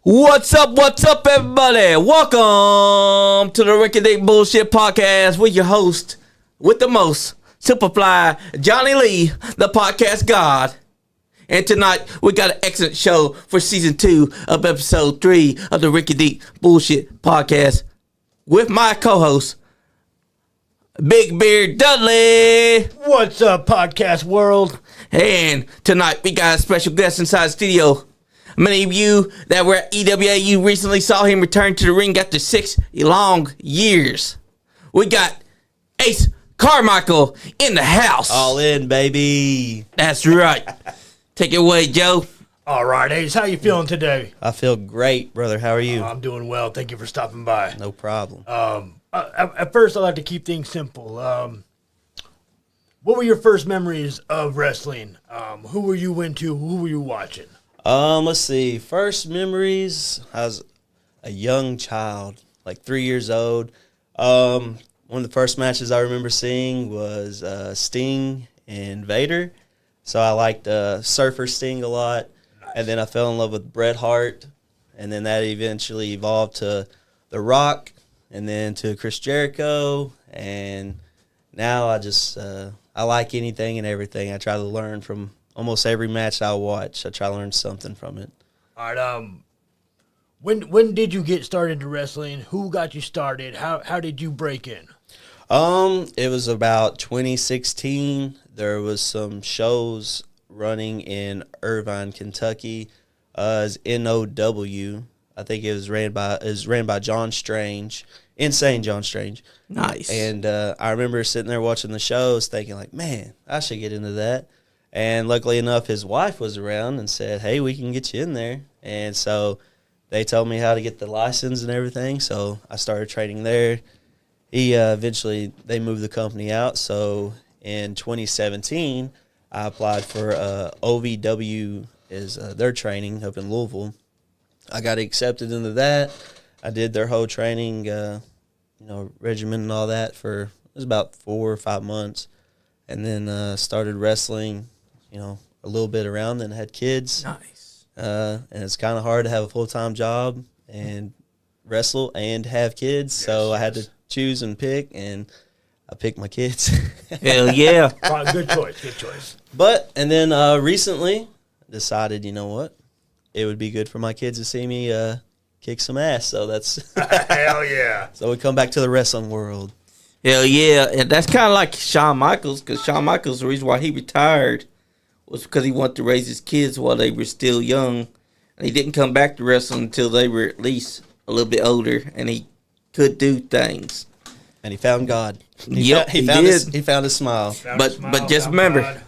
What's up, everybody? Welcome to the Ricky Dick Bullshit Podcast with your host, with the most, Superfly, Johnny Lee, the podcast god. And tonight, we got an excellent show for season 2 of episode 3 of the Ricky Dick Bullshit Podcast with my co-host, Big Beard Dudley. What's up, podcast world? And tonight, we got a special guest inside the studio. Many of you that were at EWA, you recently saw him return to the ring after 6 long years. We got Ace Carmichael in the house. All in, baby. That's right. Take it away, Joe. All right, Ace, how you feeling today? I feel great, brother. How are you? I'm doing well. Thank you for stopping by. No problem. At first, I like to keep things simple. What were your first memories of wrestling? Who were you into? Who were you watching? Let's see. First memories, I was a young child, like 3 years old. One of the first matches I remember seeing was Sting and Vader. So I liked Surfer Sting a lot. Nice. And then I fell in love with Bret Hart. And then that eventually evolved to The Rock and then to Chris Jericho. And now I just, I like anything and everything. I try to learn from almost every match I watch. I try to learn something from it. All right. When did you get started into wrestling? Who got you started? How did you break in? It was about 2016. There was some shows running in Irvine, Kentucky. As NOW. I think it was ran by John Strange, Insane John Strange. Nice. And I remember sitting there watching the shows, thinking like, man, I should get into that. And luckily enough, his wife was around and said, hey, we can get you in there. And so they told me how to get the license and everything. So I started training there. Eventually, they moved the company out. So in 2017, I applied for OVW is their training up in Louisville. I got accepted into that. I did their whole training, regimen and all that it was about 4 or 5 months. And then started wrestling, a little bit around, then had kids. Nice. And it's kind of hard to have a full-time job and wrestle and have kids. Yes, so I had to choose and pick, and I picked my kids. Hell yeah. Good choice. And then recently decided, you know what? It would be good for my kids to see me kick some ass. So that's Hell yeah. So we come back to the wrestling world. Hell yeah. And that's kind of like Shawn Michaels, because Shawn Michaels, the reason why he retired was because he wanted to raise his kids while they were still young. And he didn't come back to wrestling until they were at least a little bit older and he could do things. And he found God. He found his smile. But just remember,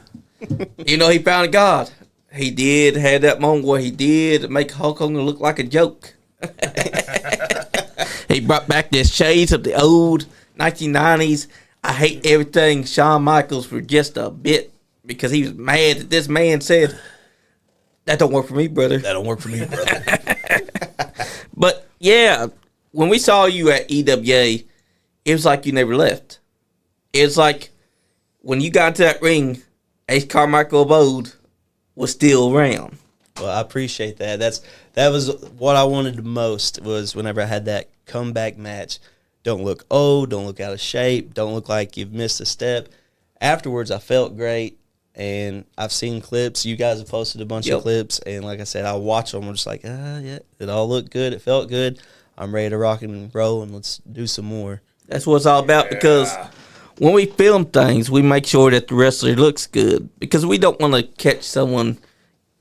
he found God. He did have that moment where he did make Hulk Hogan look like a joke. He brought back the shades of the old 1990s. I hate everything Shawn Michaels for just a bit because he was mad that this man said, that don't work for me, brother. That don't work for me, brother. But, yeah, when we saw you at EWA, it was like you never left. It was like when you got into that ring, Ace Carmichael Abode was still around. Well, I appreciate that. That was what I wanted the most, was whenever I had that comeback match. Don't look old, don't look out of shape, don't look like you've missed a step. Afterwards, I felt great, and I've seen clips. You guys have posted a bunch of clips, and like I said, I watch them. I'm just like, yeah, it all looked good. It felt good. I'm ready to rock and roll, and let's do some more. That's what it's all about, because when we film things, we make sure that the wrestler looks good, because we don't want to catch someone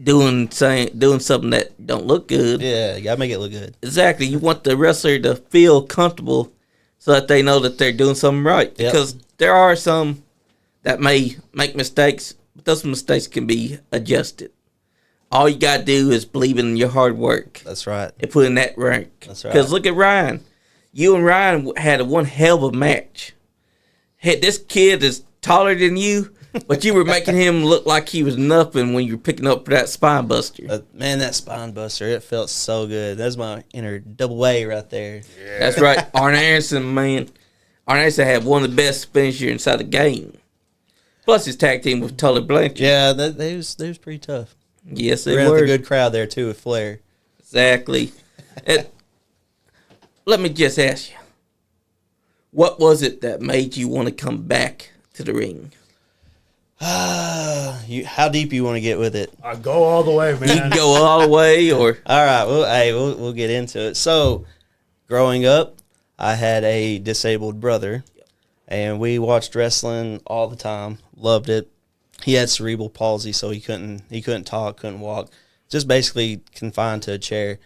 doing something that don't look good. Yeah, you got to make it look good. Exactly. You want the wrestler to feel comfortable so that they know that they're doing something right. Because there are some that may make mistakes, but those mistakes can be adjusted. All you got to do is believe in your hard work. That's right. And put in that rank. That's right. Because look at Ryan. You and Ryan had one hell of a match. Hey, this kid is taller than you, but you were making him look like he was nothing when you were picking up for that spine buster. Man, that spine buster, it felt so good. That's my inner double A right there. Yeah. That's right. Arn Anderson, man. Arn Anderson had one of the best finishers inside the game. Plus his tag team with Tully Blanchard. Yeah, they was pretty tough. Yes, they were. were. A good crowd there, too, with Flair. Exactly. And let me just ask you, what was it that made you want to come back to the ring? How deep you want to get with it? I go all the way, man. You can go all the way, or All right, we'll get into it. So, growing up, I had a disabled brother, and we watched wrestling all the time. Loved it. He had cerebral palsy, so he couldn't talk, couldn't walk, just basically confined to a chair.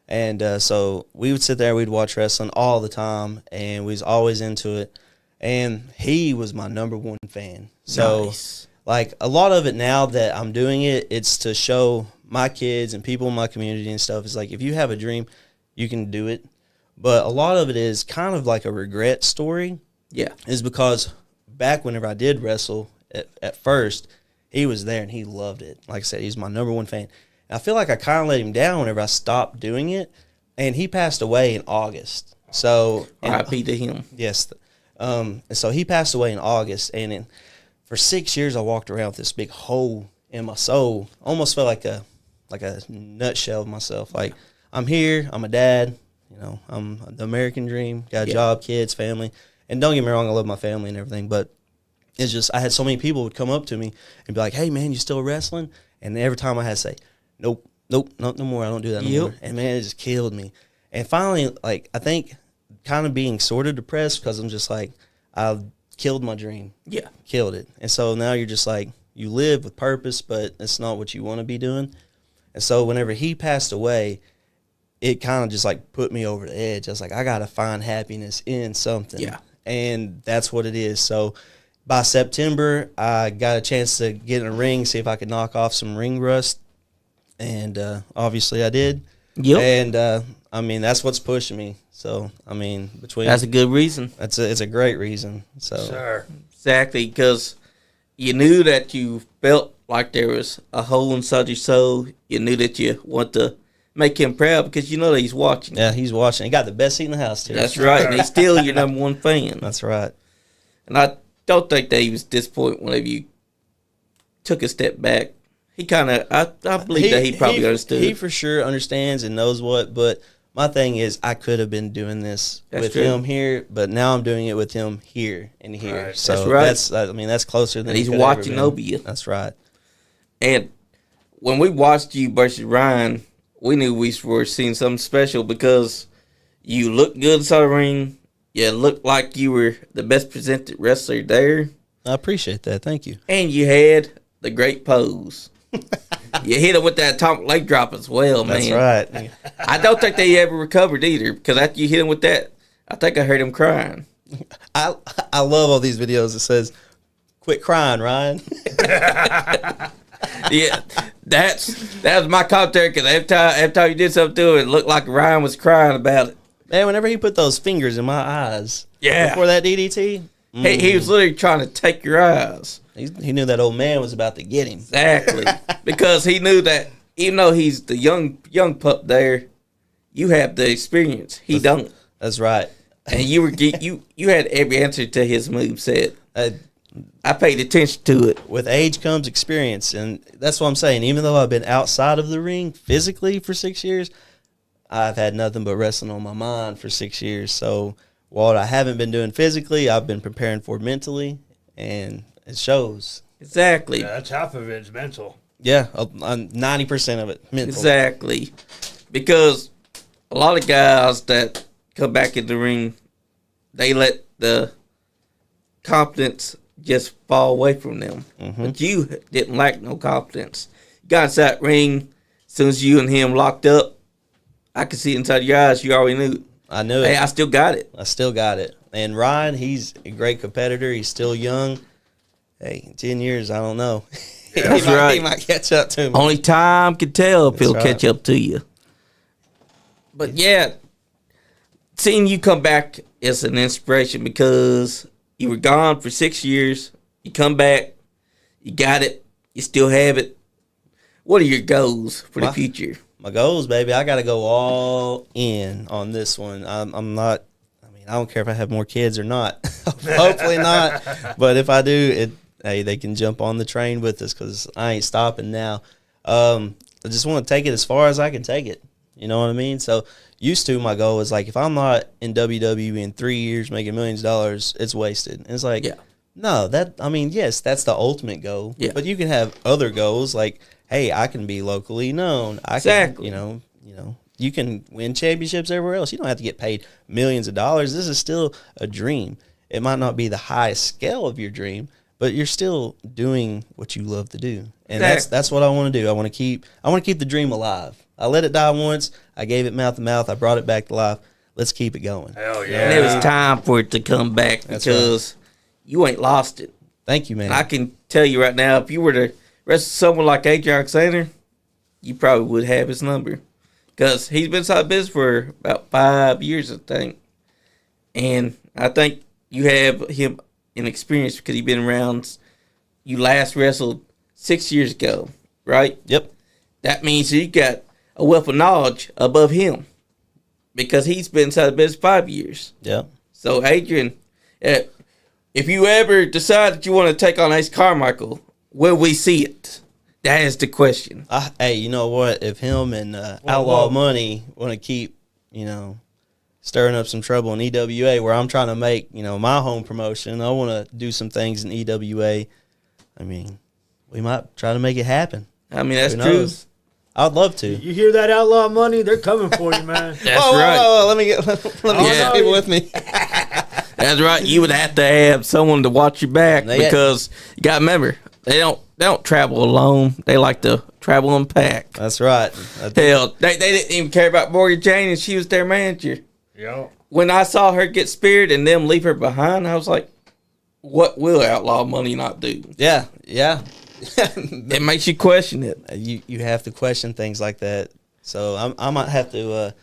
And so we would sit there, we'd watch wrestling all the time, and we was always into it. And he was my number one fan. So, nice. like, a lot of it now that I'm doing it, it's to show my kids and people in my community and stuff. It's like, if you have a dream, you can do it. But a lot of it is kind of like a regret story. Yeah. Is because back whenever I did wrestle, at first, he was there and he loved it. Like I said, he's my number one fan. And I feel like I kind of let him down whenever I stopped doing it. And he passed away in August. So, R.I.P. to him. yes. And so he passed away in August. And for 6 years, I walked around with this big hole in my soul. Almost felt like a nutshell of myself. Like, I'm here, I'm a dad, I'm the American dream, got a job, kids, family. And don't get me wrong, I love my family and everything, but it's just, I had so many people would come up to me and be like, hey, man, you still wrestling? And every time I had to say, nope, no more, I don't do that no more. And, man, it just killed me. And finally, like, I think kind of being sort of depressed because I'm just like, I killed my dream. Yeah. Killed it. And so now you're just like, you live with purpose, but it's not what you want to be doing. And so whenever he passed away, it kind of just like put me over the edge. I was like, I got to find happiness in something. Yeah. And that's what it is. So by September, I got a chance to get in a ring, see if I could knock off some ring rust. And obviously I did. Yep. And I mean, that's what's pushing me. So, I mean, That's a good reason. it's a great reason. So, Sir. Exactly, because you knew that you felt like there was a hole inside your soul. You knew that you want to make him proud because you know that he's watching. yeah, he's watching. He got the best seat in the house, too. That's right, and he's still your number one fan. That's right. And I don't think that he was disappointed whenever you took a step back. He kind of, I believe that he probably understood. He for sure understands and knows what, but my thing is I could have been doing this with him here, but now I'm doing it with him here and here. Right. So That's right. that's closer than and he's it could ever watching been. over you. That's right. And when we watched you versus Ryan, we knew we were seeing something special because you looked good inside the ring. You looked like you were the best presented wrestler there. I appreciate that. Thank you. And you had the great pose. You hit him with that atomic leg drop as well, man. That's right. I don't think they ever recovered either because after you hit him with that, I think I heard him crying. I love all these videos that says, quit crying, Ryan. Yeah, that was my commentary because every time you did something to him, it looked like Ryan was crying about it. Man, whenever he put those fingers in my eyes Yeah. before that DDT, He was literally trying to take your eyes. he knew that old man was about to get him. Exactly. Because he knew that even though he's the young pup there, you have the experience. He don't. That's right. And you had every answer to his moveset. I paid attention to it. With age comes experience, and that's what I'm saying. Even though I've been outside of the ring physically for 6 years, I've had nothing but wrestling on my mind for 6 years. So what I haven't been doing physically, I've been preparing for mentally, and it shows. Exactly. Yeah, that's half of it is mental. Yeah, 90% of it mental. Exactly. Because a lot of guys that come back in the ring, they let the confidence just fall away from them. Mm-hmm. But you didn't lack no confidence. You got inside that ring, as soon as you and him locked up, I could see inside your eyes, you already knew. I knew it. Hey, I still got it. I still got it. And Ryan, he's a great competitor. He's still young. Hey, in 10 years, I don't know. That's right. He might catch up to me. Only time can tell if That's he'll right. catch up to you. But yeah, seeing you come back is an inspiration because you were gone for 6 years. You come back, you got it, you still have it. What are your goals for the future? My goals, baby, I got to go all in on this one. I'm not, I don't care if I have more kids or not. Hopefully not. But if I do, hey, they can jump on the train with us because I ain't stopping now. I just want to take it as far as I can take it. You know what I mean? So used to, my goal was like, if I'm not in WWE in 3 years making millions of dollars, it's wasted. And it's like, no, yes, that's the ultimate goal. Yeah. But you can have other goals like, hey, I can be locally known. Exactly. You can win championships everywhere else. You don't have to get paid millions of dollars. This is still a dream. It might not be the highest scale of your dream, but you're still doing what you love to do. And that's what I want to do. I want to keep the dream alive. I let it die once. I gave it mouth to mouth. I brought it back to life. Let's keep it going. Hell yeah. And it was time for it to come back because you ain't lost it. Thank you, man. And I can tell you right now, if you were to wrestle someone like Adrian Alexander, you probably would have his number. Because he's been inside business for about 5 years, I think. And I think you have him in experience because he's been around. You last wrestled 6 years ago, right? Yep. That means you got a wealth of knowledge above him because he's been inside the business 5 years. Yeah. So, Adrian, if you ever decide that you want to take on Ace Carmichael, will we see it? That is the question. Hey, you know what? If him and Outlaw Money want to keep, stirring up some trouble in EWA where I'm trying to make, my home promotion, I want to do some things in EWA. I mean, we might try to make it happen. I mean, that's Who true. knows? I'd love to. You hear that, Outlaw Money? They're coming for you, man. That's right. Let me get some people with me. That's right. You would have to have someone to watch your back because you got to remember, they don't travel alone. They like to travel in pack. That's right. Hell, they didn't even care about Morgan Jane, and she was their manager. Yeah. When I saw her get speared and them leave her behind, I was like, what will Outlaw Money not do? Yeah. It makes you question it. You have to question things like that. So I might have to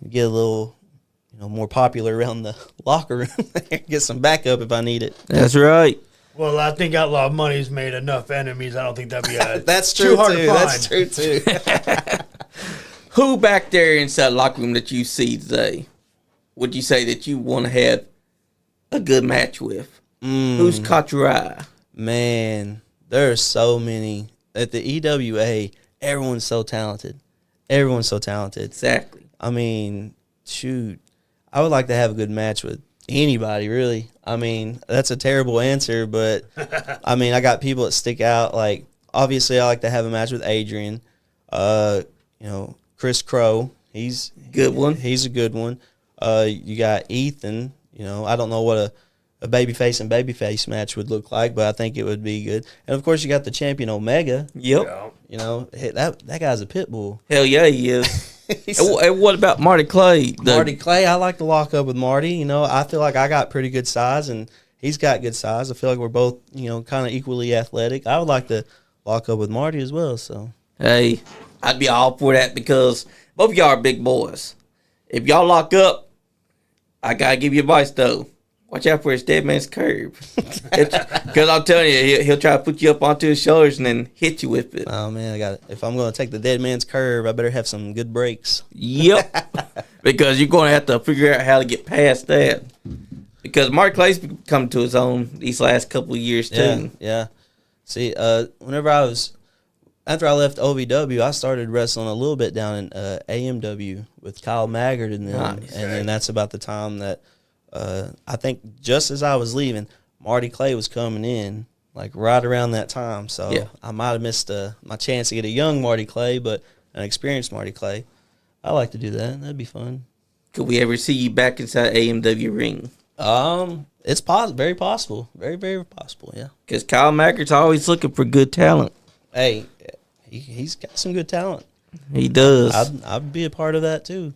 get a little more popular around the locker room. Get some backup if I need it. That's right. Well, I think Outlaw Money's made enough enemies. I don't think that'd be That's too true hard too. to find. That's true too. Who back there inside the locker room that you see today would you say that you want to have a good match with? Who's caught your eye? Man, there are so many. At the EWA, everyone's so talented. Exactly. I mean, shoot. I would like to have a good match with anybody, really. I mean, that's a terrible answer, but I mean, I got people that stick out. Like, obviously, I like to have a match with Adrian. Chris Crow. He's good one. He's a good one. You got Ethan. I don't know what a babyface and babyface match would look like, but I think it would be good. And of course, you got the champion Omega. Yep. That guy's a pit bull. Hell yeah, he is. And what about Marty Clay? Marty Clay, I like to lock up with Marty. I feel like I got pretty good size, and he's got good size. I feel like we're both, kind of equally athletic. I would like to lock up with Marty as well. So, hey, I'd be all for that because both of y'all are big boys. If y'all lock up, I gotta give you advice though. Watch out for his dead man's curve. Because I'm telling you, he'll try to put you up onto his shoulders and then hit you with it. Oh, man, if I'm going to take the dead man's curve, I better have some good brakes. Yep. Because you're going to have to figure out how to get past that. Because Mark Clay's come to his own these last couple of years, too. Yeah. See, after I left OVW, I started wrestling a little bit down in AMW with Kyle Maggard and them. Nice. And then that's about the time that I think just as I was leaving, Marty Clay was coming in, like right around that time. So I might have missed my chance to get a young Marty Clay, but an experienced Marty Clay. I like to do that. That'd be fun. Could we ever see you back inside AMW ring? It's very possible. Very, very possible, yeah. Because Kyle Maggard's always looking for good talent. Hey, he's got some good talent. He does. I'd be a part of that, too.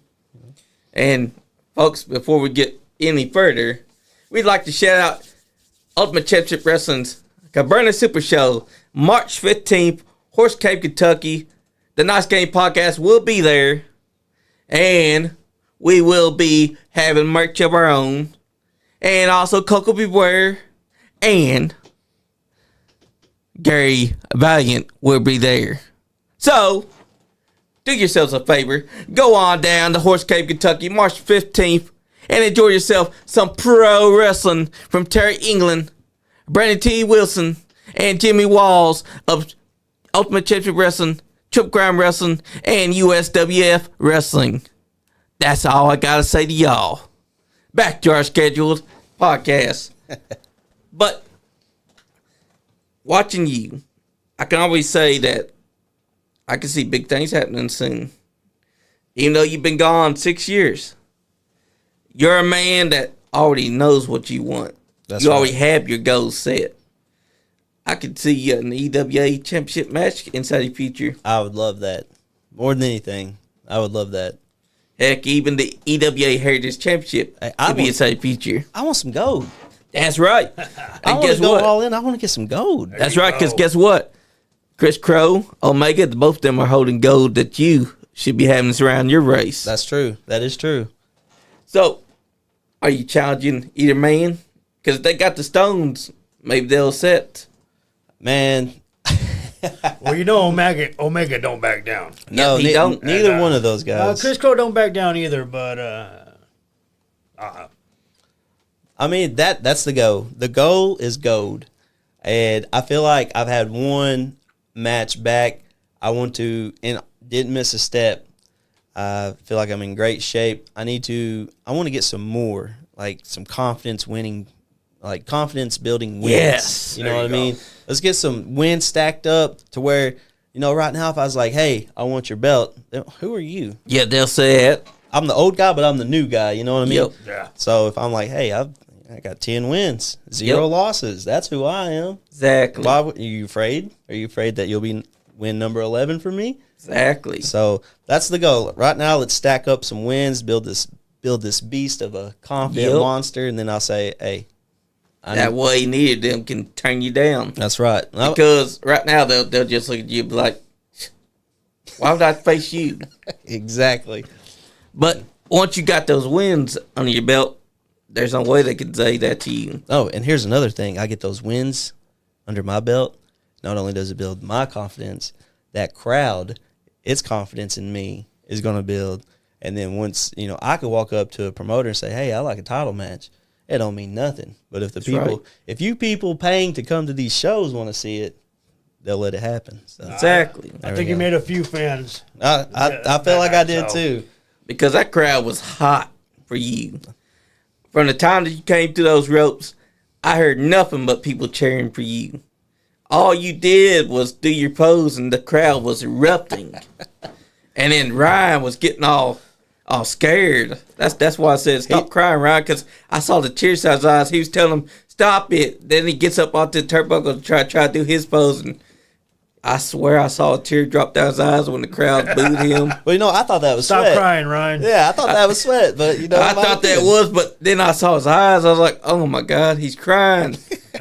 And, folks, before we get any further, we'd like to shout out Ultimate Championship Wrestling's Cabernet Super Show, March 15th, Horse Cave, Kentucky. The Nice Game Podcast will be there, and we will be having merch of our own, and also Coco Beware, and Gary Valiant will be there. So, do yourselves a favor, go on down to Horse Cave, Kentucky, March 15th, and enjoy yourself some pro wrestling from Terry England, Brandon T. Wilson, and Jimmy Walls of Ultimate Championship Wrestling Triple Crown Wrestling, and USWF Wrestling. That's all I gotta say to y'all. Back to our scheduled podcast. But watching you, I can always say that I can see big things happening soon. Even though you've been gone 6 years, you're a man that already knows what you want. That's you right. already have your goals set. I could see you in the EWA championship match inside the future. I would love that. More than anything, I would love that. Heck, even the EWA Heritage Championship could be inside the future. I want some gold. That's right. I And want guess to go what? all in. I want to get some gold. That's right, because guess what? Chris Crow, Omega, both of them are holding gold that you should be having around your race. That's true. That is true. So, are you challenging either man? Because if they got the stones, maybe they'll set. Man, Well, you know Omega don't back down. no, he don't. neither And, one of those guys. Chris Crow don't back down either, but I mean, that's the goal. The goal is gold. And I feel like I've had one match back. I want to, and didn't miss a step. I feel like I'm in great shape. I want to get some more, like some confidence building wins. Yes. You know There what you I go. mean? Let's get some wins stacked up to where, right now if I was like, hey, I want your belt, then who are you? Yeah, they'll say it. I'm the old guy, but I'm the new guy. You know what I mean? Yep. yeah. So if I'm like, hey, I got 10 wins, 0 Yep. losses. That's who I am. Exactly. Why are you afraid? Are you afraid that you'll be win number 11 for me? Exactly. So that's the goal. Right now, let's stack up some wins, build this beast of a confident Yep. monster, and then I'll say, hey, That way neither of them can turn you down. that's right. Because right now they'll just look at you and be like, why would I face you? Exactly. But once you got those wins under your belt, there's no way they could say that to you. Oh, and here's another thing. I get those wins under my belt. Not only does it build my confidence, that crowd, its confidence in me is going to build. And then once, I could walk up to a promoter and say, hey, I like a title match. It don't mean nothing. But if if you people paying to come to these shows want to see it, they'll let it happen. So Exactly. I think you made a few fans. I feel like I did too. Because that crowd was hot for you. From the time that you came through those ropes, I heard nothing but people cheering for you. All you did was do your pose and the crowd was erupting. And then Ryan was getting all scared. That's why I said stop crying, Ryan, because I saw the tears out of his eyes. He was telling him, stop it. Then he gets up off the turnbuckle to try to do his pose, and I swear I saw a tear drop down his eyes when the crowd booed him. Well, I thought that was Stop sweat. crying, Ryan. Yeah, I thought that was sweat, but I thought that was, but then I saw his eyes. I was like, oh my God, he's crying.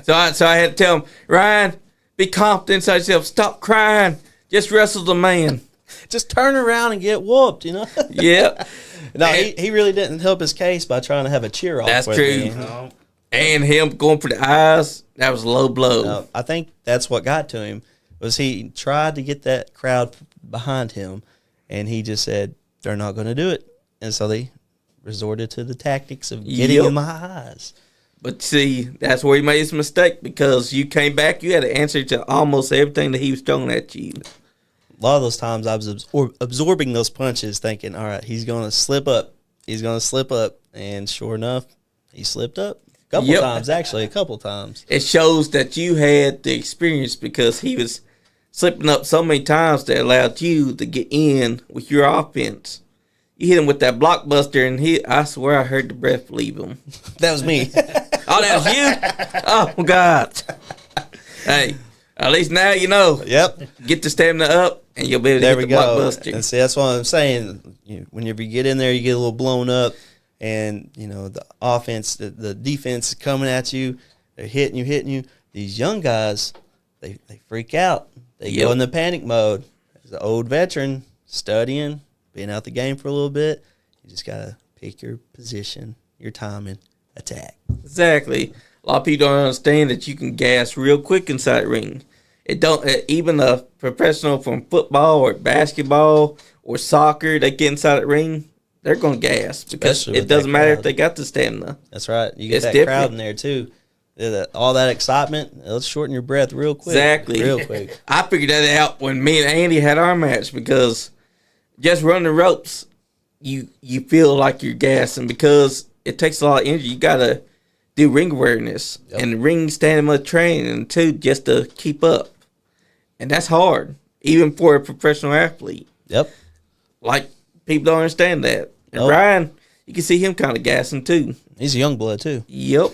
so I had to tell him, Ryan, be confident inside yourself. Stop crying. Just wrestle the man. just turn around and get whooped, Yep. No, he really didn't help his case by trying to have a cheer off. That's with true. me. No. And him going for the eyes, that was a low blow. No, I think that's what got to him was he tried to get that crowd behind him, and he just said they're not going to do it, and so they resorted to the tactics of getting in my eyes. But see, that's where he made his mistake because you came back, you had to answer to almost everything that he was throwing at you. A lot of those times I was absorbing those punches, thinking, all right, he's going to slip up. He's going to slip up. And sure enough, he slipped up. A couple times. It shows that you had the experience because he was slipping up so many times that allowed you to get in with your offense. You hit him with that blockbuster, and I swear I heard the breath leave him. That was me. Oh, that was you? Oh, God. Hey, at least now you know. Yep. Get the stamina up, and you'll be able to There hit we the go. blockbuster. And see, that's what I'm saying. Whenever you get in there, you get a little blown up, and the offense, the defense is coming at you. They're hitting you. These young guys, they freak out. They go in the panic mode. As an old veteran, studying, being out the game for a little bit, you just gotta pick your position, your timing, attack. Exactly. A lot of people don't understand that you can gas real quick inside the ring. It don't even a professional from football or basketball or soccer, they get inside the ring, they're gonna gas because Especially it with doesn't that matter if crowd. they got the stamina. That's right. You get It's that different. crowd in there too. All that excitement, it'll shorten your breath real quick. Exactly. Real quick. I figured that out when me and Andy had our match because just running the ropes, you feel like you're gassing because it takes a lot of energy. You got to do ring awareness and ring stamina training too just to keep up. And that's hard, even for a professional athlete. Yep. Like, people don't understand that. And Ryan, you can see him kind of gassing too. He's a young blood too. Yep.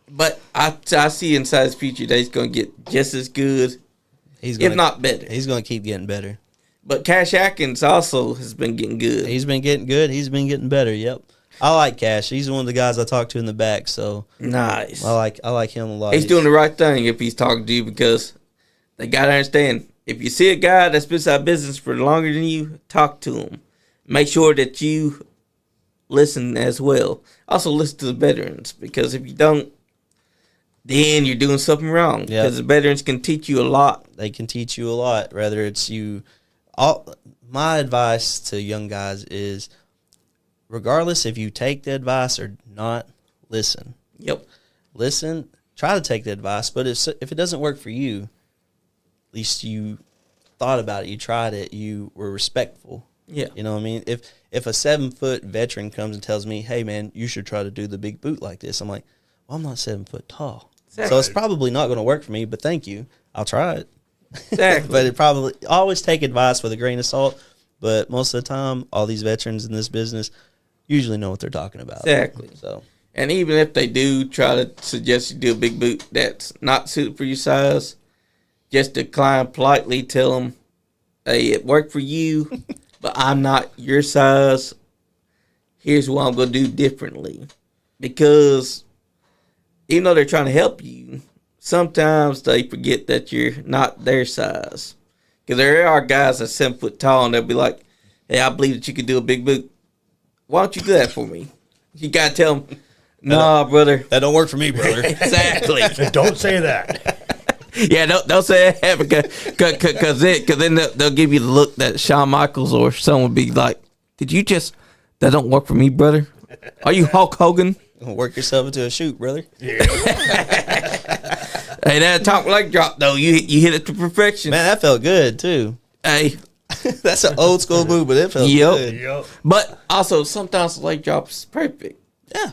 But I see inside his future that he's going to get just as good, if not better. He's going to keep getting better. But Cash Atkins also has been getting good. He's been getting good. He's been getting better. Yep. I like Cash. He's one of the guys I talk to in the back. So nice. I like him a lot. He's doing the right thing if he's talking to you because they got to understand. If you see a guy that's been out of business for longer than you, talk to him. Make sure that you listen as well. Also listen to the veterans because if you don't, then you're doing something wrong. Because the veterans can teach you a lot. They can teach you a lot. Whether it's you, my advice to young guys is, regardless if you take the advice or not, listen. Yep. Listen. Try to take the advice, but if it doesn't work for you, at least you thought about it. You tried it. You were respectful. Yeah. You know what I mean? If a 7-foot veteran comes and tells me, hey, man, you should try to do the big boot like this, I'm like, well, I'm not 7 foot tall. Exactly. So it's probably not going to work for me, but thank you. I'll try it. Exactly. But it probably always take advice with a grain of salt. But most of the time, all these veterans in this business usually know what they're talking about. Exactly. So, and even if they do try to suggest you do a big boot that's not suited for your size, just decline politely, tell them, hey, it worked for you, but I'm not your size. Here's what I'm going to do differently. Because even though they're trying to help you, sometimes they forget that you're not their size. Because there are guys that's 7 foot tall, and they'll be like, hey, I believe that you could do a big boot. Why don't you do that for me? You got to tell them, nah, brother. That don't work for me, brother. Exactly. Don't say that. Yeah, don't say that because then they'll give you the look that Shawn Michaels or someone would be like, did you just, that don't work for me, brother? Are you Hulk Hogan? Work yourself into a shoot, brother. Yeah. Hey, that top leg drop, though, you hit it to perfection. Man, that felt good, too. Hey. That's an old school move, but it felt good. Yep. But also, sometimes the leg drop is perfect. Yeah.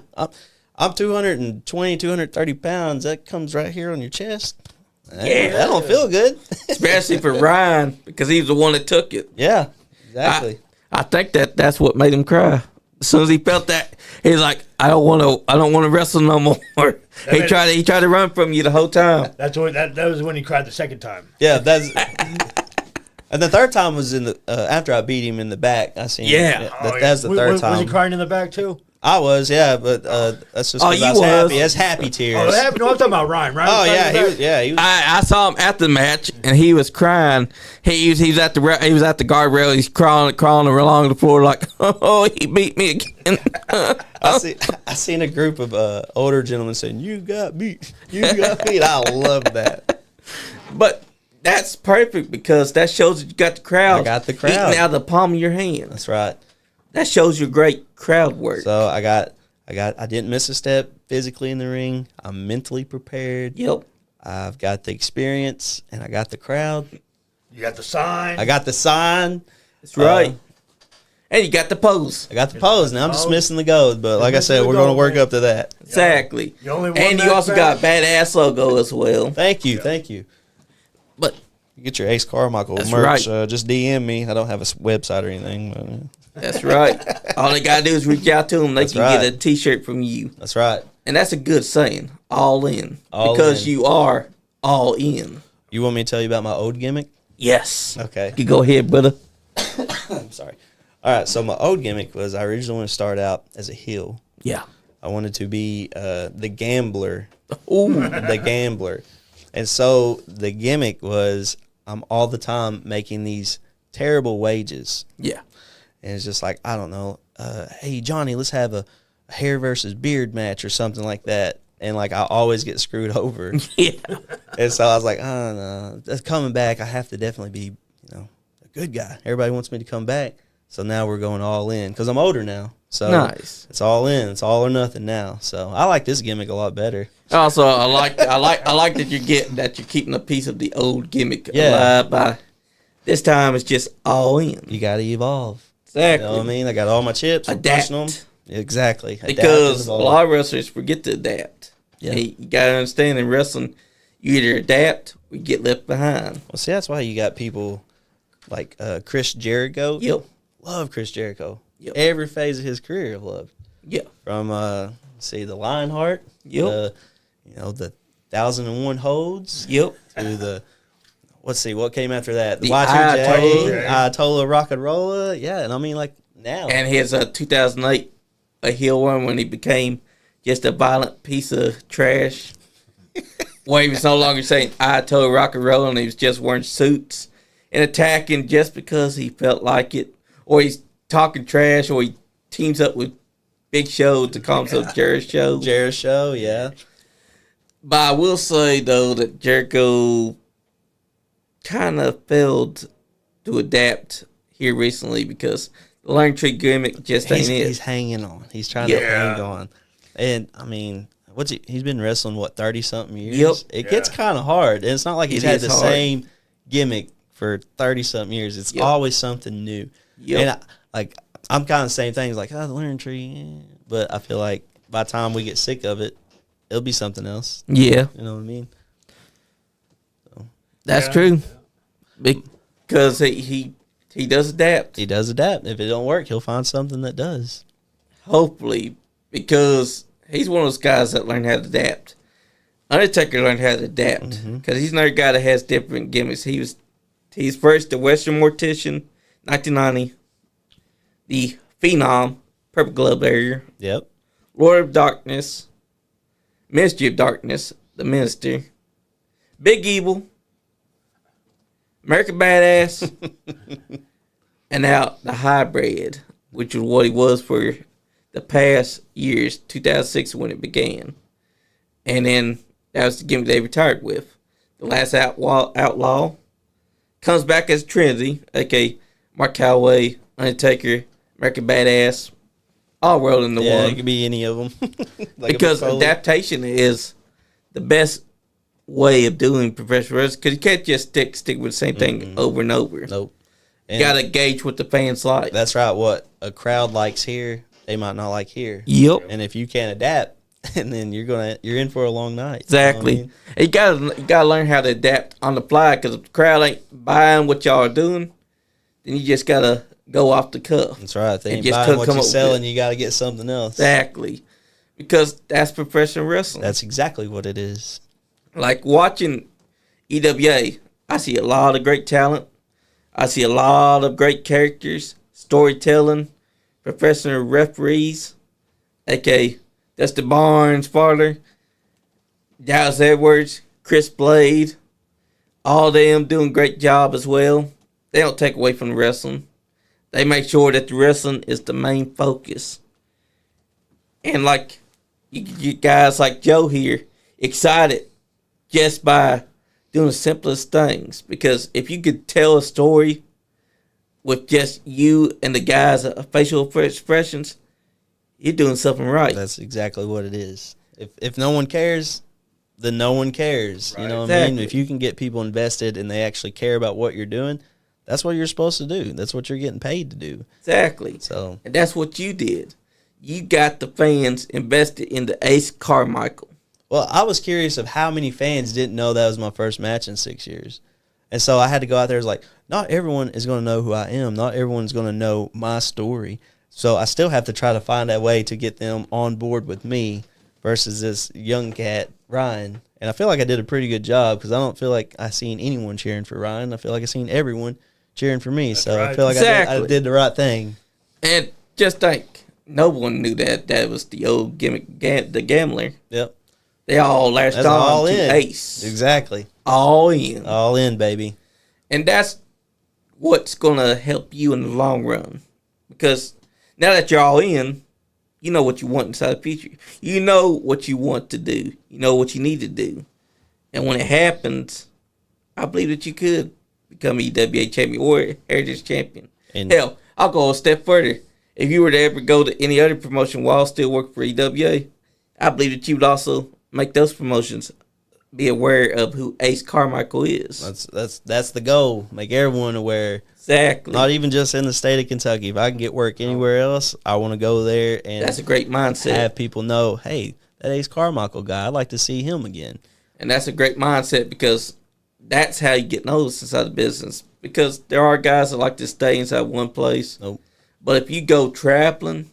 I'm 220, 230 pounds. That comes right here on your chest. Yeah. That don't feel good. Especially for Ryan, because he was the one that took it. Yeah, exactly. I think that's what made him cry. As soon as he felt that, he's like, I don't want to wrestle no more. He tried to run from you the whole time. That was when he cried the second time. Yeah, that's. And the third time was in the after I beat him in the back. I seen. Yeah. That's the third time. Was he crying in the back too? I was, yeah, but that's just because you I was was. happy. That's happy tears. Oh, that, no, I'm talking about Ryan. Ryan Oh was yeah, he was. I saw him at the match and he was crying. He was at the guardrail. He's crawling along the floor like, oh, he beat me again. I seen a group of older gentlemen saying, "You got beat, you got beat." I love that. But that's perfect because that shows that you got the crowd. I got the crowd eating out of the palm of your hand. That's right. That shows you great crowd work. So I didn't miss a step physically in the ring. I'm mentally prepared. Yep. I've got the experience and I got the crowd. You got the sign. I got the sign. That's right. And you got the pose. I got the pose. Now I'm just missing the gold, but like I said, we're going to work up to that. Exactly. You only won and you that also match? got a badass logo as well. Thank you. But you get your Ace Carmichael That's merch. right. Just DM me. I don't have a website or anything. But, that's right. All they got to do is reach out to them. They That's can right. get a T-shirt from you. that's right. And that's a good saying. All in. All because in. you are all in. You want me to tell you about my old gimmick? Yes. Okay. You go ahead, brother. I'm sorry. All right. So my old gimmick was I originally wanted to start out as a heel. Yeah. I wanted to be the gambler. Ooh. The gambler. And so the gimmick was I'm all the time making these terrible wages. Yeah. And it's just like, I don't know, hey, Johnny, let's have a hair versus beard match or something like that. And, like, I always get screwed over. Yeah. And so I was like, oh, no, that's coming back. I have to definitely be, a good guy. Everybody wants me to come back. So now we're going all in because I'm older now. So Nice. it's all in. It's all or nothing now. So I like this gimmick a lot better. Also, I like that you're keeping a piece of the old gimmick alive by this time it's just all in. You got to evolve. Exactly. You know what I mean? I got all my chips. Adapt. Them. Exactly. Because a lot of wrestlers forget to adapt. Yeah. Hey, you got to understand in wrestling, you either adapt or you get left behind. Well, see, that's why you got people like Chris Jericho. Yep. Love Chris Jericho. Yep. Every phase of his career I've loved. Yep. From, the Lionheart. Yep. The 1001 Holds. Yep. To the, what came after that? The The Y2J, Ayatollah Rock and Rolla. Yeah, and I mean, like, now. And his 2008 a heel run when he became just a violent piece of trash. Where he was no longer saying I told rock and roll and he was just wearing suits and attacking just because he felt like it. Or he's talking trash or he teams up with Big Show to call himself Jericho. Jericho, yeah. But I will say, though, that Jericho kind of failed to adapt here recently because the Learn Tree gimmick just ain't it. He's hanging on. He's trying to hang on. And, I mean, he's been wrestling, 30-something years? Yep. It gets kind of hard. And it's not like he's had the same gimmick for 30-something years. It's always something new. Yep. And, I'm kind of the same thing. It's like, the Learn Tree. But I feel like by the time we get sick of it, it'll be something else. Yeah. You know what I mean? So. That's true. Because he does adapt. He does adapt. If it don't work, he'll find something that does. Hopefully. Because he's one of those guys that learn how to adapt. Undertaker learned how to adapt. Because he's another guy that has different gimmicks. He's first the Western Mortician, 1990. The Phenom, Purple Glove Barrier. Yep. Lord of Darkness. Ministry of Darkness, the Minister. Big Evil. American Badass. And now the Hybrid, which is what he was for the past years, 2006 when it began. And then that was the gimmick they retired with. The Last Outlaw comes back as Trinity, aka Mark Calloway, Undertaker, American Badass, all rolled into one. Yeah, it could be any of them. Because adaptation is the best way of doing professional wrestling. Because you can't just stick with the same thing over and over. Nope. You got to gauge what the fans like. That's right. What a crowd likes here, they might not like here. Yep. And if you can't adapt, and then you're in for a long night. Exactly. You know what I mean? You gotta learn how to adapt on the fly. Because if the crowd ain't buying what y'all are doing, then you just gotta go off the cuff. That's right. If they ain't just buying what come you're up with selling, it. you got to get something else. Exactly. Because that's professional wrestling. That's exactly what it is. Like watching EWA, I see a lot of great talent. I see a lot of great characters, storytelling, professional referees, aka Dusty Barnes' father, Dallas Edwards, Chris Blade, all of them doing a great job as well. They don't take away from the wrestling. They make sure that the wrestling is the main focus. And like you guys like Joe here, excited just by doing the simplest things. Because if you could tell a story with just you and the guys' facial expressions, you're doing something right. That's exactly what it is. If no one cares, then no one cares. Right. You know what I mean? If you can get people invested and they actually care about what you're doing, that's what you're supposed to do. That's what you're getting paid to do. Exactly. So, and that's what you did. You got the fans invested in the Ace Carmichael. Well, I was curious of how many fans didn't know that was my first match in 6 years. And so I had to go out there. It's like, not everyone is going to know who I am. Not everyone's going to know my story. So I still have to try to find a way to get them on board with me versus this young cat, Ryan. And I feel like I did a pretty good job because I don't feel like I seen anyone cheering for Ryan. I feel like I seen everyone cheering for me. That's so right. I feel like I did the right thing. And just think, no one knew that was the old gimmick, the gambler. Yep. They all latched on to Ace. Exactly. All in. All in, baby. And that's what's going to help you in the long run. Because now that you're all in, you know what you want inside the future. You know what you want to do. You know what you need to do. And when it happens, I believe that you could become EWA champion or Heritage champion. And hell, I'll go a step further if you were to ever go to any other promotion while still working for EWA, I believe that you would also make those promotions be aware of who Ace Carmichael is. That's the goal. Make everyone aware. Exactly. Not even just in the state of Kentucky. If I can get work anywhere else, I want to go there and that's a great mindset. Have people know, hey, that Ace Carmichael guy, I'd like to see him again. And that's a great mindset because that's how you get noticed inside the business. Because there are guys that like to stay inside one place. Nope. But if you go traveling,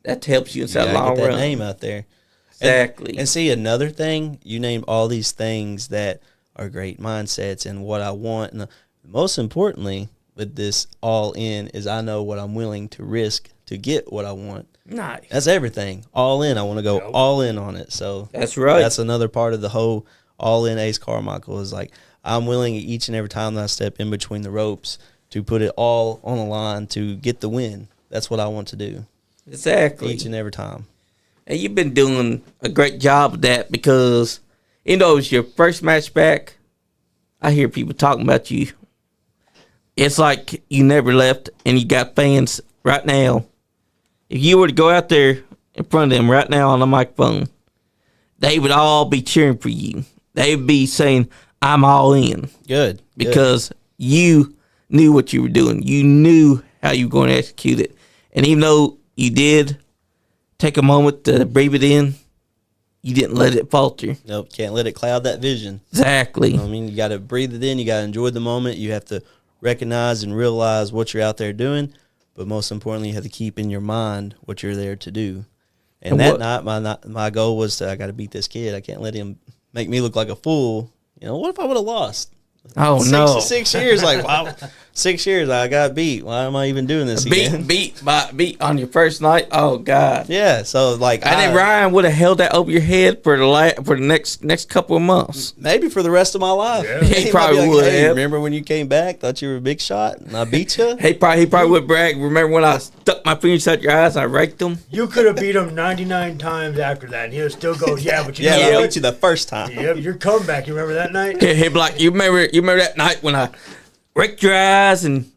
that helps you inside the long get that run. name out there. Exactly. And see, another thing, you named all these things that are great mindsets and what I want. And most importantly, with this all in, is I know what I'm willing to risk to get what I want. Nice. That's everything. All in. I want to go all in on it. So that's right. That's another part of the whole all in Ace Carmichael is like, I'm willing each and every time that I step in between the ropes to put it all on the line to get the win. That's what I want to do. Exactly. Each and every time. And you've been doing a great job of that because, you know, it's your first match back. I hear people talking about you. It's like you never left and you got fans right now. If you were to go out there in front of them right now on the microphone, they would all be cheering for you. They would be saying, I'm all in. Good. Because you knew what you were doing. You knew how you were going to execute it. And even though you did take a moment to breathe it in, you didn't let it falter. Nope, can't let it cloud that vision. Exactly. I mean, you got to breathe it in. You got to enjoy the moment. You have to recognize and realize what you're out there doing. But most importantly, you have to keep in your mind what you're there to do. And that night, my goal was I got to beat this kid. I can't let him make me look like a fool. You know, what if I would have lost? Oh, no. 6 years, like, wow. 6 years, I got beat. Why am I even doing this again? Beat on your first night? Oh, God. Yeah, so, like. I think Ryan would have held that over your head for the next couple of months. Maybe for the rest of my life. Yeah. He probably would have. Remember when you came back, thought you were a big shot, and I beat you? He probably would brag. Remember when I stuck my fingers out your eyes and I raked them? You could have beat him 99 times after that, and he would still go, yeah, but you know I beat you the first time. Yeah, your comeback. You remember that night? He'd be like, you remember that night when I raked your eyes and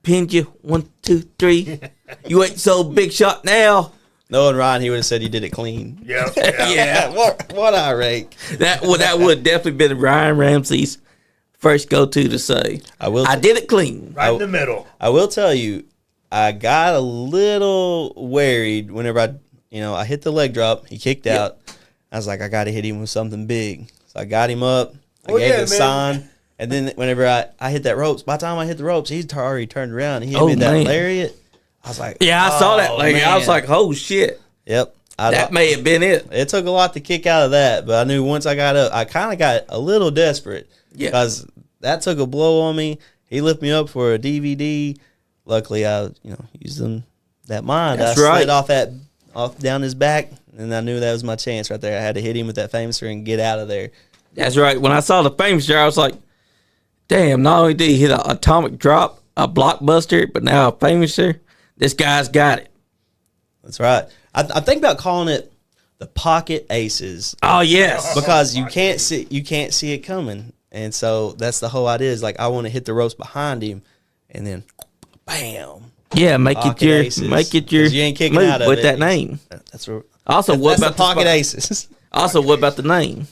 pinned you 1, 2, 3. You ain't so big shot now. Knowing Ryan, he would have said you did it clean. Yeah. Yeah. What I rake. That would definitely been Ryan Ramsey's first go-to to say. I did it clean. Right in the middle. I will tell you, I got a little worried whenever I hit the leg drop. He kicked out. I was like, I got to hit him with something big. So I got him up. I gave the sign. And then whenever I hit that ropes, by the time I hit the ropes, he's already turned around. He hit me with that lariat. I was like, yeah, I saw that lariat. I was like, oh, shit. Yep. That may have been it. It took a lot to kick out of that, but I knew once I got up, I kind of got a little desperate. Yeah. Because that took a blow on me. He lifted me up for a DVD. Luckily, I used that mind. That's I right. slid off down his back, and I knew that was my chance right there. I had to hit him with that famouser and get out of there. That's right. When I saw the famouser, I was like, damn, not only did he hit an atomic drop, a blockbuster, but now a famouser. This guy's got it. That's right. I think about calling it the pocket aces. Oh, yes. Because you can't see it coming. And so that's the whole idea is like I want to hit the ropes behind him and then bam. Yeah, make it your you ain't kicking move out of with it. that name. That's what Also, what about the pocket aces? Also, what about the name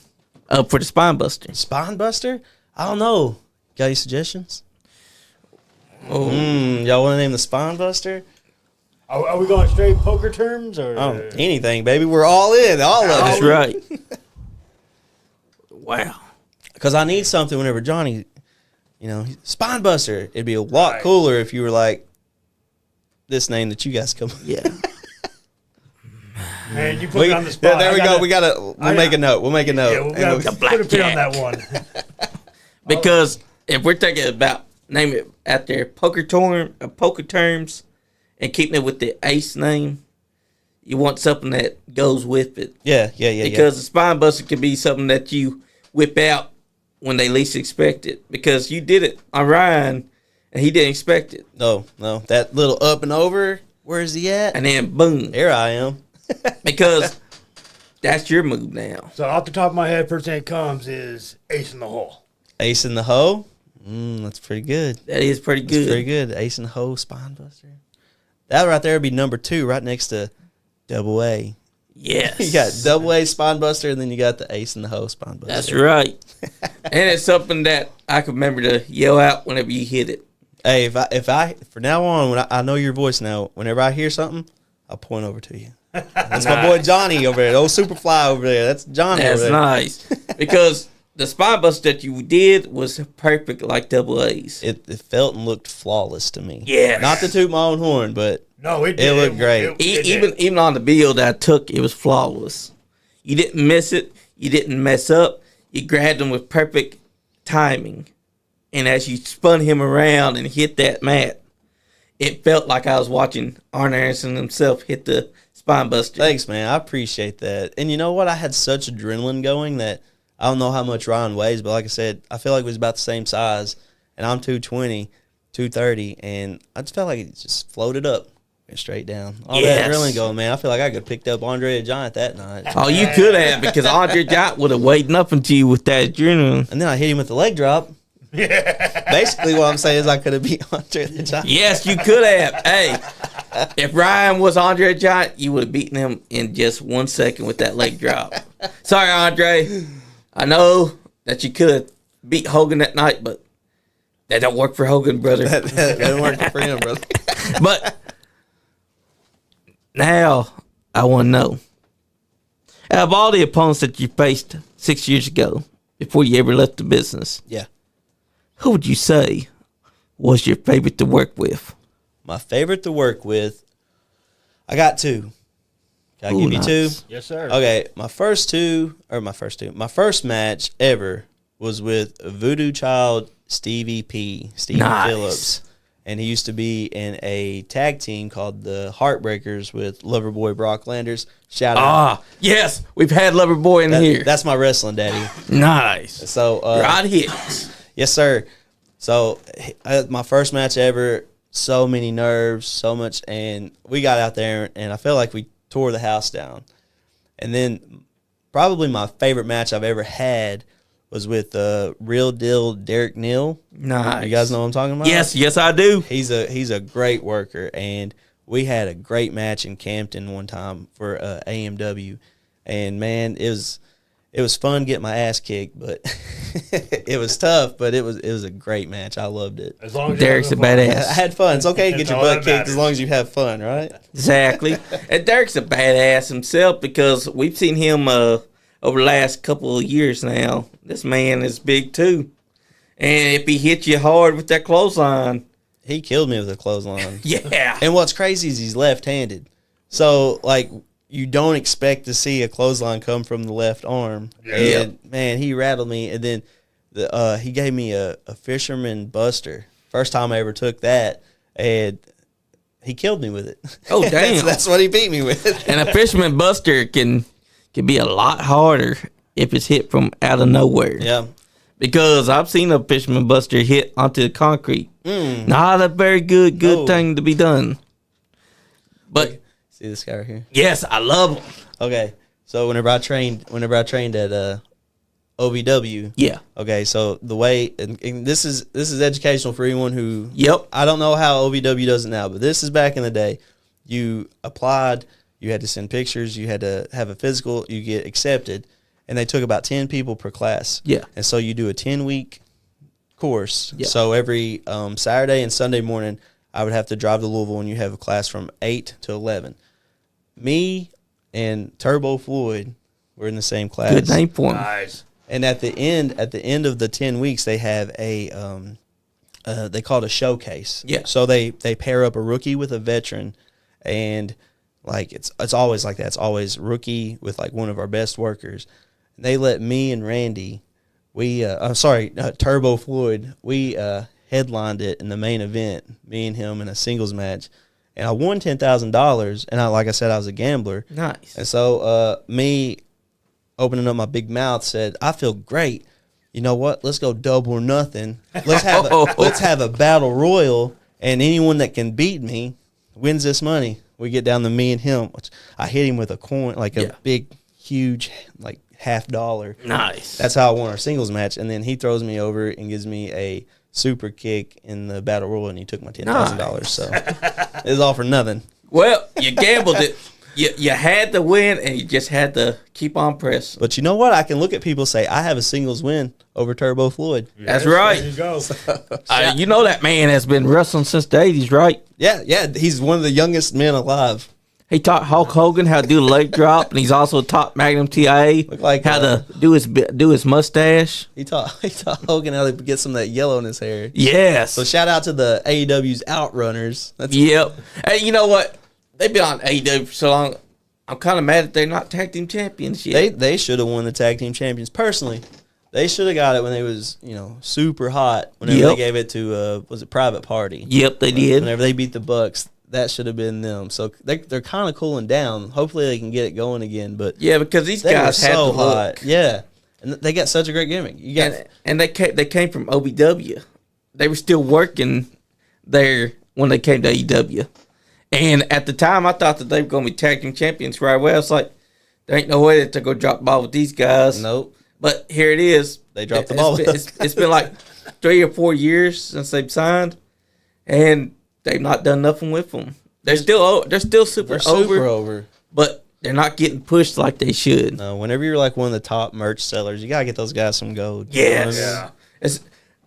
for the Spine Buster? Spine Buster? I don't know. Got any suggestions? Oh. Y'all want to name the Spine Buster? Are we going straight poker terms or anything, baby? We're all in, all of it. That's right. Wow. Because I need something whenever Johnny, Spine Buster. It'd be a lot cooler if you were like this name that you guys come. Yeah. Man, you put it on the spot. There we go. We'll make a note. We'll make a note. Yeah, we'll put a pin on that one. Because if we're thinking about naming it out there, poker terms, and keeping it with the ace name, you want something that goes with it. Yeah. Because the Spine Buster can be something that you whip out when they least expect it. Because you did it on Ryan, and he didn't expect it. No. That little up and over, where is he at? And then boom. There I am. Because that's your move now. So off the top of my head, first thing that comes is ace in the hole. Ace in the hole? That's pretty good. That is pretty good. That's pretty good. Ace in the hole, Spine Buster. That right there would be number 2, right next to Double A. Yes. You got Double A spine buster, and then you got the Ace and the Hoe spine buster. That's right. And it's something that I can remember to yell out whenever you hit it. Hey, if I from now on, when I know your voice now, whenever I hear something, I'll point over to you. That's my boy Johnny over there, old Superfly over there. That's Johnny That's over there. nice. Because the spine buster that you did was perfect like Double A's. It felt and looked flawless to me. Yeah. Not to toot my own horn, but No, it it did. looked great. Even on the video that I took, it was flawless. You didn't miss it. You didn't mess up. You grabbed him with perfect timing. And as you spun him around and hit that mat, it felt like I was watching Arn Anderson himself hit the spine buster. Thanks, man. I appreciate that. And you know what? I had such adrenaline going that I don't know how much Ryan weighs, but like I said, I feel like he was about the same size, and I'm 220, 230, and I just felt like it just floated up and straight down. All that adrenaline going, man. I feel like I could have picked up Andre the Giant that night. Oh, you could have, because Andre the Giant would have weighed nothing to you with that adrenaline. And then I hit him with the leg drop. Basically, what I'm saying is I could have beat Andre the Giant. Yes, you could have. Hey, if Ryan was Andre the Giant, you would have beaten him in just 1 second with that leg drop. Sorry, Andre. I know that you could have beat Hogan that night, but that don't work for Hogan, brother. That didn't work for him, brother. But now I want to know, out of all the opponents that you faced 6 years ago, before you ever left the business, Yeah. who would you say was your favorite to work with? My favorite to work with, I got 2. Can I give you 2? Yes, sir. Okay, my first match ever was with Voodoo Child Stevie Nice. Phillips. And he used to be in a tag team called the Heartbreakers with Loverboy Brock Landers. Shout out. Ah, yes, we've had Loverboy in here. That's my wrestling daddy. Nice. So, Right here. yes, sir. So, my first match ever, so many nerves, so much. And we got out there, and I felt like we tore the house down. And then probably my favorite match I've ever had was with Real Deal Derek Neal. Nice. You guys know what I'm talking about? Yes, I do. He's a great worker, and we had a great match in Campton one time for AMW. And man, it was fun getting my ass kicked, but it was tough, but it was a great match. I loved it. As long as Derek's a you're having fun. badass. I had fun. It's okay to get That's your all butt that kicked matters. as long as you have fun, right? Exactly. And Derek's a badass himself because we've seen him over the last couple of years now. This man is big too. And if he hits you hard with that clothesline, He killed me with a clothesline. yeah. And what's crazy is he's left-handed. So, like, you don't expect to see a clothesline come from the left arm. Yeah. And, man, he rattled me. And then he gave me a fisherman buster. First time I ever took that. And he killed me with it. Oh, damn. that's what he beat me with. And a fisherman buster can be a lot harder if it's hit from out of nowhere. Yeah. Because I've seen a fisherman buster hit onto the concrete. Not a very good No. thing to be done. But See this guy right here? yes, I love him. Okay. So whenever I trained at OVW, Yeah. okay, so the way and this is educational for anyone who Yep. I don't know how OVW does it now, but this is back in the day. You applied, you had to send pictures, you had to have a physical, you get accepted, and they took about 10 people per class. Yeah. And so you do a 10-week course. Yeah. So every Saturday and Sunday morning, I would have to drive to Louisville, and you have a class from 8 to 11. Me and Turbo Floyd were in the same class. Good name for him. Nice. And at the end of the 10 weeks, they have a they call it a showcase. Yeah. So they pair up a rookie with a veteran, and like it's always like that. It's always rookie with like one of our best workers. And they let me and Randy, Turbo Floyd, we headlined it in the main event. Me and him in a singles match, and I won $10,000. And like I said, I was a gambler. Nice. And so me opening up my big mouth said, I feel great. You know what? Let's go double or nothing. Let's have a battle royal, and anyone that can beat me wins this money. We get down to me and him. Which I hit him with a coin, like a big, huge, like $50. Nice. That's how I won our singles match. And then he throws me over and gives me a super kick in the battle royal, and he took my $10,000. So it was all for nothing. Well, you gambled it. You had to win, and you just had to keep on pressing. But you know what? I can look at people and say, I have a singles win over Turbo Floyd. That's right. There you go. You know that man has been wrestling since the 80s, right? Yeah. He's one of the youngest men alive. He taught Hulk Hogan how to do the leg drop, and he's also taught Magnum TIA how to do his mustache. He taught Hogan how to get some of that yellow in his hair. Yes. So shout out to the AEW's Outrunners. Yep. Hey, you know what? They've been on AEW for so long. I'm kind of mad that they're not tag team champions yet. They should have won the tag team champions. Personally, they should have got it when they was super hot. Whenever they gave it to was it Private Party? Yep, they did. Whenever they beat the Bucks, that should have been them. So they're kind of cooling down. Hopefully they can get it going again. But yeah, because these they guys were had so the hot. look. Yeah, and they got such a great gimmick. You got And they came from OBW. They were still working there when they came to AEW. And at the time, I thought that they were going to be tag team champions right away. I was like, there ain't no way that they're going to drop the ball with these guys. Nope. But here it is. They dropped the ball. It's been like 3 or 4 years since they've signed, and they've not done nothing with them. They're still super over, but they're not getting pushed like they should. No, whenever you're like one of the top merch sellers, you gotta get those guys some gold. Yes. You know what I mean?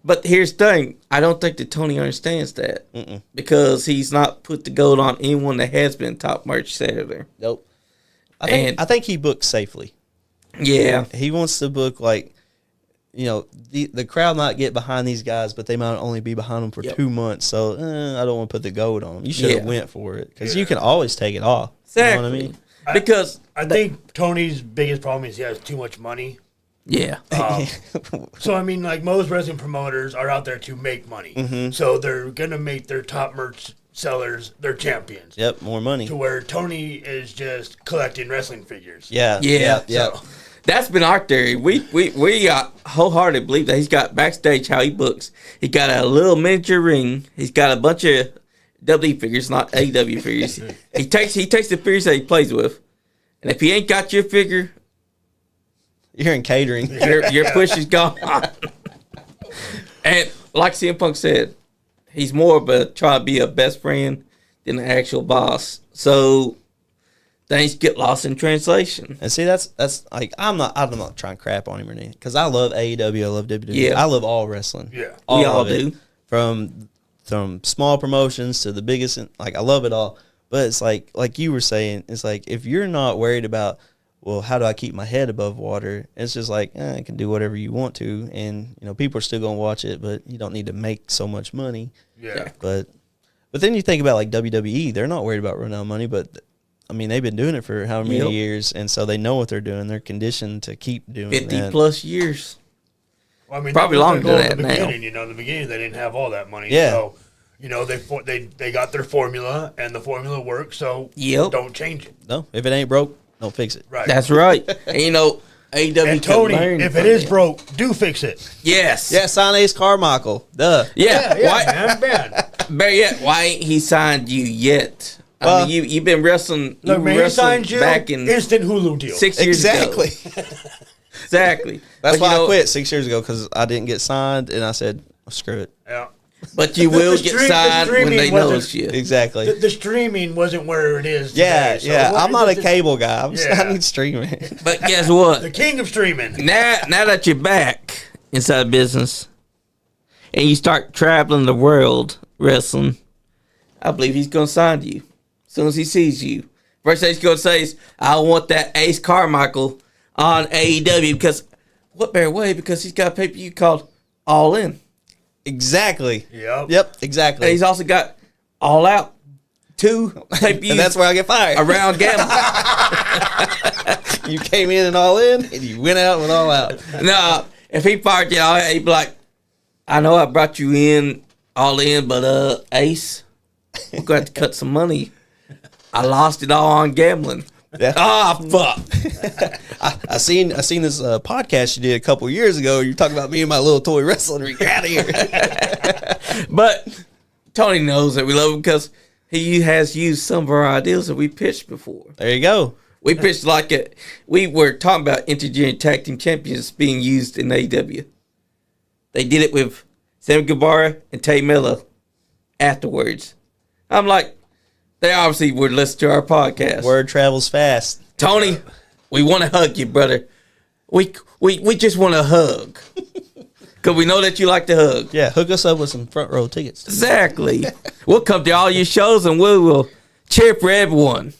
But here's the thing. I don't think that Tony understands that. Because he's not put the gold on anyone that has been top merch seller. Nope. I think he books safely. Yeah. He wants to book the crowd might get behind these guys, but they might only be behind them for 2 months. So I don't want to put the gold on them. You should have went for it because you can always take it off. Exactly. You know what I mean? Because I think Tony's biggest problem is he has too much money. yeah. So, I mean, like most wrestling promoters are out there to make money. So they're going to make their top merch sellers their champions. Yep, more money. To where Tony is just collecting wrestling figures. Yeah. So that's been our theory. We wholeheartedly believe that he's got backstage how he books. He got a little miniature ring. He's got a bunch of WWE figures, not AEW figures. He takes the figures that he plays with, and if he ain't got your figure, You're in catering. your push is gone. And like CM Punk said, he's more of a try to be a best friend than the actual boss. So things get lost in translation. And see, that's like I'm not trying to crap on him or anything because I love AEW, I love WWE, Yeah. I love all wrestling. Yeah. We all of it. do. From small promotions to the biggest, like I love it all. But it's like you were saying, it's like if you're not worried about, well, how do I keep my head above water? It's just like I can do whatever you want to, and people are still gonna watch it, but you don't need to make so much money. Yeah. But then you think about like WWE, they're not worried about running out of money, but I mean they've been doing it for how many years, and so they know what they're doing. They're conditioned to keep doing 50 that. plus years. Well, I mean, Probably longer than that in the now. beginning, in the beginning, they didn't have all that money. Yeah. So, they got their formula, and the formula works, so Yep. don't change it. No, if it ain't broke, don't fix it. Right. That's right. And AEW And Tony, can learn if from it is broke, do fix it. Yes. Yeah, sign Ace Carmichael. Duh. Yeah. Yeah, man. Better yet, why ain't he signed you yet? Well, you've been wrestling. Look, man, he signed you, back in instant Hulu deal. 6 years Exactly. ago. Exactly. That's But why I quit 6 years ago because I didn't get signed, and I said, oh, screw it. Yeah. But you will get signed when they streaming notice wasn't- you. Exactly. The streaming wasn't where it is Yeah, today. So I'm not a cable guy. I Yeah. need streaming. But guess what? The king of streaming. Now that you're back inside business and you start traveling the world wrestling, I believe he's going to sign you as soon as he sees you. First thing he's going to say is, I want that Ace Carmichael on AEW because what better way? Because he's got a pay-per-view called All In. Exactly. Yep. Exactly. And he's also got All Out 2 pay-per-views And that's where I get fired. around gambling. You came in and all in, and you went out and all out. No, if he fired you all, he'd be like, I know I brought you in all in, but Ace, we're going to have to cut some money. I lost it all on gambling. Yeah. Fuck. I seen this podcast you did a couple years ago. You talking about me and my little toy wrestling. Get out of here. But Tony knows that we love him because he has used some of our ideas that we pitched before. There you go. We pitched we were talking about intergender tag team champions being used in AEW. They did it with Sammy Guevara, and Tay Miller afterwards. I'm like, they obviously would listen to our podcast. Word travels fast. Tony, we want to hug you, brother. We just want to hug. Because we know that you like to hug. Yeah, hook us up with some front row tickets. Exactly. We'll come to all your shows and we will cheer for everyone.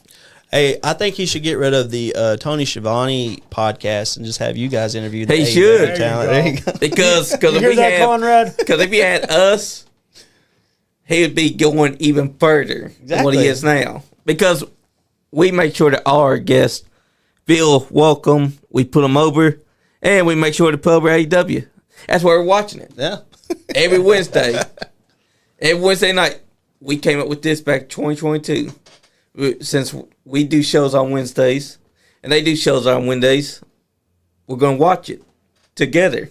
Hey, I think he should get rid of the Tony Schiavone podcast and just have you guys interview the He AEW should. talent. There There you you go. Because You hear that, Conrad? if he had us, he would be going even further than what he Exactly. is now. Because we make sure that all our guests feel welcome. We put them over, and we make sure to put over AEW. That's why we're watching it Yeah. every Wednesday. Every Wednesday night, we came up with this back in 2022. Since we do shows on Wednesdays, and they do shows on Wednesdays, we're going to watch it together.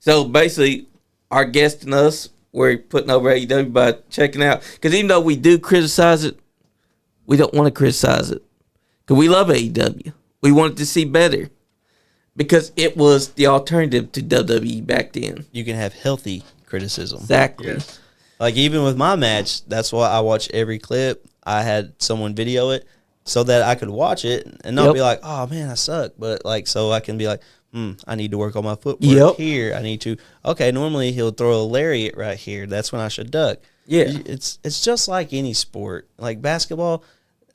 So basically, our guest and us, we're putting over AEW by checking out. Because even though we do criticize it, we don't want to criticize it. Because we love AEW. We wanted to see better. Because it was the alternative to WWE back then. You can have healthy criticism. Exactly. Yes. Like, even with my match, that's why I watch every clip. I had someone video it so that I could watch it and not Yep. be like, oh, man, I suck. But, like, so I can be like, I need to work on my footwork Yep. here. I need to, okay, normally he'll throw a lariat right here. That's when I should duck. Yeah. It's just like any sport. Like basketball,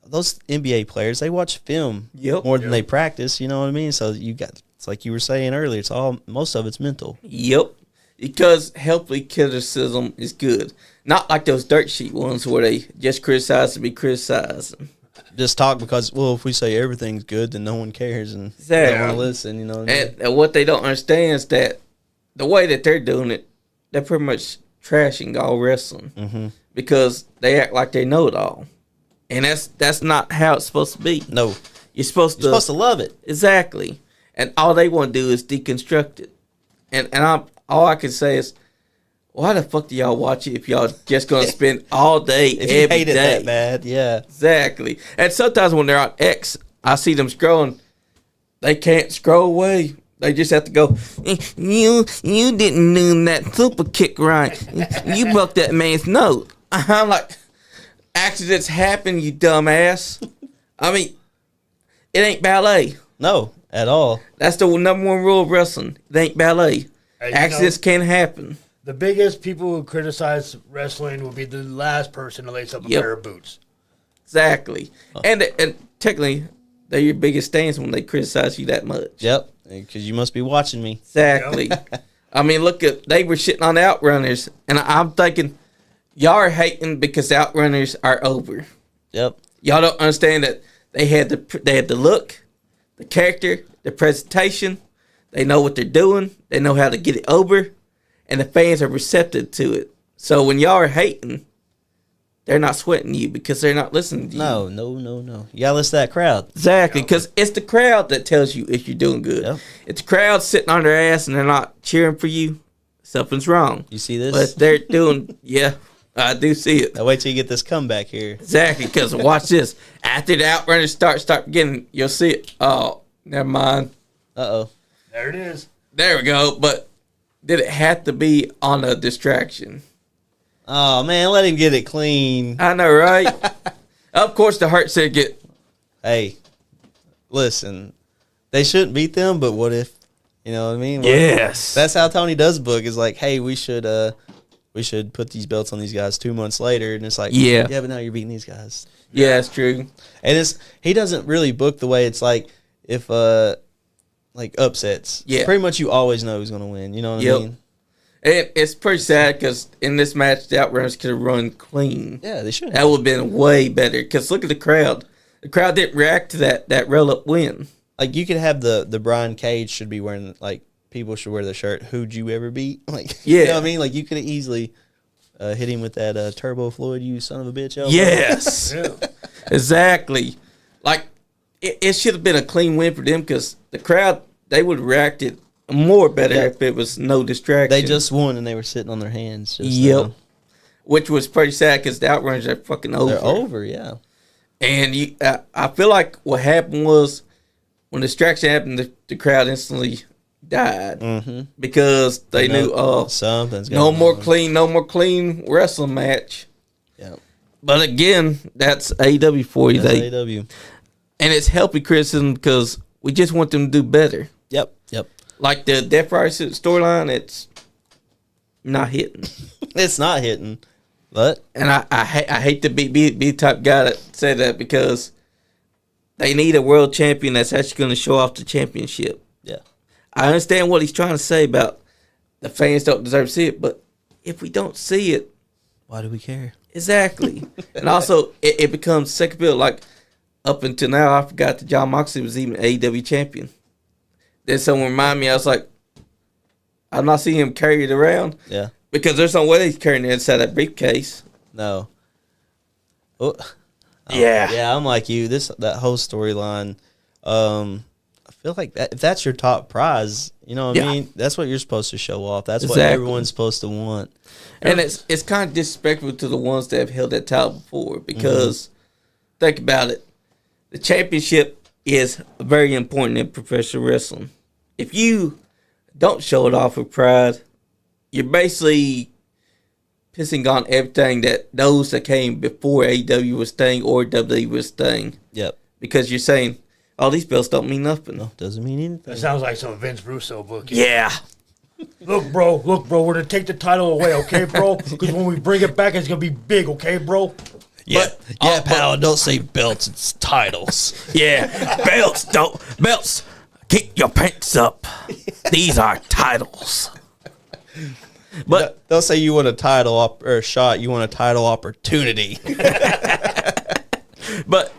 those NBA players, they watch film Yep. more than they practice. You know what I mean? So you got, it's like you were saying earlier, most of it's mental. Yep. Because healthy criticism is good. Not like those dirt sheet ones where they just criticize to be criticized. Just talk because, well, if we say everything's good, then no one cares and they Exactly. don't want to listen. You know what I mean? And what they don't understand is that the way that they're doing it, they're pretty much trashing all wrestling. Mm-hmm. Because they act like they know it all. And that's not how it's supposed to be. No, You're supposed you're supposed to love it. Exactly. And all they want to do is deconstruct it. And all I can say is, why the fuck do y'all watch it if y'all just going to spend all day, If you every hate it day? that bad, yeah. Exactly. And sometimes when they're on X, I see them scrolling. They can't scroll away. They just have to go, you didn't do that super kick right. You broke that man's nose. I'm like, accidents happen, you dumbass. I mean, it ain't ballet. No, at all. That's the number one rule of wrestling. It ain't ballet. Hey, Accidents can happen. The biggest people who criticize wrestling will be the last person to lace up a Yep. pair of boots. Exactly. And technically, they're your biggest stands when they criticize you that much. Yep, because you must be watching me. Exactly. I mean, look at, they were shitting on the Outrunners, and I'm thinking, y'all are hating because the Outrunners are over. Yep. Y'all don't understand that they had the look, the character, the presentation. They know what they're doing. They know how to get it over, and the fans are receptive to it. So when y'all are hating, they're not sweating you because they're not listening to you. No. You gotta listen to that crowd. Exactly, because it's the crowd that tells you if you're doing good. Yep. If the crowd's sitting on their ass and they're not cheering for you, something's wrong. You see this? But they're doing, yeah, I do see it. Now wait till you get this comeback here. Exactly, because watch this. After the Outrunners start beginning, you'll see it. Oh, never mind. Uh-oh. There it is. There we go. But did it have to be on a distraction? Oh, man, let him get it clean. I know, right? Of course, the Hurt said get. Hey, listen, they shouldn't beat them, but what if, you know what I mean? What if- Yes. That's how Tony does book, is like, hey, we should put these belts on these guys 2 months later, and it's like, Yeah. but now you're beating these guys. Yeah, it's true. And he doesn't really book the way it's like, if, like upsets. Yeah. Pretty much you always know who's going to win, you know what Yep. I mean? And it's pretty sad because in this match, the Outrunners could have run clean. Yeah, they should. That would have been way better. Because look at the crowd. The crowd didn't react to that roll-up win. Like, you could have the Brian Cage should be wearing, like, people should wear the shirt, who'd you ever beat? Like, Yeah. You know what I mean? Like, you could have easily hit him with that Turbo Floyd, you son of a bitch. elbow. Yes. Yeah. Exactly. Like, it should have been a clean win for them because the crowd, they would have reacted more better Yeah. if it was no distraction. They just won, and they were sitting on their hands. Just, Yep. Which was pretty sad because the Outrunners are fucking over. They're over, yeah. And I feel like what happened was when distraction happened, the crowd instantly died Mm-hmm. because they knew something's no going more on. no more clean wrestling match. Yeah. But again, that's AEW for you. That's They AEW. and it's healthy criticism because we just want them to do better. Yep. Like the Death Rider storyline, it's not hitting. It's not hitting, but And I hate to be the type guy that said that because they need a world champion that's actually going to show off the championship. yeah, I understand what he's trying to say about the fans don't deserve to see it, but if we don't see it, why do we care? exactly. And also, it becomes second bill. Like, up until now, I forgot that John Moxley was even AEW champion. Then someone reminded me, I was like, I'm not seeing him carry it around. Yeah, Because there's no way he's carrying it inside that briefcase. no. Oh, Yeah. yeah. I'm like you. That whole storyline. I feel like if that's your top prize, you know what I mean. That's what you're supposed to show off. That's what everyone's supposed to want. And it's kind of disrespectful to the ones that have held that title before because think about it. The championship is very important in professional wrestling. If you don't show it off with pride, you're basically pissing on everything that those that came before AEW was staying or WWE was staying. Yep. Because you're saying, oh, these belts don't mean nothing. No, doesn't mean anything. That sounds like some Vince Russo book. Yeah. Look, bro, we're going to take the title away, okay, bro? Because when we bring it back, it's going to be big, okay, bro? Yeah, pal. Don't say belts. It's titles. Yeah. Belts. Keep your pants up. These are titles. But They'll say you want a title or a shot. You want a title opportunity. But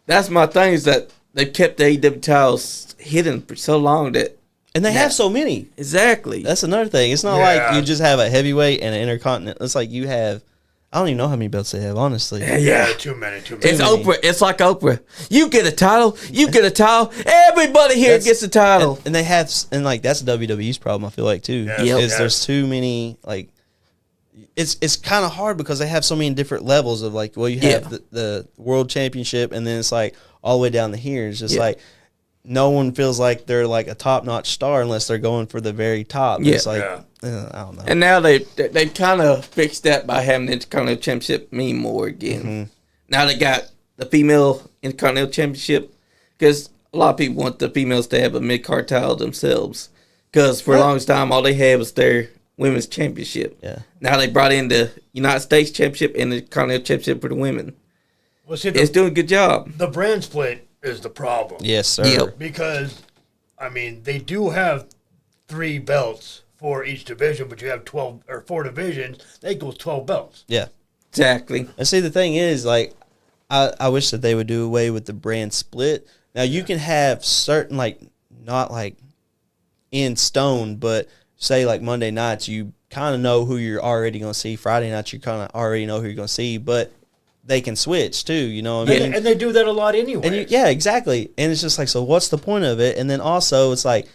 that's my thing is that they've kept the AEW titles hidden for so long that And they have so many. exactly. That's another thing. It's not like you just have a heavyweight and an intercontinental. It's like you have, I don't even know how many belts they have, honestly. Yeah, too many. It's many. Oprah. It's like Oprah. You get a title. You get a title. Everybody here gets a title. And they have, and like that's WWE's problem, I feel like, too. Yes, Is there's too many, like, it's kind of hard because they have so many different levels of like, well, you have the world championship and then it's like all the way down to here. It's just like, no one feels like they're like a top-notch star unless they're going for the very top. Yeah. It's like, I don't know. And now they kind of fixed that by having the Intercontinental Championship mean more again. Now they got the female Intercontinental Championship because a lot of people want the females to have a mid-card title themselves because for the longest time all they had was their women's championship. Yeah. Now they brought in the United States Championship and the Continental Championship for the women. Well, see, It's doing a good job. the brand split is the problem. Yes, sir. Yep. Because, I mean, they do have 3 belts for each division, but you have 12 or 4 divisions. That equals 12 belts. Yeah. Exactly. And see, the thing is, like, I wish that they would do away with the brand split. Now, you can have certain, like, not like in stone, but say like Monday nights, you kind of know who you're already going to see. Friday nights, you kind of already know who you're going to see, but they can switch too, you know what I mean? And they do that a lot anyway. And yeah, exactly. And it's just like, so what's the point of it? And then also it's like,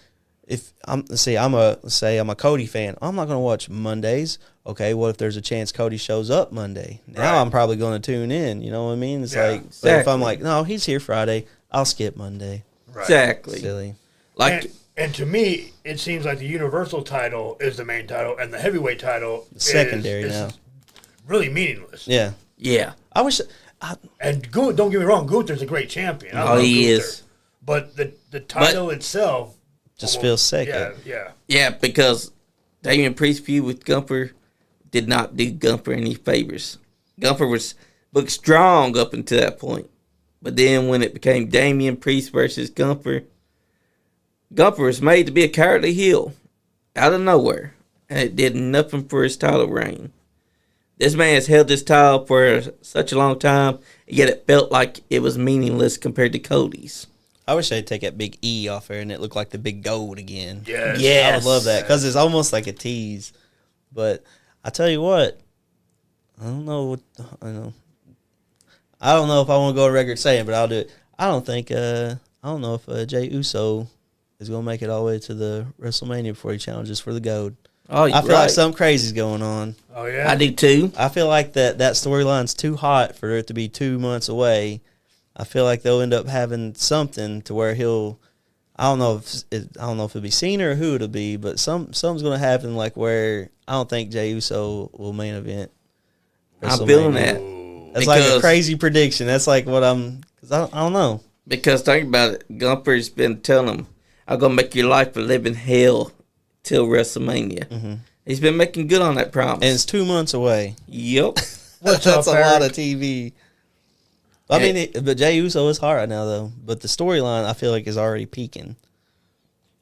if I'm a Cody fan, I'm not going to watch Mondays. Okay, what if there's a chance Cody shows up Monday? Now I'm probably going to tune in. You know what I mean? It's like, but if I'm like, no, he's here Friday, I'll skip Monday. Right. Exactly. Silly. Like And to me, it seems like the Universal title is the main title, and the heavyweight title Secondary is now. really meaningless. Yeah. yeah. I wish. And don't get me wrong, Gunther's a great champion. I love he Gunther. is. But the title itself Just feels second. Yeah. Yeah, because Damian Priest feud with Gunther did not do Gunther any favors. Gunther was booked strong up until that point. But then when it became Damian Priest versus Gunther was made to be a cowardly heel out of nowhere. And it did nothing for his title reign. This man has held this title for such a long time, yet it felt like it was meaningless compared to Cody's. I wish they'd take that big E off there and it looked like the big gold again. Yes. Yeah. I would love that because it's almost like a tease. But I tell you what, I don't know if I want to go on record saying, but I'll do it. I don't know if Jey Uso is going to make it all the way to the WrestleMania before he challenges for the gold. Oh, I feel like something crazy's going on. Oh, yeah. I do too. I feel like that storyline's too hot for it to be 2 months away. I feel like they'll end up having something to where he'll, I don't know if it'll be Cena or who it'll be, but something's gonna happen like where I don't think Jey Uso will main event. I'm feeling that. That's like a crazy prediction. That's like what because I don't know. Because think about it, Gunther's been telling him, "I'm gonna make your life a living hell till WrestleMania." Mm-hmm. He's been making good on that promise, and it's 2 months away. Yep, that's a lot of TV. I mean, but Jey Uso is hard right now, though. But the storyline, I feel like, is already peaking.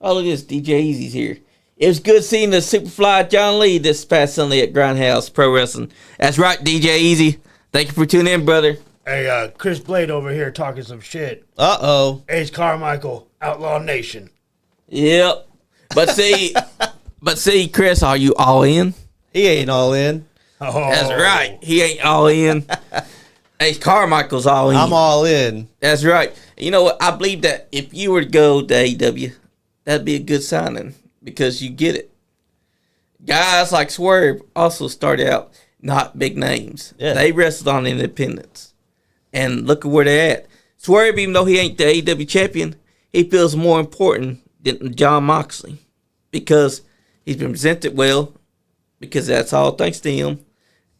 Oh, look at this. DJ Easy's here. It was good seeing the Superfly John Lee this past Sunday at Grindhouse Pro Wrestling. That's right, DJ Easy. Thank you for tuning in, brother. Hey, Chris Blade over here talking some shit. Uh-oh. Ace Carmichael, Outlaw Nation. Yep. But see, Chris, are you all in? He ain't all in. Oh. That's right. He ain't all in. Ace Carmichael's all in. I'm all in. That's right. You know what? I believe that if you were to go to AEW, that'd be a good signing because you get it. Guys like Swerve also started out not big names. Yeah. They wrestled on independence. And look at where they're at. Swerve, even though he ain't the AEW champion, he feels more important than John Moxley because he's been presented well because that's all thanks to him.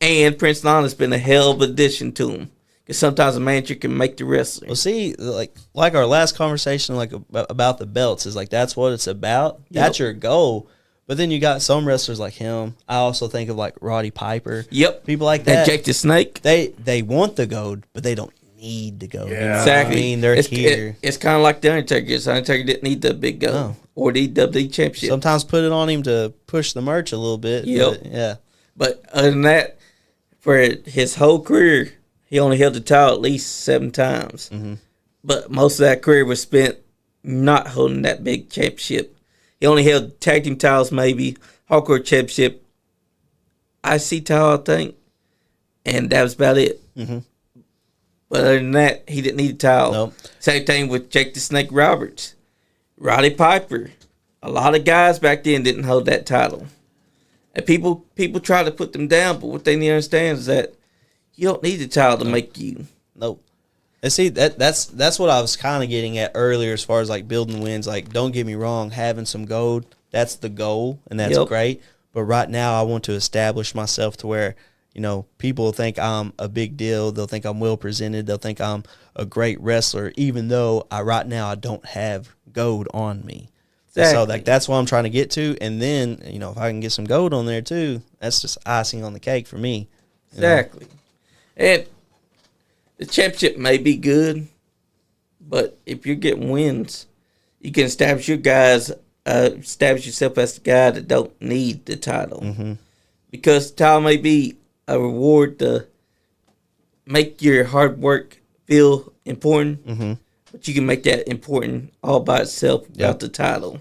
And Prince Nana's been a hell of an addition to him. Because sometimes a manager can make the wrestler. Well, see, like our last conversation, like about the belts, is like that's what it's about. Yep. That's your goal. But then you got some wrestlers like him. I also think of like Roddy Piper. Yep, people like that. And Jake the Snake. They want the gold, but they don't need the gold. Yeah. Exactly. I mean, they're here. It's kind of like the Undertaker. The Undertaker didn't need the big gold or the WWE championship. Sometimes put it on him to push the merch a little bit. Yep. But, yeah. But other than that, for his whole career, he only held the title at least 7 times. Mm-hmm. But most of that career was spent not holding that big championship. He only held tag team titles, maybe, hardcore championship, IC title, I think, and that was about it. Mm-hmm. But other than that, he didn't need a title. Nope. Same thing with Jake the Snake Roberts. Roddy Piper. A lot of guys back then didn't hold that title. And people try to put them down, but what they need to understand is that you don't need the title to make you. Nope. And see, that's what I was kind of getting at earlier as far as like building wins. Like, don't get me wrong, having some gold, that's the goal, and that's great. But right now I want to establish myself to where, you know, people think I'm a big deal. They'll think I'm well presented. They'll think I'm a great wrestler, even though right now I don't have gold on me. Exactly. So like that's what I'm trying to get to. And then, you know, if I can get some gold on there too, that's just icing on the cake for me. Exactly. And the championship may be good, but if you're getting wins, you can establish establish yourself as the guy that don't need the title. Mm-hmm. Because the title may be a reward to make your hard work feel important, mm-hmm. but you can make that important all by itself without the title.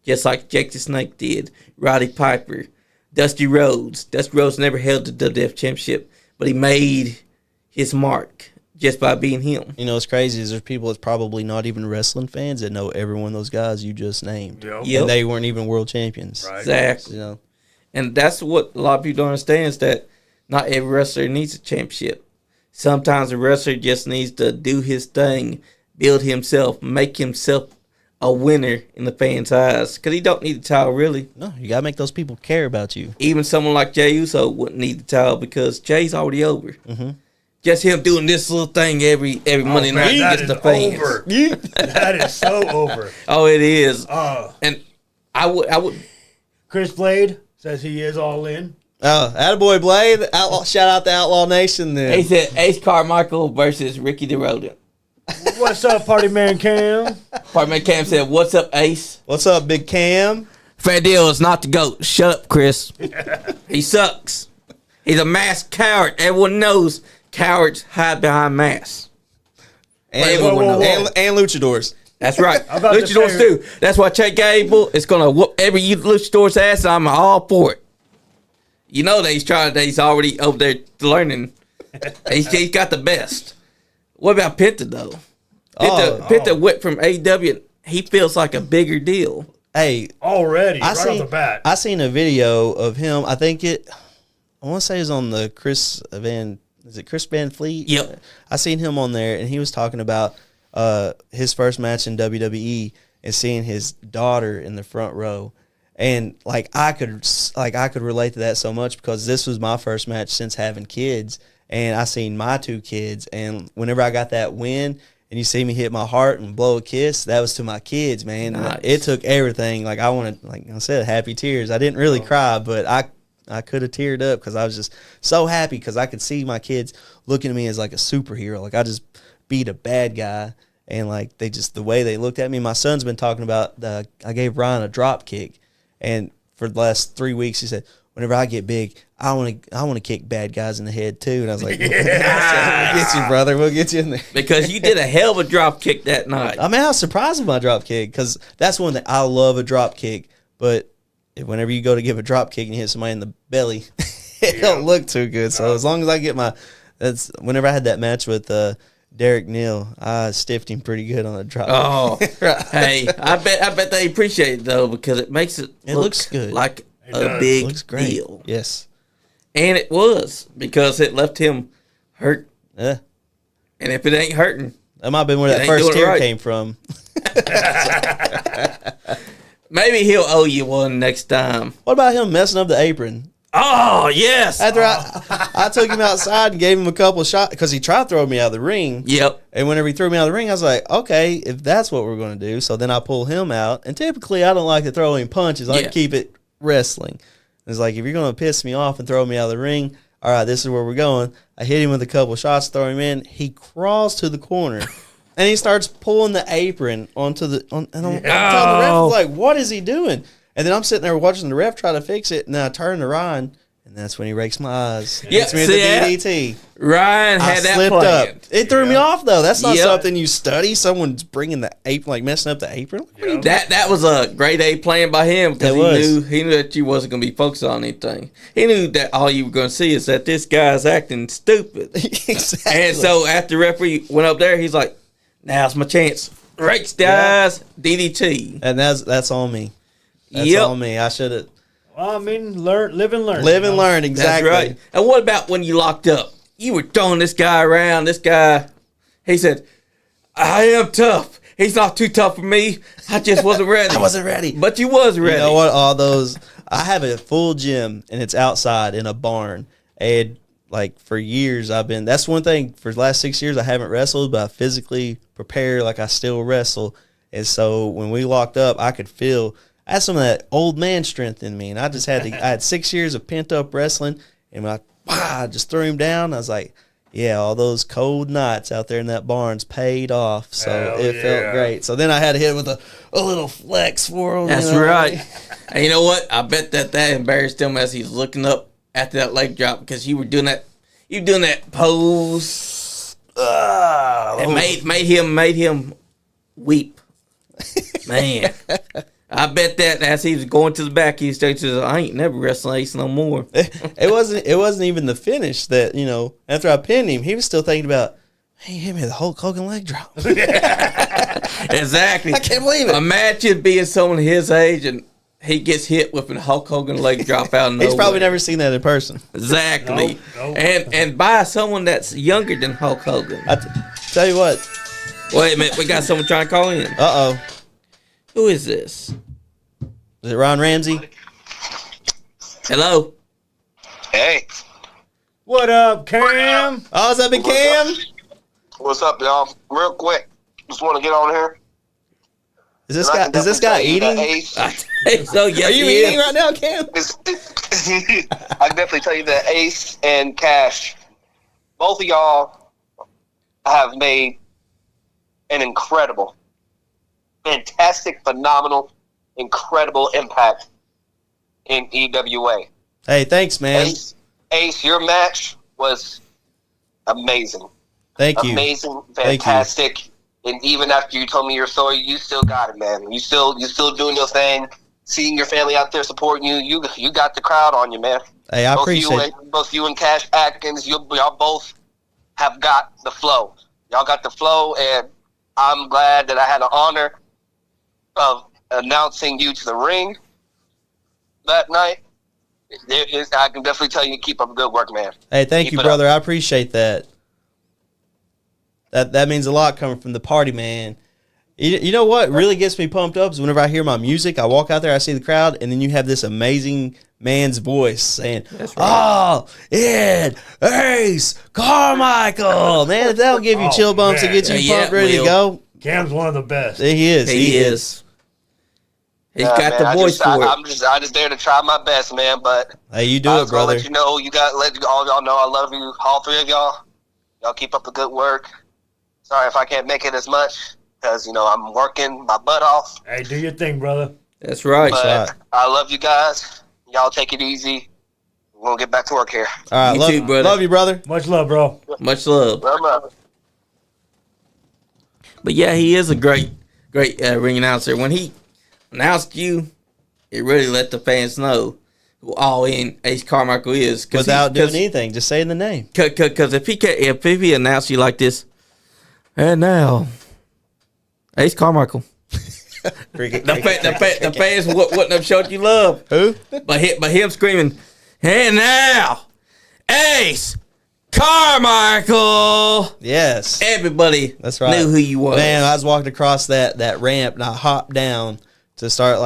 Just like Jake the Snake did, Roddy Piper, Dusty Rhodes. Dusty Rhodes never held the WWF Championship, but he made his mark just by being him. You know, what's crazy is there's people that's probably not even wrestling fans that know every one of those guys you just named. Yep. And they weren't even world champions. Right. Exactly. You know? And that's what a lot of people don't understand is that not every wrestler needs a championship. Sometimes a wrestler just needs to do his thing, build himself, make himself a winner in the fans' eyes. Because he don't need the title, really. No, you got to make those people care about you. Even someone like Jey Uso wouldn't need the title because Jay's already over. Mm-hmm. Just him doing this little thing every Monday night gets the fans. Over. That is so over. Oh, it is. And I would. Chris Blade says he is all in. Oh, attaboy Blade. Shout out to Outlaw Nation then. He said Ace Carmichael versus Ricky the Rodent. What's up, Party Man Cam? Party Man Cam said, "What's up, Ace? What's up, Big Cam? Fair deal is not the GOAT. Shut up, Chris. He sucks. He's a masked coward. Everyone knows cowards hide behind masks. And luchadors. That's right. Luchadors Luchadors too. That's why Chad Gable is gonna whoop every luchador's ass, and I'm all for it. You know that he's already over there learning. He's got the best. What about Penta though? Penta went from AEW. He feels like a bigger deal. Hey, already right off the bat. I seen a video of him. I want to say it's on the Chris Van Fleet? Yep. I seen him on there, and he was talking about his first match in WWE, and seeing his daughter in the front row. And like I could relate to that so much because this was my first match since having kids, and I seen my 2 kids, and whenever I got that win and you see me hit my heart and blow a kiss, that was to my kids, man. Nice. It took everything. Like I wanted, like I said, happy tears. I didn't really cry, but I could have teared up because I was just so happy because I could see my kids looking at me as like a superhero. Like I just beat a bad guy, and like they just, the way they looked at me. My son's been talking about I gave Ryan a drop kick, and for the last 3 weeks he said, whenever I get big, I want to kick bad guys in the head too. And I was like, we'll get you, brother. We'll get you in there. Because you did a hell of a drop kick that night. I mean, I was surprised with my drop kick because that's one that I love, a drop kick. But whenever you go to give a drop kick and you hit somebody in the belly, it don't look too good. So as long as I get whenever I had that match with Derek Neal, I stiffed him pretty good on the drop. Oh, hey, I bet they appreciate it though because it makes it looks good, like a big looks great. deal. Yes, and it was because it left him hurt. Yeah, and if it ain't hurting, that might have been where that first tear came from. Maybe he'll owe you one next time. What about him messing up the apron? Oh, yes. After I took him outside and gave him a couple shots because he tried to throw me out of the ring. Yep. And whenever he threw me out of the ring, I was like, okay, if that's what we're going to do. So then I pull him out. And typically I don't like to throw him punches. I like to keep it wrestling. It's like, if you're going to piss me off and throw me out of the ring, all right, this is where we're going. I hit him with a couple shots, throw him in. He crawls to the corner. And he starts pulling the apron onto the and I'm telling the ref, like, what is he doing? And then I'm sitting there watching the ref try to fix it, and then I turn to Ryan, and that's when he rakes my eyes. Yeah, Hits me with the DDT. Ryan had that slipped planned. up. It threw me off though. That's not something you study. Someone's bringing the apron, like messing up the apron. That was a grade A plan by him because he knew that you wasn't going to be focused on anything. He knew that all you were going to see is that this guy's acting stupid. Exactly. And so after the referee went up there, he's like, "Now's my chance." Rakes the eyes, DDT, and that's on me. That's on me. I should have. Well, I mean, live and learn. Live and learn, exactly. That's right. And what about when you locked up? You were throwing this guy around. This guy, he said, "I am tough. He's not too tough for me. I just wasn't ready." I wasn't ready. But you was ready. You know what? All those. I have a full gym, and it's outside in a barn. And like for years, that's one thing. For the last 6 years, I haven't wrestled, but I physically prepare like I still wrestle. And so when we locked up, I could feel. I had some of that old man strength in me, and I just had I had 6 years of pent up wrestling, and when I just threw him down, I was like, yeah, all those cold nights out there in that barn's paid off. So it felt great. So then I had to hit him with a little flex for him. That's right. And you know what? I bet that embarrassed him as he's looking up after that leg drop because you were doing that pose. It made him weep. Man. I bet that as he was going to the back, he said, "I ain't never wrestling Ace no more." It wasn't even the finish that, after I pinned him, he was still thinking about, hey, he hit me with the Hulk Hogan leg drop. Exactly. I can't believe it. Imagine being someone his age and he gets hit with a Hulk Hogan leg drop out of nowhere. He's probably never seen that in person. Exactly. No. And by someone that's younger than Hulk Hogan. Tell you what. Wait a minute, we got someone trying to call in. Uh-oh. Who is this? Is it Ron Ramsey? Hello? Hey. What up, Cam? Oh, is that Big Cam? What's up, y'all? Real quick, just want to get on here. Is this guy eating? So, yes, are you eating right now, Cam? I can definitely tell you that Ace and Cash, both of y'all have made an incredible, fantastic, phenomenal, incredible impact in EWA. Hey, thanks, man. Ace, your match was amazing. Thank you. Amazing, fantastic. And even after you told me your story, you still got it, man. You still doing your thing. Seeing your family out there supporting you, you got the crowd on you, man. Hey, I appreciate it. Both you and Cash Atkins, y'all both have got the flow. Y'all got the flow, and I'm glad that I had the honor of announcing you to the ring that night. I can definitely tell you keep up good work, man. Hey, thank you, brother. I appreciate that. That means a lot coming from the party man. You know what really gets me pumped up is whenever I hear my music, I walk out there, I see the crowd, and then you have this amazing man's voice saying, "Oh, Ed, Ace, Carmichael." Man, if that'll give you chill bumps and get you pumped, ready to go. Cam's one of the best. He is. He is. He's got man, the voice for it. I'm just there to try my best, man. But Hey, you do I it, was gonna brother. let you know, let all y'all know I love you, all three of y'all. Y'all keep up the good work. Sorry if I can't make it as much because I'm working my butt off. Hey, do your thing, brother. That's right. But I love you guys. Y'all take it easy. We're gonna get back to work here. All right, You love, too, brother. love you, brother. Much love, bro. Much love. Love. But yeah, he is a great ring announcer. When he announced you, it really let the fans know who all in Ace Carmichael is. Without doing anything, just saying the name. Because if he announced you like this, and now Ace Carmichael, the fans wouldn't have showed you love. Who? But him screaming, and now Ace Carmichael. Yes. Everybody That's right. knew who you was. Man, I was walking across that ramp and I hopped down to start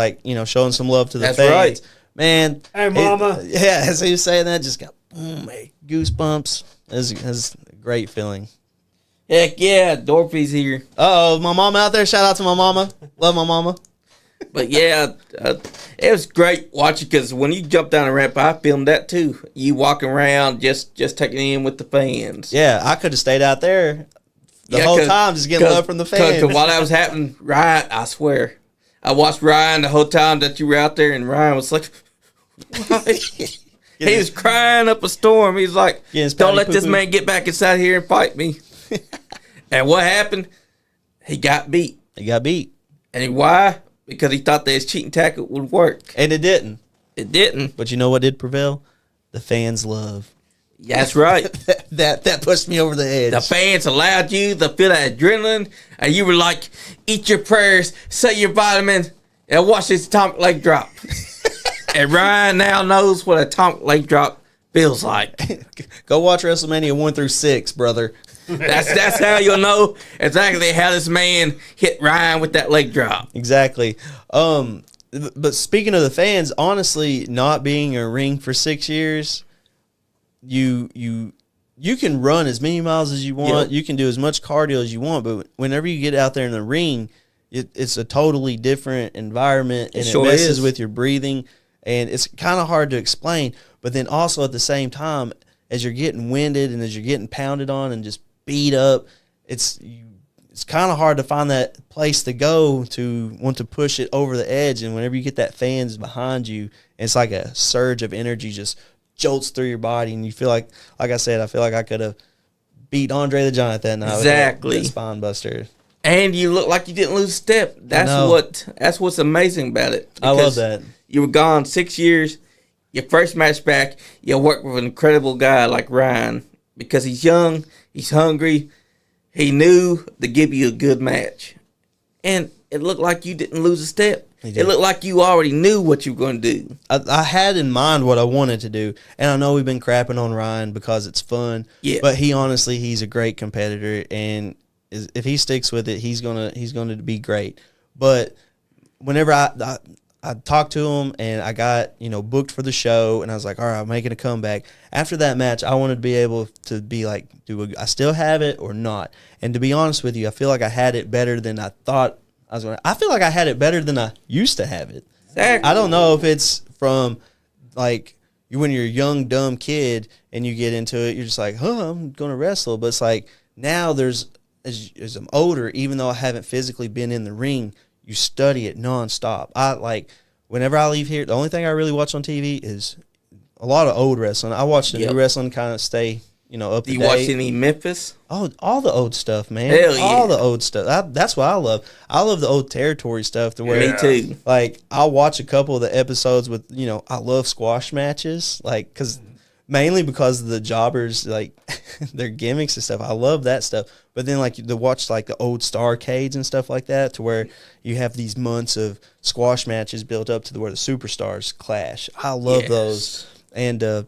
showing some love to the That's fans. right. Man. Hey, mama. Yeah, as he was saying that, just got goosebumps. It was a great feeling. Heck yeah, Dorothy's here. Uh-oh, my mama out there. Shout out to my mama. Love my mama. But yeah, it was great watching because when you jumped down the ramp, I filmed that too. You walking around, just taking in with the fans. Yeah, I could have stayed out there the whole time just getting love from the fans. Because while that was happening, Ryan, I swear, I watched Ryan the whole time that you were out there, and Ryan was like, he was crying up a storm. He's like, don't let this man get back inside here and fight me. And what happened? He got beat. And why? Because he thought that his cheating tactic would work. And it didn't. It didn't. But you know what did prevail? The fans' love. That's right. that pushed me over the edge. The fans allowed you to feel that adrenaline, and you were like, eat your prayers, say your vitamin, and watch this atomic leg drop. And Ryan now knows what atomic leg drop feels like. Go watch WrestleMania 1 through 6, brother. That's how you'll know exactly how this man hit Ryan with that leg drop. Exactly. But speaking of the fans, honestly, not being in a ring for 6 years, you can run as many miles as you want. Yep. You can do as much cardio as you want. But whenever you get out there in the ring, it's a totally different environment, and it messes with your breathing, and it's kind of hard to explain. But then also at the same time, as you're getting winded and as you're getting pounded on and just beat up, it's kind of hard to find that place to go to want to push it over the edge. And whenever you get that fans behind you, it's like a surge of energy just jolts through your body, and you feel like I said, I feel like I could have beat Andre the Giant that night. Exactly. With that spine buster. And you look like you didn't lose a step. That's what's amazing about it. I love that. You were gone 6 years. Your first match back, you worked with an incredible guy like Ryan because he's young, he's hungry. He knew to give you a good match. And it looked like you didn't lose a step. It looked like you already knew what you were going to do. I had in mind what I wanted to do. And I know we've been crapping on Ryan because it's fun. Yeah. But he's a great competitor. And if he sticks with it, he's gonna be great. But whenever I talked to him and I got booked for the show, and I was like, all right, I'm making a comeback. After that match, I wanted to be able to be like, I still have it or not? And to be honest with you, I feel like I had it better than I thought I was going to. I feel like I had it better than I used to have it. Exactly. I don't know if it's from when you're a young, dumb kid and you get into it, you're just like, I'm going to wrestle. But it's like now as I'm older, even though I haven't physically been in the ring, you study it nonstop. Whenever I leave here, the only thing I really watch on TV is a lot of old wrestling. I watch the new wrestling, kind of stay, up to date. Do you watch any Memphis? Oh, all the old stuff, man. Hell yeah. All the old stuff. That's what I love. I love the old territory stuff to where, me too. I'll watch a couple of the episodes with, I love squash matches, mainly because of the jobbers, their gimmicks and stuff. I love that stuff. But then, to watch, the old Starcades and stuff like that, to where you have these months of squash matches built up to where the superstars clash. I love those. And, but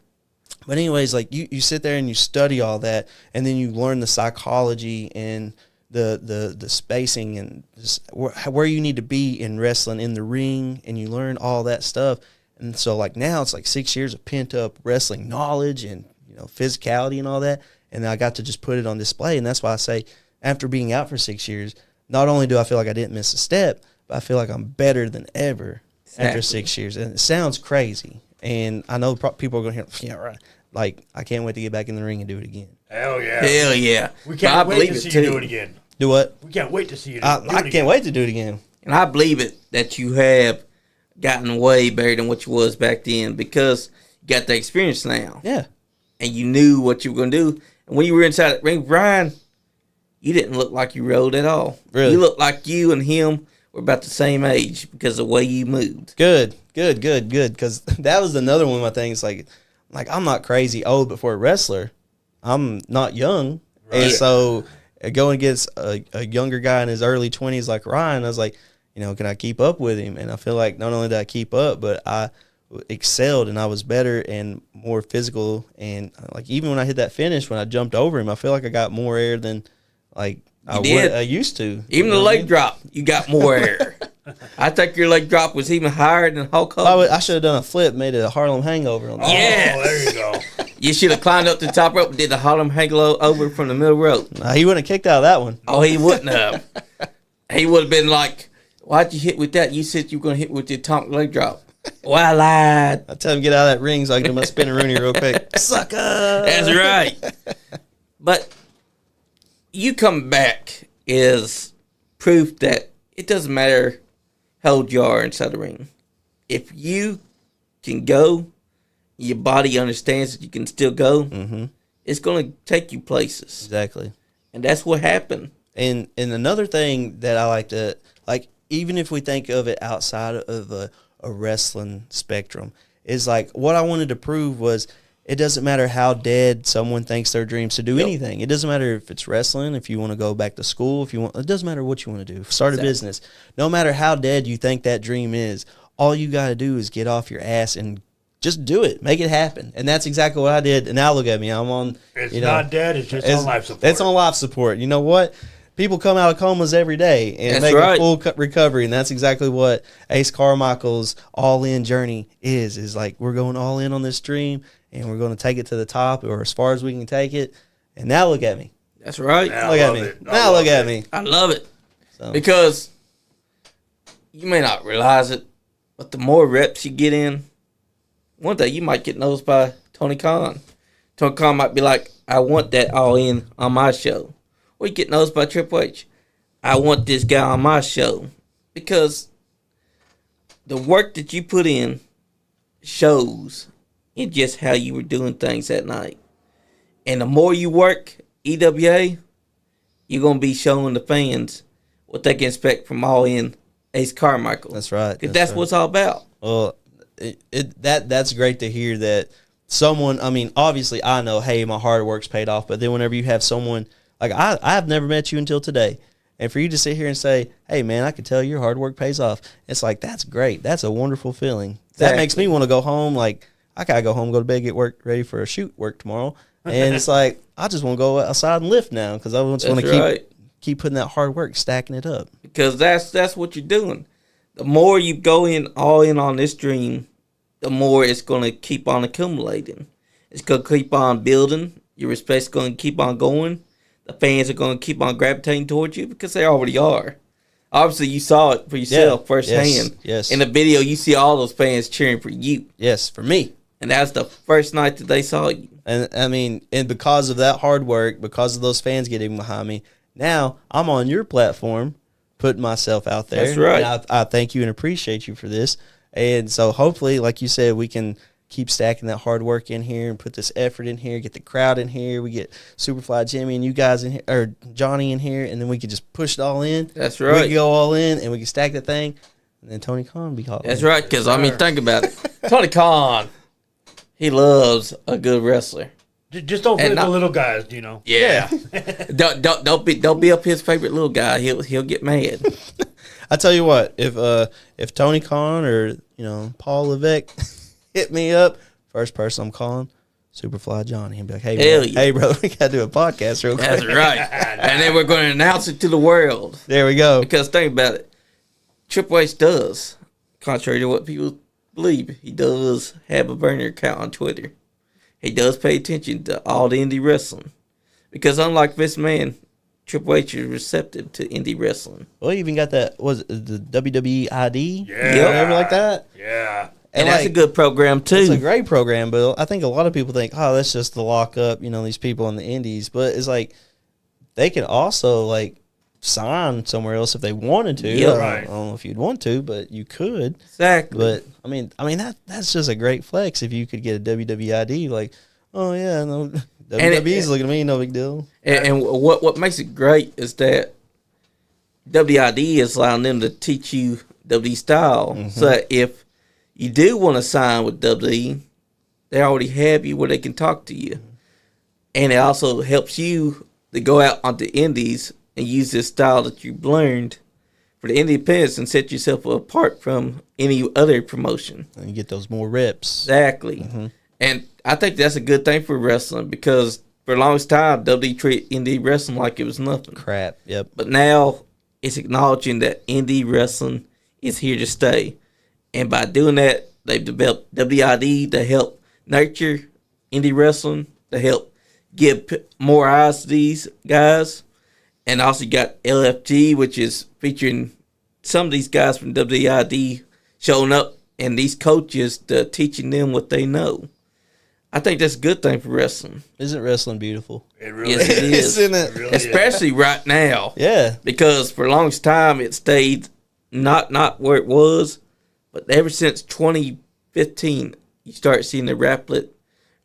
anyways, you sit there and you study all that, and then you learn the psychology and the spacing and just where you need to be in wrestling in the ring, and you learn all that stuff. And so like now it's like 6 years of pent up wrestling knowledge and physicality and all that, and I got to just put it on display. And that's why I say, after being out for 6 years, not only do I feel like I didn't miss a step, but I feel like I'm better than ever after 6 years. And it sounds crazy, and I know people are going to hear, yeah, right. Like, I can't wait to get back in the ring and do it again. Hell yeah. Hell yeah. We can't wait to see you do it again. Do what? We can't wait to see you do it again. I can't wait to do it again. And I believe it that you have gotten way better than what you was back then, because you got the experience now. Yeah. And you knew what you were going to do. And when you were inside the ring, Brian, you didn't look like you rode at all. Really? You looked like you and him were about the same age because of the way you moved. Good. Because that was another one of my things. Like I'm not crazy old, but for a wrestler, I'm not young. Right. And so going against a younger guy in his early 20s like Ryan, I was like, can I keep up with him? And I feel like not only did I keep up, but I excelled, and I was better and more physical. And like even when I hit that finish, when I jumped over him, I feel like I got more air than like I used to. Even the leg drop, you got more air. I think your leg drop was even higher than Hulk Hogan. I should have done a flip, made it a Harlem Hangover. On that. Yes. Oh, there you go. You should have climbed up the top rope and did the Harlem Hangover from the middle rope. He wouldn't have kicked out of that one. Oh, he wouldn't have. He would have been like, why'd you hit with that? You said you were going to hit with your atomic leg drop. Well, I lied. I tell him get out of that ring so I can do my spinning Rooney real quick. Sucker. That's right. But you come back is proof that it doesn't matter how old you are inside the ring. If you can go, your body understands that you can still go, it's going to take you places. Exactly. And that's what happened. And another thing that I like to, like, even if we think of it outside of a wrestling spectrum, is like what I wanted to prove was it doesn't matter how dead someone thinks their dreams to do anything. It doesn't matter if it's wrestling, if you want to go back to school, it doesn't matter what you want to do. Start a business. No matter how dead you think that dream is, all you got to do is get off your ass and just do it. Make it happen. And that's exactly what I did. And now look at me. I'm on. It's not dead. It's just on life support. It's on life support. You know what? People come out of comas every day and make a full recovery, and that's exactly what Ace Carmichael's all-in journey is. Is like we're going all in on this dream, and we're going to take it to the top or as far as we can take it. And now look at me. That's right. Look at me. Now look at me. I love it. Because you may not realize it, but the more reps you get in, one day you might get noticed by Tony Khan. Tony Khan might be like, I want that all in on my show. Or you get noticed by Triple H. I want this guy on my show. Because the work that you put in shows in just how you were doing things that night. And the more you work EWA, you're going to be showing the fans what they can expect from all in Ace Carmichael. That's right. Because that's what it's all about. Well, that's great to hear that someone, I mean, obviously I know, hey, my hard work's paid off. But then whenever you have someone, like I've never met you until today. And for you to sit here and say, hey, man, I can tell your hard work pays off. It's like, that's great. That's a wonderful feeling. Exactly. That makes me want to go home. Like, I got to go home, go to bed, get ready for a shoot work tomorrow. And it's like, I just want to go outside and lift now because I just want to keep putting that hard work, stacking it up. Because that's what you're doing. The more you go all in on this dream, the more it's going to keep on accumulating. It's going to keep on building. Your respect's going to keep on going. The fans are going to keep on gravitating towards you because they already are. Obviously, you saw it for yourself firsthand. Yes. In the video, you see all those fans cheering for you. Yes, for me. And that's the first night that they saw you. And I mean, and because of that hard work, because of those fans getting behind me, now I'm on your platform putting myself out there. That's right. And I thank you and appreciate you for this. And so hopefully, like you said, we can keep stacking that hard work in here and put this effort in here, get the crowd in here. We get Superfly Jimmy and you guys in here, or Johnny in here, and then we can just push it all in. That's right. We can go all in, and we can stack that thing, and then Tony Khan be called. That's right, because, I mean, think about it. Tony Khan, he loves a good wrestler. Just don't forget the little guys, you know. Yeah. don't be up his favorite little guy. He'll get mad. I tell you what, if Tony Khan or Paul Levesque hit me up, first person I'm calling, Superfly Johnny, and be like, hey, Hell man, yeah. hey, brother, we got to do a podcast real quick. That's right. And then we're going to announce it to the world. There we go. Because think about it. Triple H does, contrary to what people believe, he does have a burner account on Twitter. He does pay attention to all the indie wrestling. Because unlike Vince McMahon, Triple H is receptive to indie wrestling. Well, you even got that, was it the WWE ID? Yeah. Whatever like that? Yeah. And that's a good program, too. It's a great program, but I think a lot of people think, oh, that's just to lock up, these people in the indies. But it's like, they can also, like, sign somewhere else if they wanted to. Yeah, right. I don't know if you'd want to, but you could. Exactly. But, I mean that's just a great flex if you could get a WWE ID. Like, oh, yeah, no, WWE's looking at me, no big deal. And what makes it great is that WID is allowing them to teach you WWE style. Mm-hmm. So that if you do want to sign with WWE, they already have you where they can talk to you. And it also helps you to go out onto indies and use this style that you've learned for the independents and set yourself apart from any other promotion. And you get those more reps. Exactly. Mm-hmm. And I think that's a good thing for wrestling because for the longest time, WWE treated indie wrestling like it was nothing. Crap, yep. But now it's acknowledging that indie wrestling is here to stay. And by doing that, they've developed WID to help nurture indie wrestling, to help give more eyes to these guys. And also you got LFG, which is featuring some of these guys from WID showing up and these coaches teaching them what they know. I think that's a good thing for wrestling. Isn't wrestling beautiful? It really Yes, it is. Isn't it? really Especially right now. Yeah. Because for the longest time it stayed not where it was, but ever since 2015, you start seeing the rapid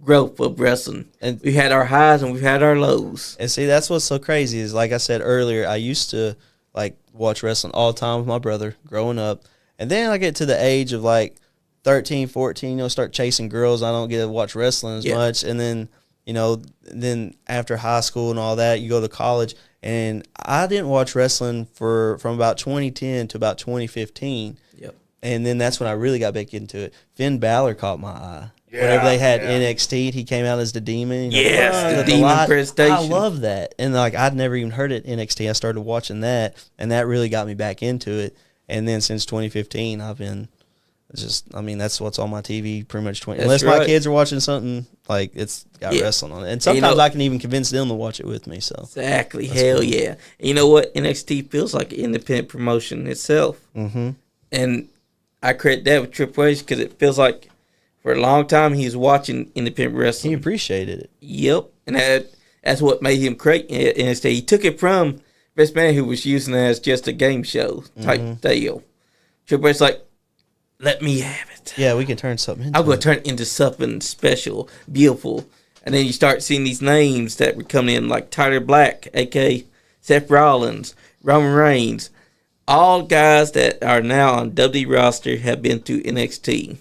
growth of wrestling. And we had our highs and we've had our lows. And see, that's what's so crazy is, like I said earlier, I used to like watch wrestling all the time with my brother growing up. And then I get to the age of like 13, 14, start chasing girls. I don't get to watch wrestling as much. And then, then after high school and all that, you go to college. And I didn't watch wrestling from about 2010 to about 2015. Yep. And then that's when I really got back into it. Finn Balor caught my eye. Yeah, Whenever they had NXT, he came out as the Demon. Yes, the a Demon lot. presentation. I love that. And like I'd never even heard it NXT. I started watching that, and that really got me back into it. And then since 2015, I've been that's what's on my TV pretty much 20. Unless my kids are watching something, like it's got wrestling on it. And sometimes I can even convince them to watch it with me. So exactly, hell cool. Yeah. And you know what? NXT feels like an independent promotion itself. Mm-hmm. And I credit that with Triple H because it feels like for a long time he was watching independent wrestling. He appreciated it. Yep. And that's what made him create NXT. He took it from Vince McMahon, who was using it as just a game show type deal. Triple H's like, let me have it. Yeah, we can turn something into I'm going to turn it into something special, beautiful. And then you start seeing these names that were coming in like Tyler Black, a.k.a. Seth Rollins, Roman Reigns. All guys that are now on WWE roster have been to NXT.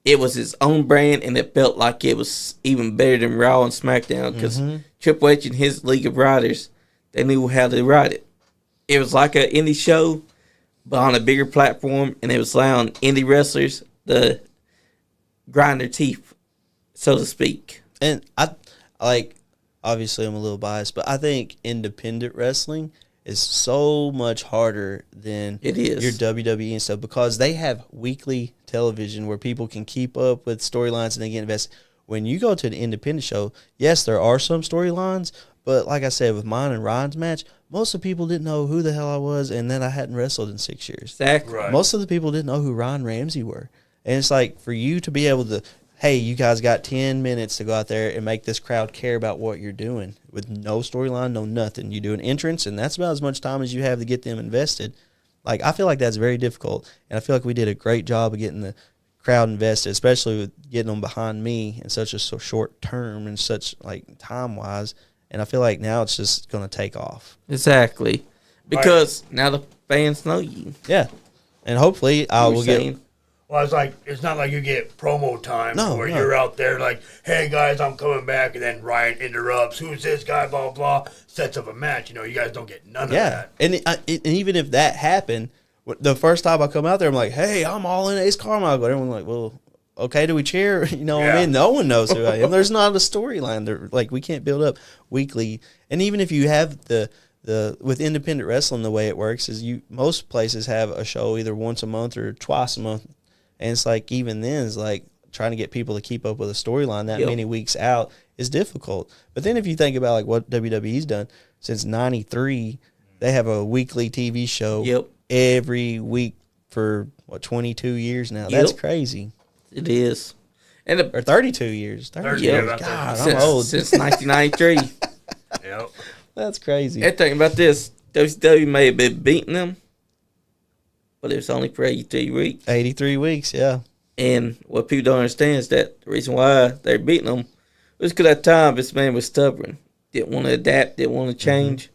It was his own brand, and it felt like it was even better than Raw and SmackDown because Triple H and his League of Writers, they knew how to write it. It was like an indie show, but on a bigger platform, and it was allowing indie wrestlers to grind their teeth, so to speak. And obviously I'm a little biased, but I think independent wrestling is so much harder than it is your WWE and stuff because they have weekly television where people can keep up with storylines and they get invested. When you go to an independent show, yes, there are some storylines, but like I said, with mine and Ryan's match, most of the people didn't know who the hell I was and that I hadn't wrestled in 6 years. Exactly. Right. Most of the people didn't know who Ryan Ramsey were. And it's like for you to be able to, hey, you guys got 10 minutes to go out there and make this crowd care about what you're doing with no storyline, no nothing. You do an entrance, and that's about as much time as you have to get them invested. Like, I feel like that's very difficult, and I feel like we did a great job of getting the crowd invested, especially with getting them behind me in such a short term and such, like, time-wise. And I feel like now it's just going to take off. Exactly. Because now the fans know you. Yeah. And hopefully I will get... Well, it's not like you get promo time where No. you're out there like, hey, guys, I'm coming back, and then Ryan interrupts, who's this guy, blah, blah, blah, sets up a match. You guys don't get none of that. And even if that happened, the first time I come out there, I'm like, hey, I'm all in Ace Carmichael. Everyone's like, well, okay, do we cheer? You know what I Yeah. mean? No one knows who I am. There's not a storyline. Like, we can't build up weekly. And even if you have the with independent wrestling, the way it works is most places have a show either once a month or twice a month. And it's like, even then, it's like trying to get people to keep up with a storyline that many weeks out is difficult. But then if you think about like what WWE's done since '93, they have a weekly TV show every week for 22 years now. That's crazy. It is. Or 32 years. 30 years. God, I'm since, old. Since 1993. Yep. That's crazy. And think about this. WCW may have been beating them, but it was only for 83 weeks. 83 weeks, yeah. And what people don't understand is that the reason why they're beating them was because at that time this man was stubborn. Didn't want to adapt, didn't want to change.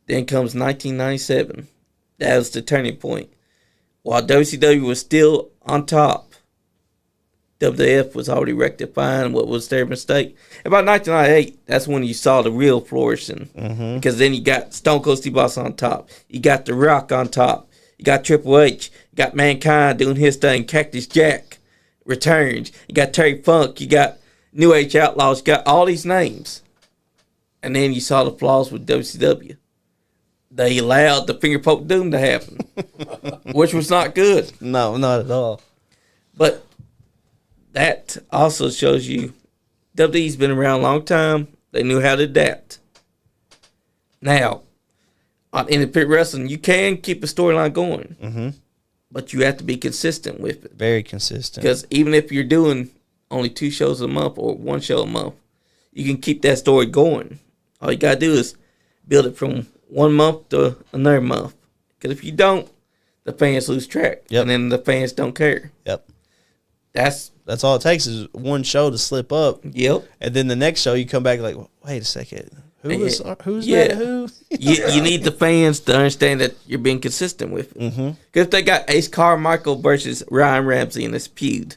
Then comes 1997. That was the turning point. While WCW was still on top, WWF was already rectifying what was their mistake. About 1998, that's when you saw the real flourishing. Because then you got Stone Cold Steve Austin on top. You got The Rock on top. You got Triple H. You got Mankind doing his thing. Cactus Jack returns. You got Terry Funk. You got New Age Outlaws. You got all these names. And then you saw the flaws with WCW. They allowed the finger poke doom to happen, which was not good. No, not at all. But that also shows you WWE's been around a long time. They knew how to adapt. Now, on independent wrestling, you can keep a storyline going, but you have to be consistent with it. Very consistent. Because even if you're doing only 2 shows a month or 1 show a month, you can keep that story going. All you got to do is build it from 1 month to another month. Because if you don't, the fans lose track. And then the fans don't care. Yep. That's all it takes is one show to slip up. Yep. And then the next show you come back like, wait a second. Who's that? Who? you need the fans to understand that you're being consistent with it. Because if they got Ace Carmichael versus Ryan Ramsey in this feud,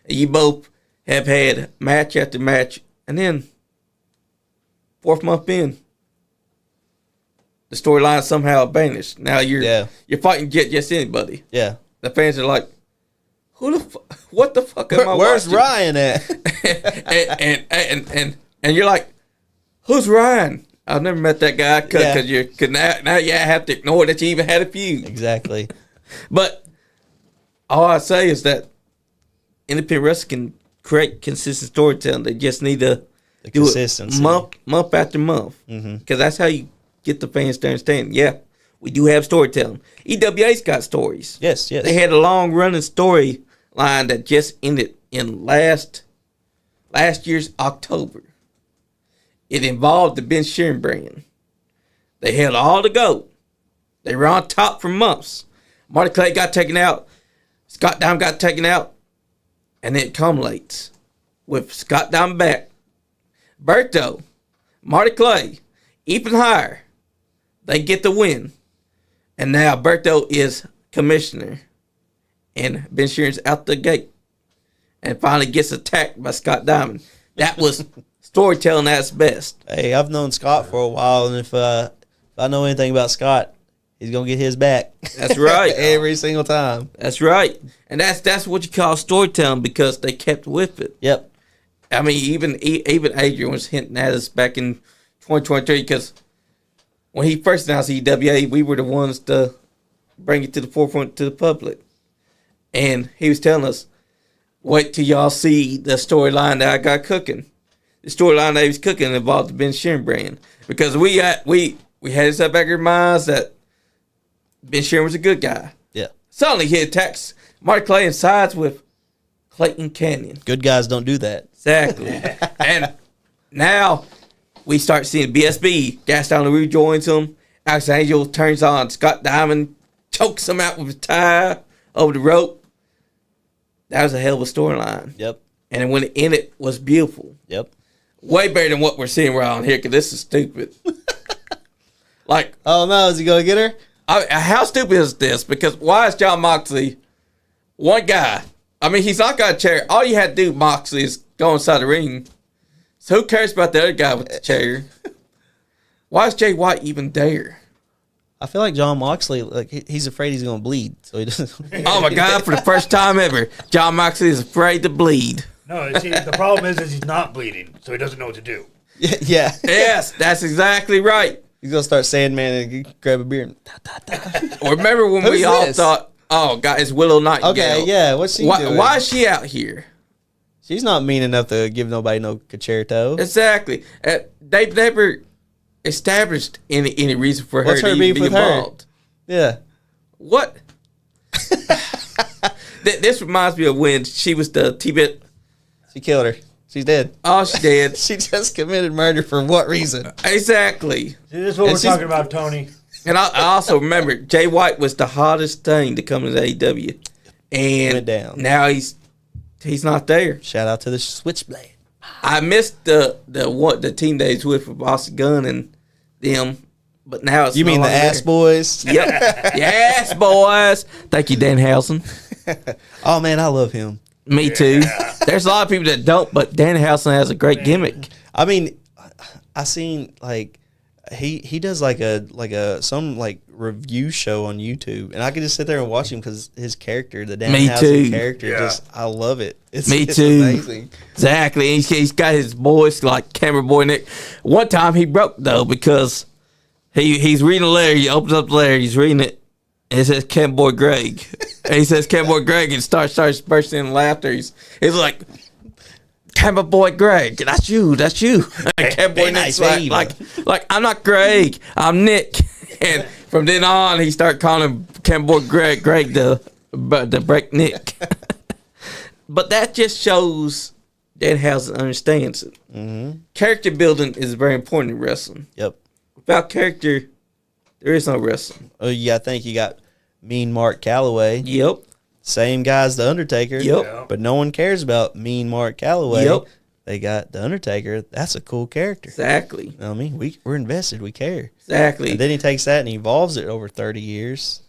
and you both have had match after match, and then 4th month in, the storyline somehow vanished. Now you're fighting just anybody. Yeah. The fans are like, what the fuck am I Where's watching? Ryan at? and you're like, who's Ryan? I've never met that guy because now you have to ignore that you even had a feud. Exactly. But all I say is that independent wrestling can create consistent storytelling. They just need to do it month after month. Because that's how you get the fans to understand. Yeah, we do have storytelling. EWA's got stories. Yes. They had a long running storyline that just ended in last year's October. It involved the Ben Sheeran brand. They had all to go. They were on top for months. Marty Clay got taken out. Scott Diamond got taken out. And then it culminates with Scott Diamond back. Berto, Marty Clay, even higher. They get the win. And now Berto is commissioner. And Ben Sheeran's out the gate. And finally gets attacked by Scott Diamond. That was storytelling at its best. Hey, I've known Scott for a while, and if I know anything about Scott, he's gonna get his back. That's right. Every single time. That's right. And that's what you call storytelling because they kept with it. Yep. I mean, even Adrian was hinting at us back in 2023 because when he first announced EWA, we were the ones to bring it to the forefront to the public. And he was telling us, wait till y'all see the storyline that I got cooking. The storyline that he was cooking involved the Ben Sheeran brand. Because we had this up back in our minds that Ben Sheeran was a good guy. Yeah. Suddenly he attacks Mark Clay and sides with Clayton Canyon. Good guys don't do that. Exactly. And now we start seeing BSB. Gaston LaRue joins him. Alex Angel turns on Scott Diamond, chokes him out with a tie over the rope. That was a hell of a storyline. Yep. And when it ended, was beautiful. Yep. Way better than what we're seeing around here because this is stupid. Like, oh no, is he gonna get her? How stupid is this? Because why is John Moxley one guy? I mean, he's not got a chair. All you had to do, Moxley, is go inside the ring. So who cares about the other guy with the chair? Why is Jay White even there? I feel like John Moxley, like he's afraid he's gonna bleed, so he doesn't. Oh my God! For the first time ever, John Moxley is afraid to bleed. No, see, the problem is he's not bleeding, so he doesn't know what to do. Yeah. Yes, that's exactly right. He's gonna start Sandman and grab a beer. And Or remember when we Who's all this? thought, "Oh God, it's Willow Nightingale." Okay, yeah. What's she doing? Why is she out here? She's not mean enough to give nobody no concerto. Exactly. They've never established any reason for What's her her to beef even be with her? involved. Yeah. What? This reminds me of when she was the Tibet. She killed her. She's dead. Oh, she did. She just committed murder for what reason? Exactly. See, this is what And we're she's- talking about, Tony. And I also remember Jay White was the hottest thing to come to AEW, and Went down. now he's not there. Shout out to the Switchblade. I missed the team days with for Boston Gunn and them, but now it's You no mean the longer ass there. boys? Yep. Yes, boys. Thank you, Danhausen. Oh man, I love him. Me too. There's a lot of people that don't, but Danhausen has a great gimmick. I mean, I seen like he does like some review show on YouTube, and I could just sit there and watch him because his character, the Me Danhausen too. character, Yeah. just I love it. It's Me too. Amazing. Exactly. He's got his voice like camera boy Nick. One time he broke though because he's reading a letter. He opens up the letter. He's reading it. And it says Camera Boy Greg. And he says Camera Boy Greg and starts bursting in laughter. He's like, Camera Boy Greg, that's you. And Camera Boy Nick's like I'm not Greg, I'm Nick. And from then on, he started calling him Camera Boy Greg the break Nick. But that just shows Danhausen understands it. Mm-hmm. Character building is very important in wrestling. Yep. Without character, there is no wrestling. Oh yeah, I think you got Mean Mark Calloway. Yep. Same guy as the Undertaker. Yep. Yeah. But no one cares about Mean Mark Calloway. Yep. They got the Undertaker. That's a cool character. Exactly. You know what I mean, we're invested. We care. Exactly. And then he takes that and evolves it over 30 years,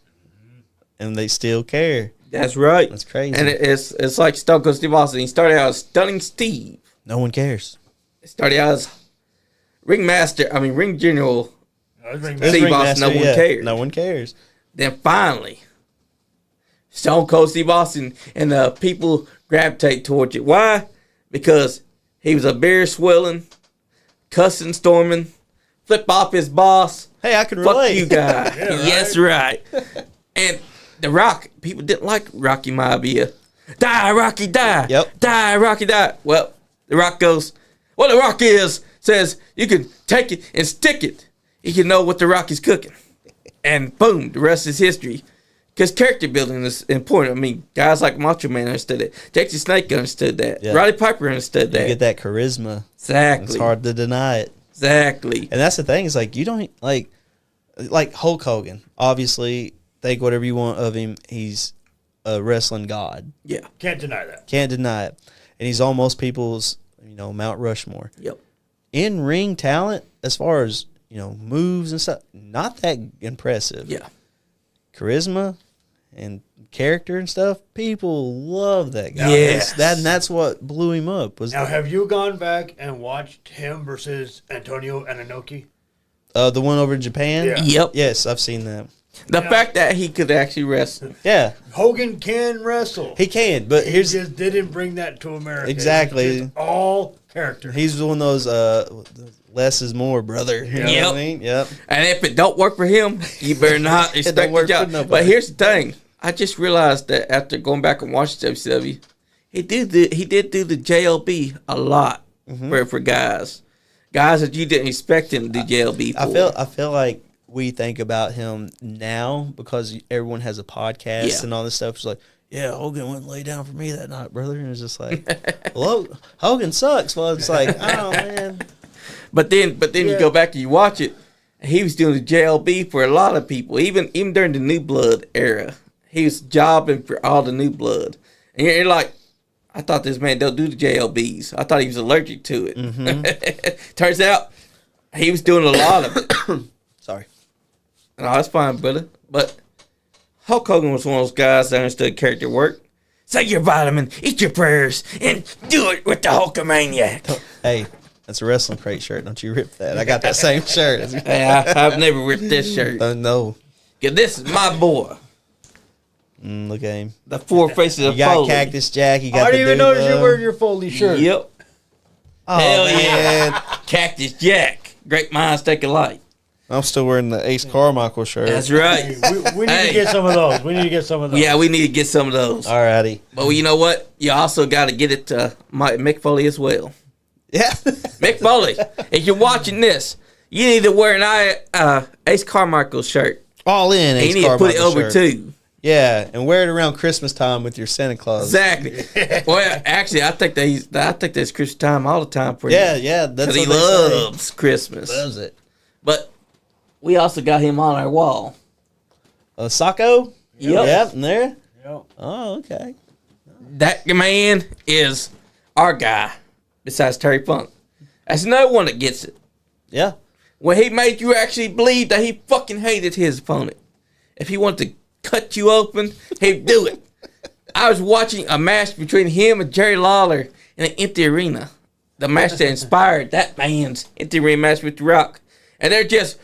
and they still care. That's right. That's crazy. And it's like Stone Cold Steve Austin. He started out as Stunning Steve. No one cares. He started out as Ring General. Ring Steve Ring Austin, no Master, one cares. No one cares. Then finally, Stone Cold Steve Austin and the people gravitate towards it. Why? Because he was a beer swilling, cussing, storming, flip off his boss. Hey, I can Fuck relate. you, guy. Yeah, right. Yes, right. And The Rock, people didn't like Rocky Maivia. Die, Rocky, die. Yep. Die, Rocky, die. Well, The Rock goes, what The Rock says you can take it and stick it. You can know what The Rock is cooking. And boom, the rest is history. Because character building is important. I mean, guys like Macho Man understood it. Jake the Snake understood that. Yeah. Roddy Piper understood You that. get that charisma. Exactly. It's hard to deny it. Exactly. And that's the thing. Is like you don't like Hulk Hogan. Obviously, think whatever you want of him. He's a wrestling god. Yeah. Can't deny that. Can't deny it. And he's almost people's Mount Rushmore. Yep. In ring talent, as far as moves and stuff, not that impressive. Yeah. Charisma and character and stuff, people love that guy. Yes. That's what blew him up. Was Now, have you gone back and watched him versus Antonio Inoki? the one over in Japan? Yeah. Yep. Yes, I've seen that. The fact that he could actually wrestle. Yeah, Hogan can wrestle. he can, but He here's just didn't bring that to America. Exactly. It's just all character. he's one of those less is more, brother. You know Yep. what I mean? Yep. And if it don't work for him, you better not expect don't the work job. for nobody. But here's the thing. I just realized that after going back and watching WCW, he did do the JLB a lot for guys. Guys that you didn't expect him to do JLB for. I feel like we think about him now because everyone has a podcast Yeah. and all this stuff. It's like, yeah, Hogan wouldn't lay down for me that night, brother. And it's just like, well, Hogan sucks. Well, it's like, oh man. But then you go back and you watch it. He was doing the JLB for a lot of people, even during the New Blood era. He was jobbing for all the New Blood, and you're like, I thought this man don't do the JLBs. I thought he was allergic to it. Turns out he was doing a lot of it. Sorry. No, that's fine, brother. But Hulk Hogan was one of those guys that understood character work. Say your vitamin, eat your prayers, and do it with the Hulkamaniac. Hey, that's a wrestling crate shirt. Don't you rip that? I got that same shirt. Hey, I've never ripped this shirt. No. Yeah, this is my boy. Look at him. The four faces of You got Foley. Cactus Jack. You got I the didn't even dude notice you're love. wearing your Foley shirt. Yep. Oh, Hell man. yeah. Cactus Jack. Great minds think alike. I'm still wearing the Ace Carmichael shirt. That's right. We need to get some of those. We need to get some of those. Yeah, we need to get some of those. Alrighty. But you know what? You also got to get it to Mick Foley as well. Yeah. Mick Foley, if you're watching this, you need to wear an Ace Carmichael shirt. All in And Ace you need to put it Carmichael over shirt. too. Yeah, and wear it around Christmas time with your Santa Claus. Exactly. Well, actually, I think there's Christmas time all the time for Yeah, him. yeah. That's Because what he they loves Christmas. say. Loves it. But we also got him on our wall. Sacco? Yep. Yep, in there? Yep. Oh, okay. That man is our guy, besides Terry Funk. That's no one that gets it. Yeah. When he made you actually believe that he fucking hated his opponent. If he wanted to cut you open, he'd do it. I was watching a match between him and Jerry Lawler in an empty arena. The match that inspired that man's empty arena match with The Rock. And they're just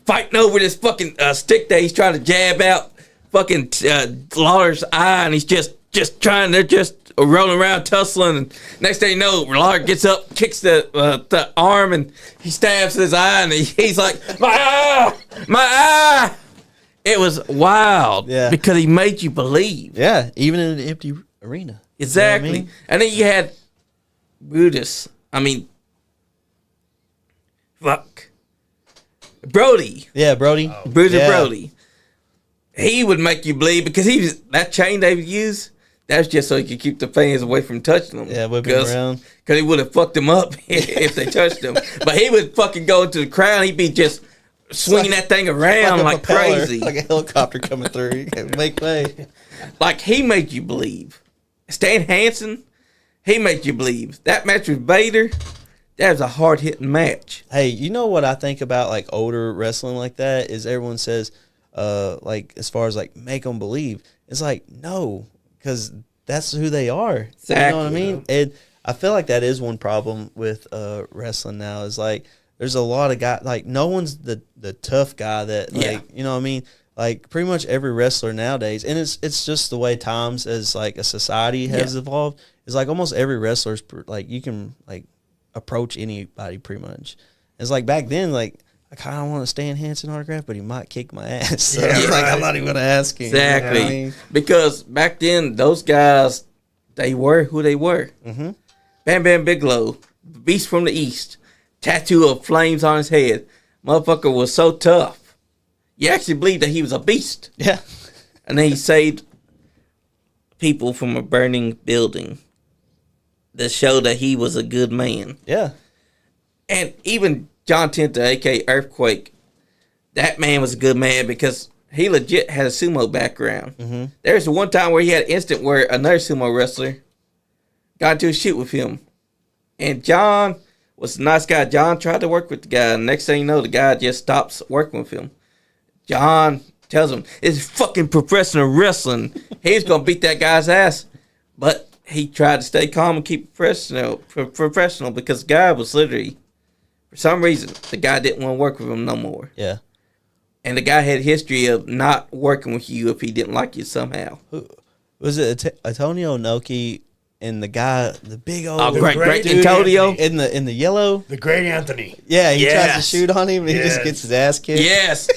fighting over this fucking stick that he's trying to jab out fucking Lawler's eye, and he's just trying, they're just rolling around tussling, and next thing you know, Lawler gets up, kicks the arm, and he stabs his eye, and he's like, my eye! It was wild, Yeah. because he made you believe. Yeah, even in an empty arena. Exactly. You know what I mean? And then you had Brutus. Brody. Yeah, Brody. Brutus Yeah. Brody. He would make you believe because that chain they would use, that's just so he could keep the fans away from touching them. Yeah, whip him around. Because he would have fucked them up if they touched him. But he would fucking go into the crowd. He'd be just swinging that thing around a like propeller, crazy. like a helicopter coming through. You can make way. Like he made you believe. Stan Hansen, he made you believe. That match with Vader, that was a hard hitting match. Hey, you know what I think about like older wrestling like that is everyone says, like as far as like make them believe. It's like no, because that's who they are. Exactly. You know what I mean? And I feel like that is one problem with wrestling now. Is like there's a lot of guys like no one's the tough guy that like Yeah. you know what I mean. Like pretty much every wrestler nowadays, and it's just the way times as like a society has evolved. It's like almost every wrestler's like you can like approach anybody pretty much. It's like back then, like I kind of want a Stan Hansen autograph, but he might kick my ass. So Yeah, it's like right. I'm not even gonna ask him. Exactly. You know what I mean? Because back then, those guys, they were who they were. Mm-hmm. Bam Bam Bigelow, Beast from the East, tattoo of flames on his head. Motherfucker was so tough. You actually believed that he was a beast. Yeah. And then he saved people from a burning building to show that he was a good man. Yeah. And even John Tenta, a.k.a. Earthquake, that man was a good man because he legit had a sumo background. Mm-hmm. There's the one time where he had an instant where another sumo wrestler got into a shoot with him. And John was a nice guy. John tried to work with the guy. And next thing you know, the guy just stops working with him. John tells him, it's fucking professional wrestling. He's going to beat that guy's ass. But he tried to stay calm and keep professional because the guy was literally, for some reason, the guy didn't want to work with him no more. Yeah. And the guy had a history of not working with you if he didn't like you somehow. Was it Antonio Inoki and the guy, the big old Great dude, Antonio. in the yellow? The Great Anthony. Yeah, he tries to Yes. shoot on him and he just Yes. gets his ass kicked. Yes.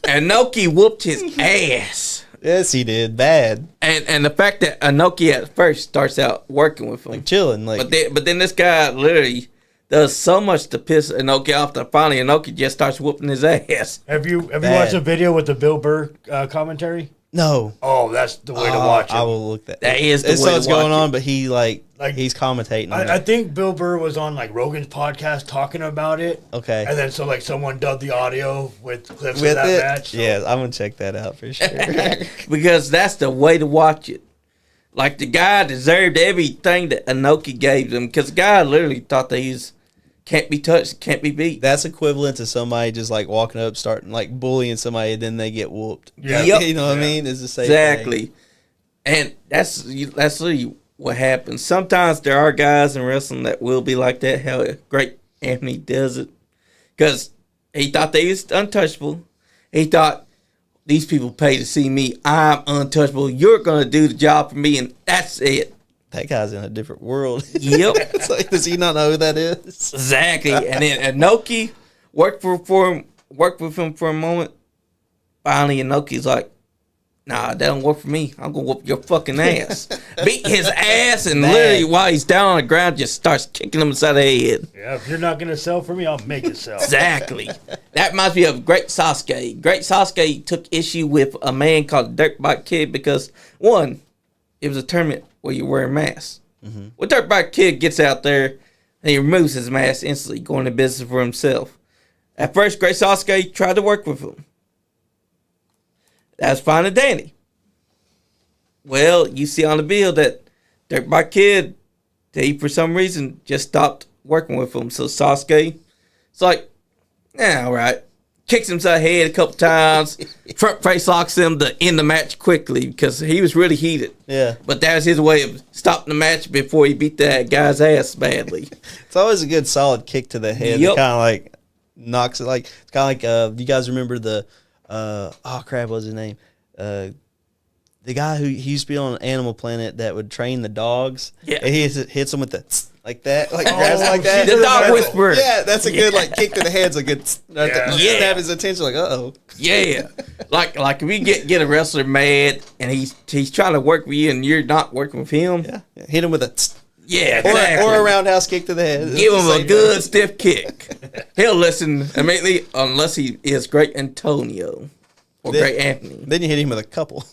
And Inoki whooped his ass. Yes, he did. Bad. And the fact that Inoki at first starts out working with him. Like chilling. Like But then this guy literally does so much to piss Inoki off that finally Inoki just starts whooping his ass. Have you Bad. watched a video with the Bill Burr commentary? no. Oh, that's the way to watch it. I will look that. That is the It's way so to it's going watch on, it. but he like he's commentating on I it. think Bill Burr was on like Rogan's podcast talking about it. Okay. And then so like someone dubbed the audio with clips With of that it, match. So yeah, I'm gonna check that out for sure. Because that's the way to watch it. Like the guy deserved everything that Inoki gave him because the guy literally thought that he's can't be touched, can't be beat. That's equivalent to somebody just like walking up, starting like bullying somebody, and then they get whooped. Yeah. Yep. You know what I mean? It's the same Exactly. thing. And that's literally what happens. Sometimes there are guys in wrestling that will be like that. How Great Anthony does it. Because he thought they was untouchable. He thought these people pay to see me. I'm untouchable. You're gonna do the job for me, and that's it. That guy's in a different world. Yep. It's like, does he not know who that is? Exactly. And then Inoki worked with him for a moment. Finally, Inoki's like, nah, that don't work for me. I'm gonna whoop your fucking ass. Beat his ass, and literally while he's down on the ground, just starts kicking him inside the head. Yeah, if you're not gonna sell for me, I'll make it sell. Exactly. That reminds me of Great Sasuke. Great Sasuke took issue with a man called Dirtbike Kid because, one, it was a tournament where you wear a mask. Mm-hmm. Well, Dirtbike Kid gets out there and he removes his mask instantly, going to business for himself. At first, Great Sasuke tried to work with him. That's fine and dandy. Well, you see on the bill that Dirtbike Kid, he for some reason just stopped working with him. So Sasuke, it's like, yeah, all right. Kicks him inside the head a couple times. Front face locks him to end the match quickly because he was really heated. Yeah. But that was his way of stopping the match before he beat that guy's ass badly. It's always a good solid kick to the head. Yep. It kind of like knocks it. Like it's kind of like you guys remember the oh crap, what was his name? The guy who he used to be on Animal Planet that would train the dogs. Yeah. And he hits them with the like that, like grabs like that. The dog whisperer. Yeah, that's a good like kick to the head's a good Yeah. snap his attention. Like Yeah. Like if you get a wrestler mad and he's trying to work with you and you're not working with him. yeah, hit him with a Yeah, exactly. or a roundhouse kick to the head. Give him a Same good thing. stiff kick. He'll listen immediately unless he is Great Antonio or Great Anthony. Then you hit him with a couple.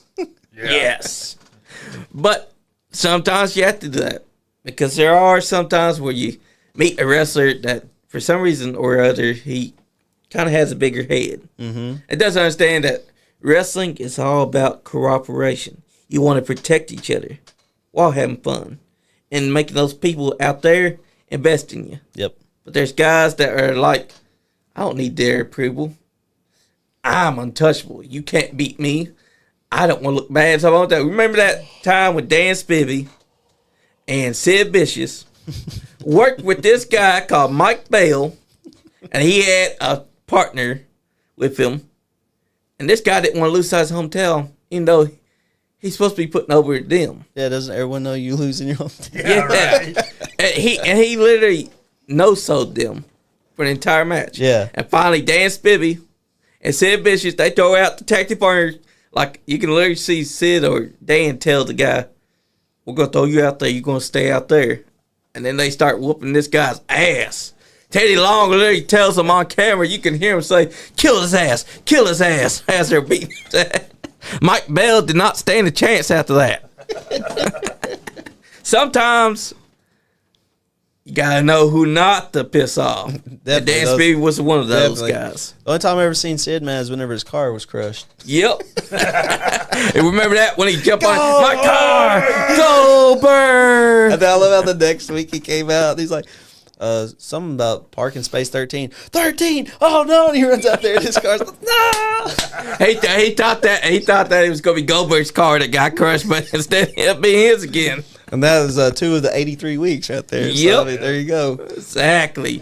Yes. But sometimes you have to do that because there are some times where you meet a wrestler that for some reason or other he kind of has a bigger head. Mm-hmm. It doesn't understand that wrestling is all about cooperation. You want to protect each other while having fun and making those people out there invest in you. Yep. But there's guys that are like, I don't need their approval. I'm untouchable. You can't beat me. I don't want to look bad. So I want that. Remember that time with Dan Spivey and Sid Vicious worked with this guy called Mike Bell, and he had a partner with him. And this guy didn't want to lose his hometown, even though he's supposed to be putting over them. Yeah, doesn't everyone know you lose in your home? Yeah, right. And he literally no-sold them for the entire match. Yeah. And finally, Dan Spivey and Sid Vicious, they throw out the tag team partner. Like, you can literally see Sid or Dan tell the guy, we're going to throw you out there. You're going to stay out there. And then they start whooping this guy's ass. Teddy Long literally tells them on camera, you can hear him say, kill his ass, as they're beating his ass. Mike Bell did not stand a chance after that. Sometimes you gotta know who not to piss off. And Dan Spivey was one of those guys. The only time I ever seen Sid mad is whenever his car was crushed. Yep. And remember that when he jumped on my car, go Bird. And then I love how the next week he came out and he's like, something about parking space 13. 13! Oh no! And he runs out there and his car's like, no! He thought that it was gonna be Goldberg's car that got crushed, but instead it ended up being his again. And that was 2 of the 83 weeks right there. Yep. So, I mean, there you go. Exactly.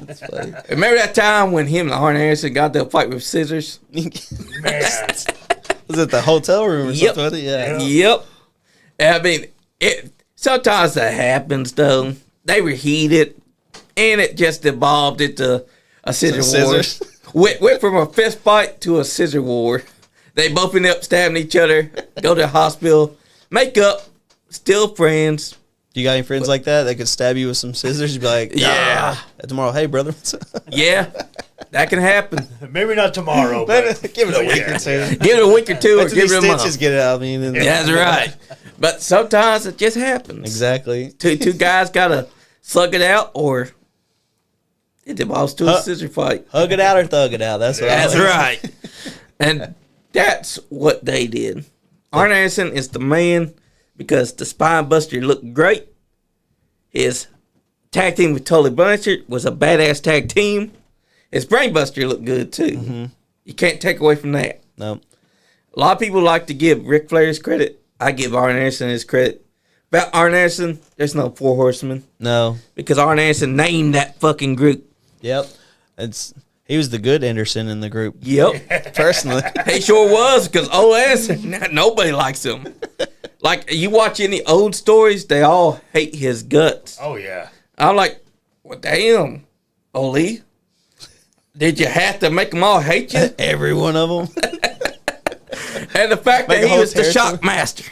Remember that time when him and Arn Anderson got to fight with scissors? Man. Was it the hotel room or Yep. something? Yeah. Yep. I mean, sometimes that happens though. They were heated, and it just evolved into a scissor war. Scissors. Went from a fist fight to a scissor war. They both ended up stabbing each other, go to the hospital, make up, still friends. You got any friends like that could stab you with some scissors? You'd be like, Yeah. Tomorrow, hey, brother. Yeah, that can happen. Maybe not tomorrow, but Give it a week or two. Give it a week or two, or Wait till give these it a month. stitches get out. I mean, and- That's right. But sometimes it just happens. Exactly. Two guys gotta slug it out, or it evolves to a scissor fight. Hug it out or thug it out. That's what I That's like. right. And that's what they did. Arn Anderson is the man because the Spine Buster looked great. His tag team with Tully Blanchard was a badass tag team. His Brain Buster looked good too. Mm-hmm. You can't take away from that. No. A lot of people like to give Ric Flair his credit. I give Arn Anderson his credit. About Arn Anderson, there's no Four Horsemen No. because Arn Anderson named that fucking group. Yep. It's He was the good Anderson in the group. Yep. Personally. He sure was, because old Anderson, nobody likes him. Like, you watch any old stories, they all hate his guts. Oh, yeah. I'm like, well, damn, Ole. Did you have to make them all hate you? Every one of them. And the fact Make that a he whole was the territory. Shockmaster.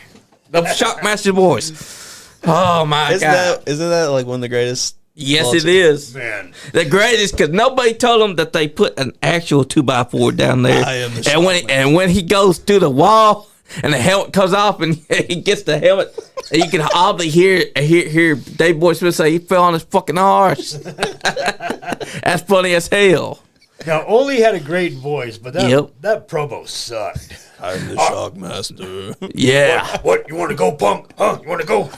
The Shockmaster voice. Oh, my God. Isn't that like one of the greatest? Yes, it is. Man. The greatest, because nobody told him that they put an actual 2x4 down there. I am the and when he goes through the wall and the helmet comes off and he gets the helmet, and you can audibly hear Dave Boy Smith say he fell on his fucking arse. That's funny as hell. Now, Ole had a great voice, but that, Yep. that promo sucked. I'm the Shockmaster. Yeah. What? You want to go, punk? Huh? You want to go?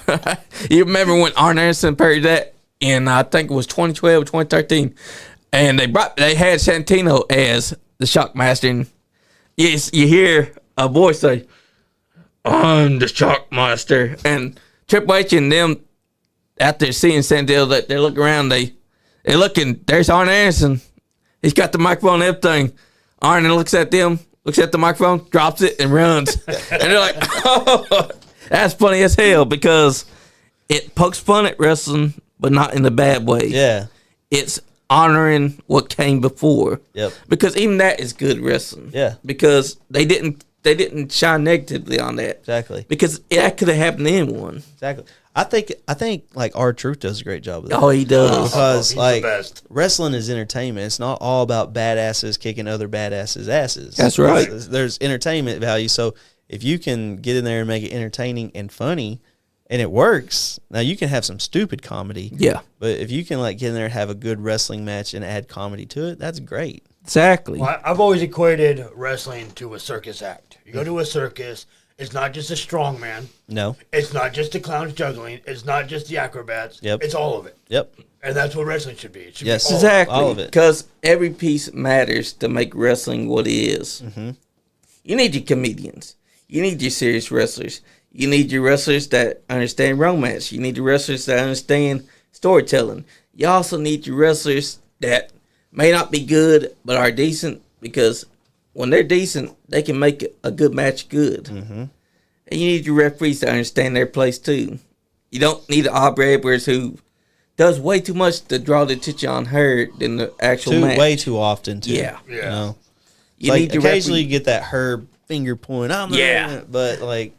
You remember when Arn Anderson parodied that in, I think it was 2012 or 2013, and they had Santino as the Shockmaster, and yes, you hear a voice say, "I'm the Shockmaster," and Triple H and them out there seeing Santino, that they look around, they're looking. There's Arn Anderson. He's got the microphone and everything. Arn looks at them, looks at the microphone, drops it, and runs. And they're like, "Oh, that's funny as hell," because it pokes fun at wrestling, but not in a bad way. Yeah. It's honoring what came before. Yep. Because even that is good wrestling. Yeah. Because they didn't shine negatively on that. Exactly. Because that could have happened to anyone. Exactly. I think like R-Truth does a great job of that. Oh, he does. Because he's like the best. wrestling is entertainment. It's not all about badasses kicking other badasses' asses. That's right. There's entertainment value. So if you can get in there and make it entertaining and funny, and it works, now you can have some stupid comedy. Yeah. But if you can like get in there and have a good wrestling match and add comedy to it, that's great. Exactly. Well, I've always equated wrestling to a circus act. You go to a circus, it's not just a strongman. No. It's not just the clowns juggling. It's not just the acrobats. Yep. It's all of it. Yep. And that's what wrestling should be. It should Yes. be Exactly. all of it. Because every piece matters to make wrestling what it is. Mm-hmm. You need your comedians. You need your serious wrestlers. You need your wrestlers that understand romance. You need your wrestlers that understand storytelling. You also need your wrestlers that may not be good but are decent, because when they're decent, they can make a good match good. Mm-hmm. And you need your referees to understand their place too. You don't need an Aubrey Edwards who does way too much to draw the attention on her than the actual match. Way too often, too. Yeah. You know? You Like, need your occasionally referee. you get that Herb finger point. Yeah. But like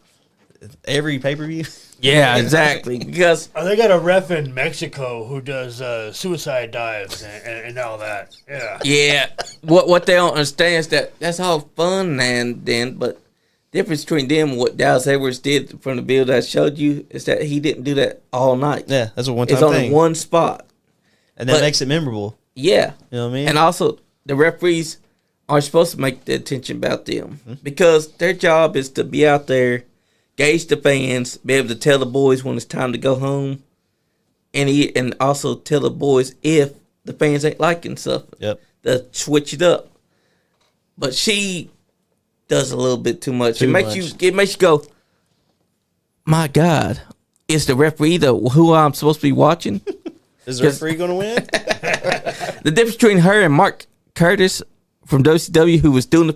every pay-per-view. Yeah, exactly. Because They got a ref in Mexico who does suicide dives and all that. Yeah. yeah, what they don't understand is that that's all fun and then, but the difference between them and what Dallas Edwards did from the build I showed you is that he didn't do that all night. Yeah, that's a one-time It's only thing. one spot. And that but- makes it memorable. Yeah. You know what I mean? And also, the referees are supposed to make the attention about them because their job is to be out there, gauge the fans, be able to tell the boys when it's time to go home, and also tell the boys if the fans ain't liking something. Yep. To switch it up. But she does a little bit too much. Too It makes you go, my God, is the referee who I'm supposed to be watching? Is the referee going to win? The difference between her and Mark Curtis from WCW, who was doing the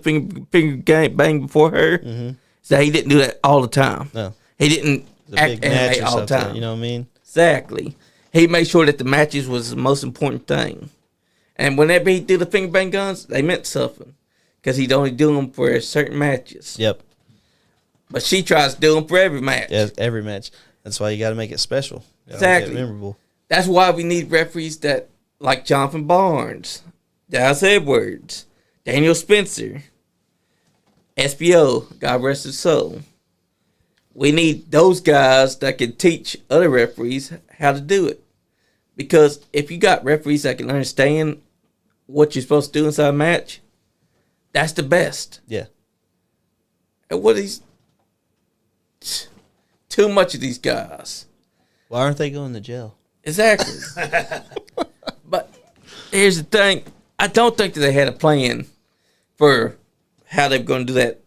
finger bang before her, is that he didn't do that all the time. No. He didn't The big match animate or all the something. time. You know what I mean? Exactly. He made sure that the matches was the most important thing. And whenever he did the finger bang guns, they meant something. Because he'd only do them for certain matches. Yep. But she tries to do them for every match. Yeah, every match. That's why you got to make it special. You gotta Exactly. Make it memorable. That's why we need referees that, like Jonathan Barnes, Dallas Edwards, Daniel Spencer, SBO, God rest his soul. We need those guys that can teach other referees how to do it. Because if you got referees that can understand what you're supposed to do inside a match, that's the best. Yeah. And what these... Too much of these guys. Why aren't they going to jail? Exactly. But here's the thing. I don't think that they had a plan for how they're going to do that.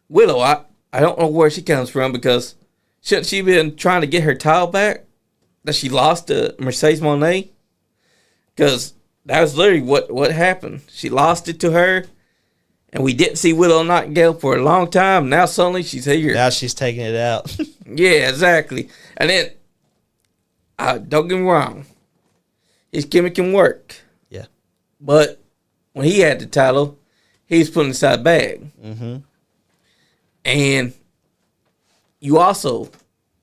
Willow, I don't know where she comes from, because shouldn't she been trying to get her title back that she lost to Mercedes Moné? Because that was literally what happened. She lost it to her, and we didn't see Willow Nightingale for a long time. Now suddenly she's here. Now she's taking it out. Yeah, exactly. And then, don't get me wrong, his gimmick can work. Yeah. But when he had the title, he was putting inside a bag. Mm-hmm. And you also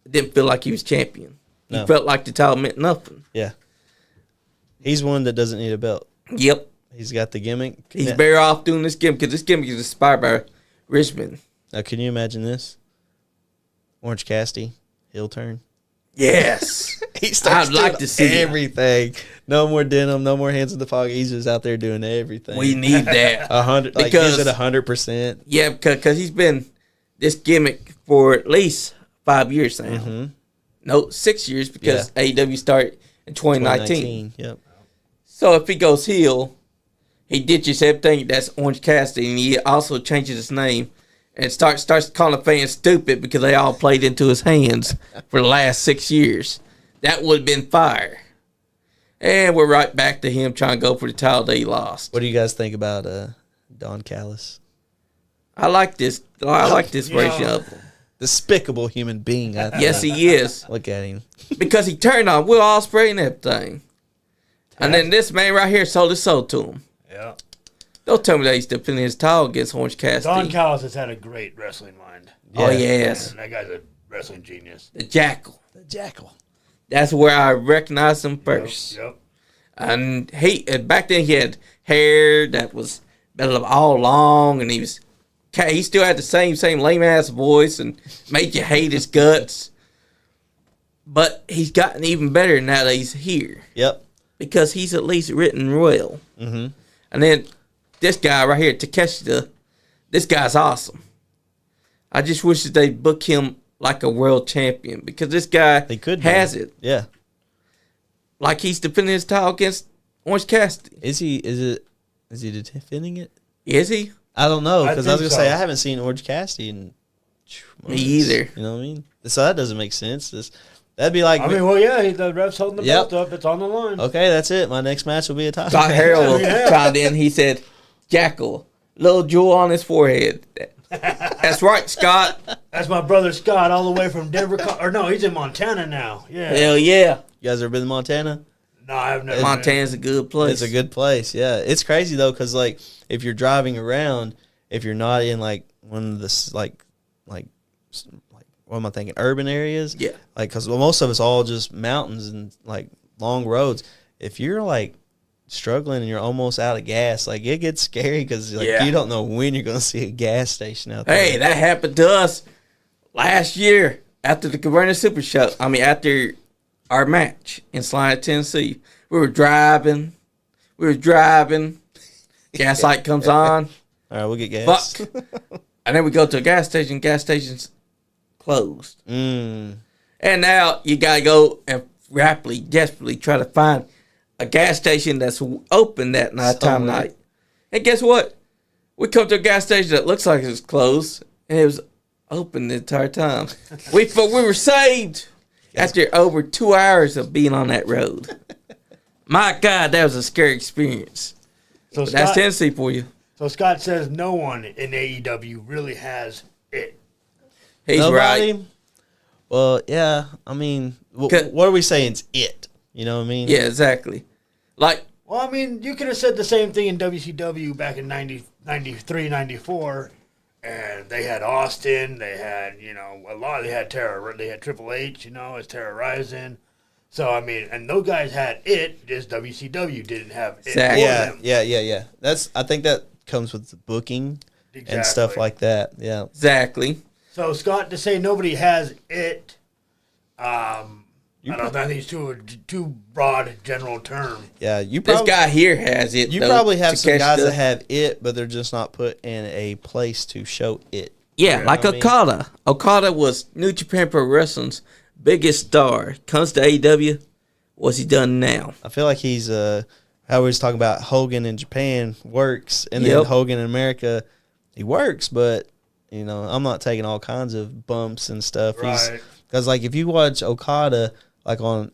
didn't feel like he was champion. You felt like the title meant nothing. Yeah. He's one that doesn't need a belt. Yep. He's got the gimmick. He's better off doing this gimmick because this gimmick is inspired by Richmond. Now, can you imagine this? Orange Cassidy, heel turn. Yes. He starts I'd like to see everything. No more denim, no more hands in the pocket. He's just out there doing everything. We need that. 100, like Because- he's at 100%. Yeah, because he's been this gimmick for at least 5 years now. Mm-hmm. No, 6 years because AEW started in 2019. Yep. So if he goes heel, he ditches everything that's Orange Cassidy, and he also changes his name and starts calling fans stupid because they all played into his hands for the last 6 years. That would have been fire. And we're right back to him trying to go for the title that he lost. What do you guys think about Don Callis? I like this. I like this version of him. Despicable human being. I think. Yes, he is. Look at him. Because he turned on Will Ospreay and everything. And then this man right here sold his soul to him. Yeah. Don't tell me that he's defending his title against Orange Cassidy. Don Callis has had a great wrestling mind. Oh, yes. Man, that guy's a wrestling genius. The Jackal. The Jackal. That's where I recognized him first. Yep. And back then he had hair that was all long, and he still had the same lame ass voice and made you hate his guts. But he's gotten even better now that he's here. Yep. Because he's at least written well. Mm-hmm. And then this guy right here, Takeshita, this guy's awesome. I just wish that they book him like a world champion because this guy has it. Yeah. Like he's defending his title against Orange Cassidy. Is he defending it? Is he? I don't know because I was think gonna say so. I haven't seen Orange Cassidy in Me either. You know what I mean? So that doesn't make sense. That'd be like, the ref's holding the Yep. belt up. It's on the line. okay, that's it. My next match will be a title. Scott match. Harrell chimed in. He said, Jackal, little jewel on his forehead. That's right, Scott. That's my brother Scott, all the way from Denver. Or no, he's in Montana now. Yeah. Hell yeah. You guys ever been to Montana? No, I've never. Montana's a good place. It's a good place. Yeah, it's crazy though because like if you're driving around, if you're not in like one of the like what am I thinking? Urban areas. Yeah. Like because most of it's all just mountains and like long roads. If you're like struggling and you're almost out of gas, like it gets scary because like you don't know when you're gonna see a gas station out there. Hey, that happened to us last year after the Caverna Super Show. I mean, after our match in Salina, Tennessee. We were driving. Gas light comes on. All right, we'll get gas. Fuck. And then we go to a gas station. Gas station's closed. Mm. And now you got to go and desperately try to find a gas station that's open that night. And guess what? We come to a gas station that looks like it's closed, and it was open the entire time. We were saved after over 2 hours of being on that road. My God, that was a scary experience. So But that's Tennessee for you. So Scott says no one in AEW really has it. He's Nobody? right. Well, yeah. I mean, what are we saying? It's it. You know what I mean? Yeah, exactly. Like, Well, I mean, you could have said the same thing in WCW back in 93, 94, and they had Austin, they had, a lot, they had they had Triple H, as terrorizing. So, I mean, and those guys had it, just WCW didn't have it. Exactly. For them. Yeah. I think that comes with the booking and stuff Exactly. like that. Yeah. exactly. So, Scott, to say nobody has it, I don't know, I think it's too broad a general term. Yeah. This guy here has it. You though, probably have some guys Takeshita. that have it, but they're just not put in a place to show it. Yeah, You know like what I mean? Okada. Okada was New Japan Pro Wrestling's biggest star. Comes to AEW, what's he done now? I feel like he's how we was talking about Hogan in Japan works, and then Hogan in America, he works, but I'm not taking all kinds of bumps and stuff. Right. Because like if you watch Okada, like on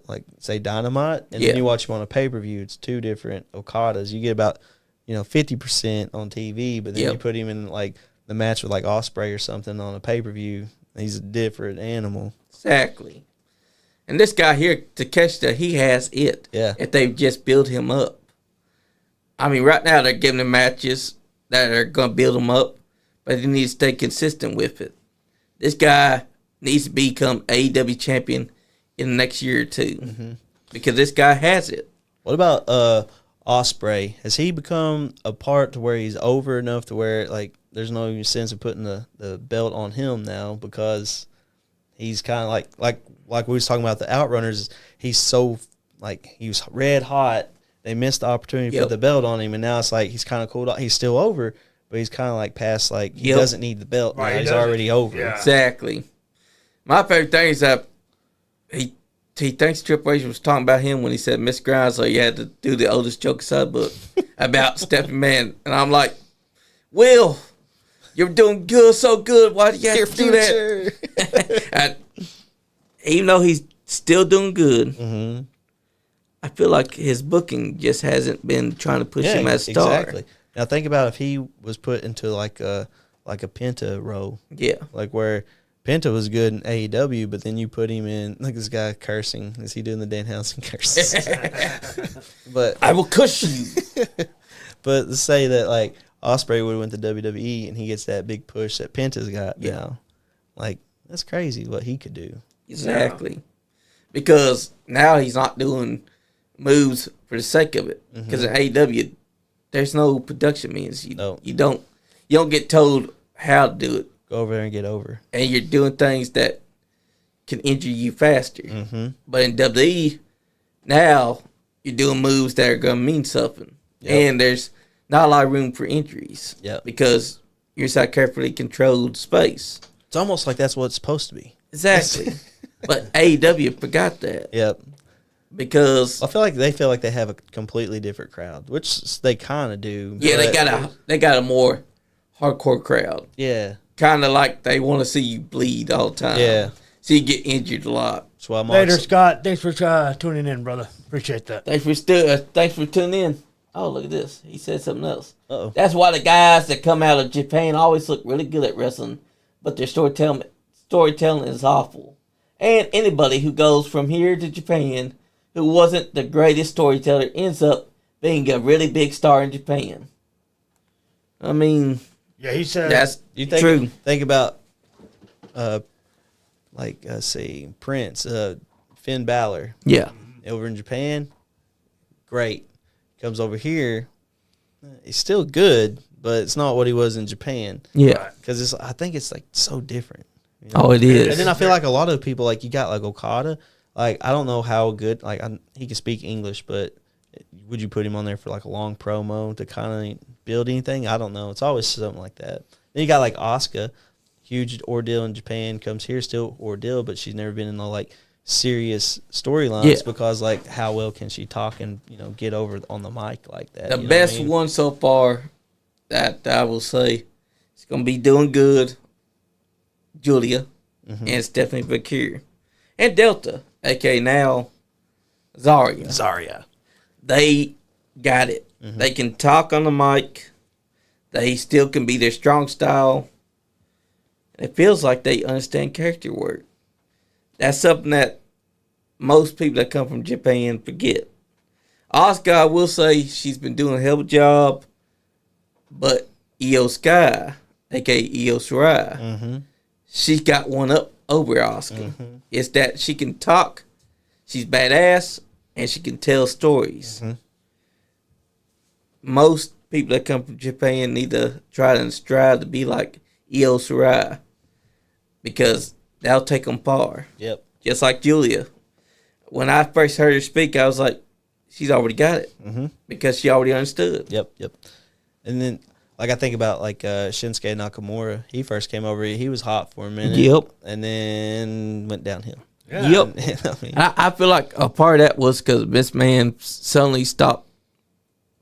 like say Dynamite, and then you watch him on a pay-per-view, it's two different Okadas. You get about 50% on TV, but then you put him in like the match with like Ospreay or something on a pay-per-view, he's a different animal. Exactly. And this guy here, Takeshita, he has it. Yeah. If they've just built him up. I mean, right now they're giving him matches that are going to build him up, but he needs to stay consistent with it. This guy needs to become AEW champion in the next year or two because this guy has it. What about Ospreay? Has he become a part to where he's over enough to where like there's no even sense of putting the belt on him now because he's kind of like we was talking about the Outrunners. He's so like he was red hot. They missed the opportunity to put the belt on him, and now it's like he's kind of cooled off. He's still over, but he's kind of like past like he doesn't need the belt. Right, he's already over. Yeah. Exactly. My favorite thing is that he thinks Triple H was talking about him when he said Miss Grimes, so he had to do the oldest joke side book about Stephanie Man, and I'm like, Will, you're doing good, so good. Why do you have to do that? Even though he's still doing good, I feel like his booking just hasn't been trying to push him as a star. Exactly. Now think about if he was put into like a Penta role. Yeah. Like where Penta was good in AEW, but then you put him in like this guy cursing. Is he doing the Danhausen curses? But I will cuss you. But to say that like Ospreay would have went to WWE and he gets that big push that Penta's got now, like that's crazy what he could do. Exactly. Yeah. Because now he's not doing moves for the sake of it. Because in AEW, there's no production means. You don't get told how to do it. Go over there and get over. And you're doing things that can injure you faster. But in WWE, now you're doing moves that are going to mean something. And there's not a lot of room for injuries. Because you're inside carefully controlled space. It's almost like that's what it's supposed to be. Exactly. But AEW forgot that. Yep. Because I feel like they have a completely different crowd, which they kind of do. Yeah, they got a more hardcore crowd. Yeah. Kind of like they want to see you bleed all the time. Yeah. So you get injured a lot. That's why Later, Scott. Thanks for tuning in, brother. Appreciate that. Thanks for tuning in. Oh, look at this. He said something else. Uh-oh. That's why the guys that come out of Japan always look really good at wrestling, but their storytelling is awful. And anybody who goes from here to Japan who wasn't the greatest storyteller ends up being a really big star in Japan. I mean, yeah, he said that's true. Think about, Prince, Finn Balor. Yeah. Over in Japan, great. Comes over here, he's still good, but it's not what he was in Japan. Yeah. Because I think it's like so different. You know? Oh, it is. And then I feel like a lot of people, like you got like Okada, like I don't know how good, like he can speak English, but would you put him on there for like a long promo to kind of build anything? I don't know. It's always something like that. Then you got like Asuka, huge ordeal in Japan, comes here, still ordeal, but she's never been in the like serious storylines because like how well can she talk and get over on the mic like that. The best one so far that I will say is going to be doing good, Julia and Stephanie Bakir and Delta, aka now Zarya. They got it. They can talk on the mic. They still can be their strong style. It feels like they understand character work. That's something that most people that come from Japan forget. Asuka, I will say, she's been doing a hell of a job, but Io Sky, a.k.a. Io Shirai, she's got one up over Asuka. It's that she can talk, she's badass, and she can tell stories. Most people that come from Japan need to try and strive to be like Io Shirai because that'll take them far. Yep. Just like Julia. When I first heard her speak, I was like, she's already got it. Because she already understood. Yep. And then, like, I think about, like, Shinsuke Nakamura. He first came over. He was hot for a minute. Yep. And then went downhill. Yeah. Yep. And, I feel like a part of that was because Vince McMahon suddenly stopped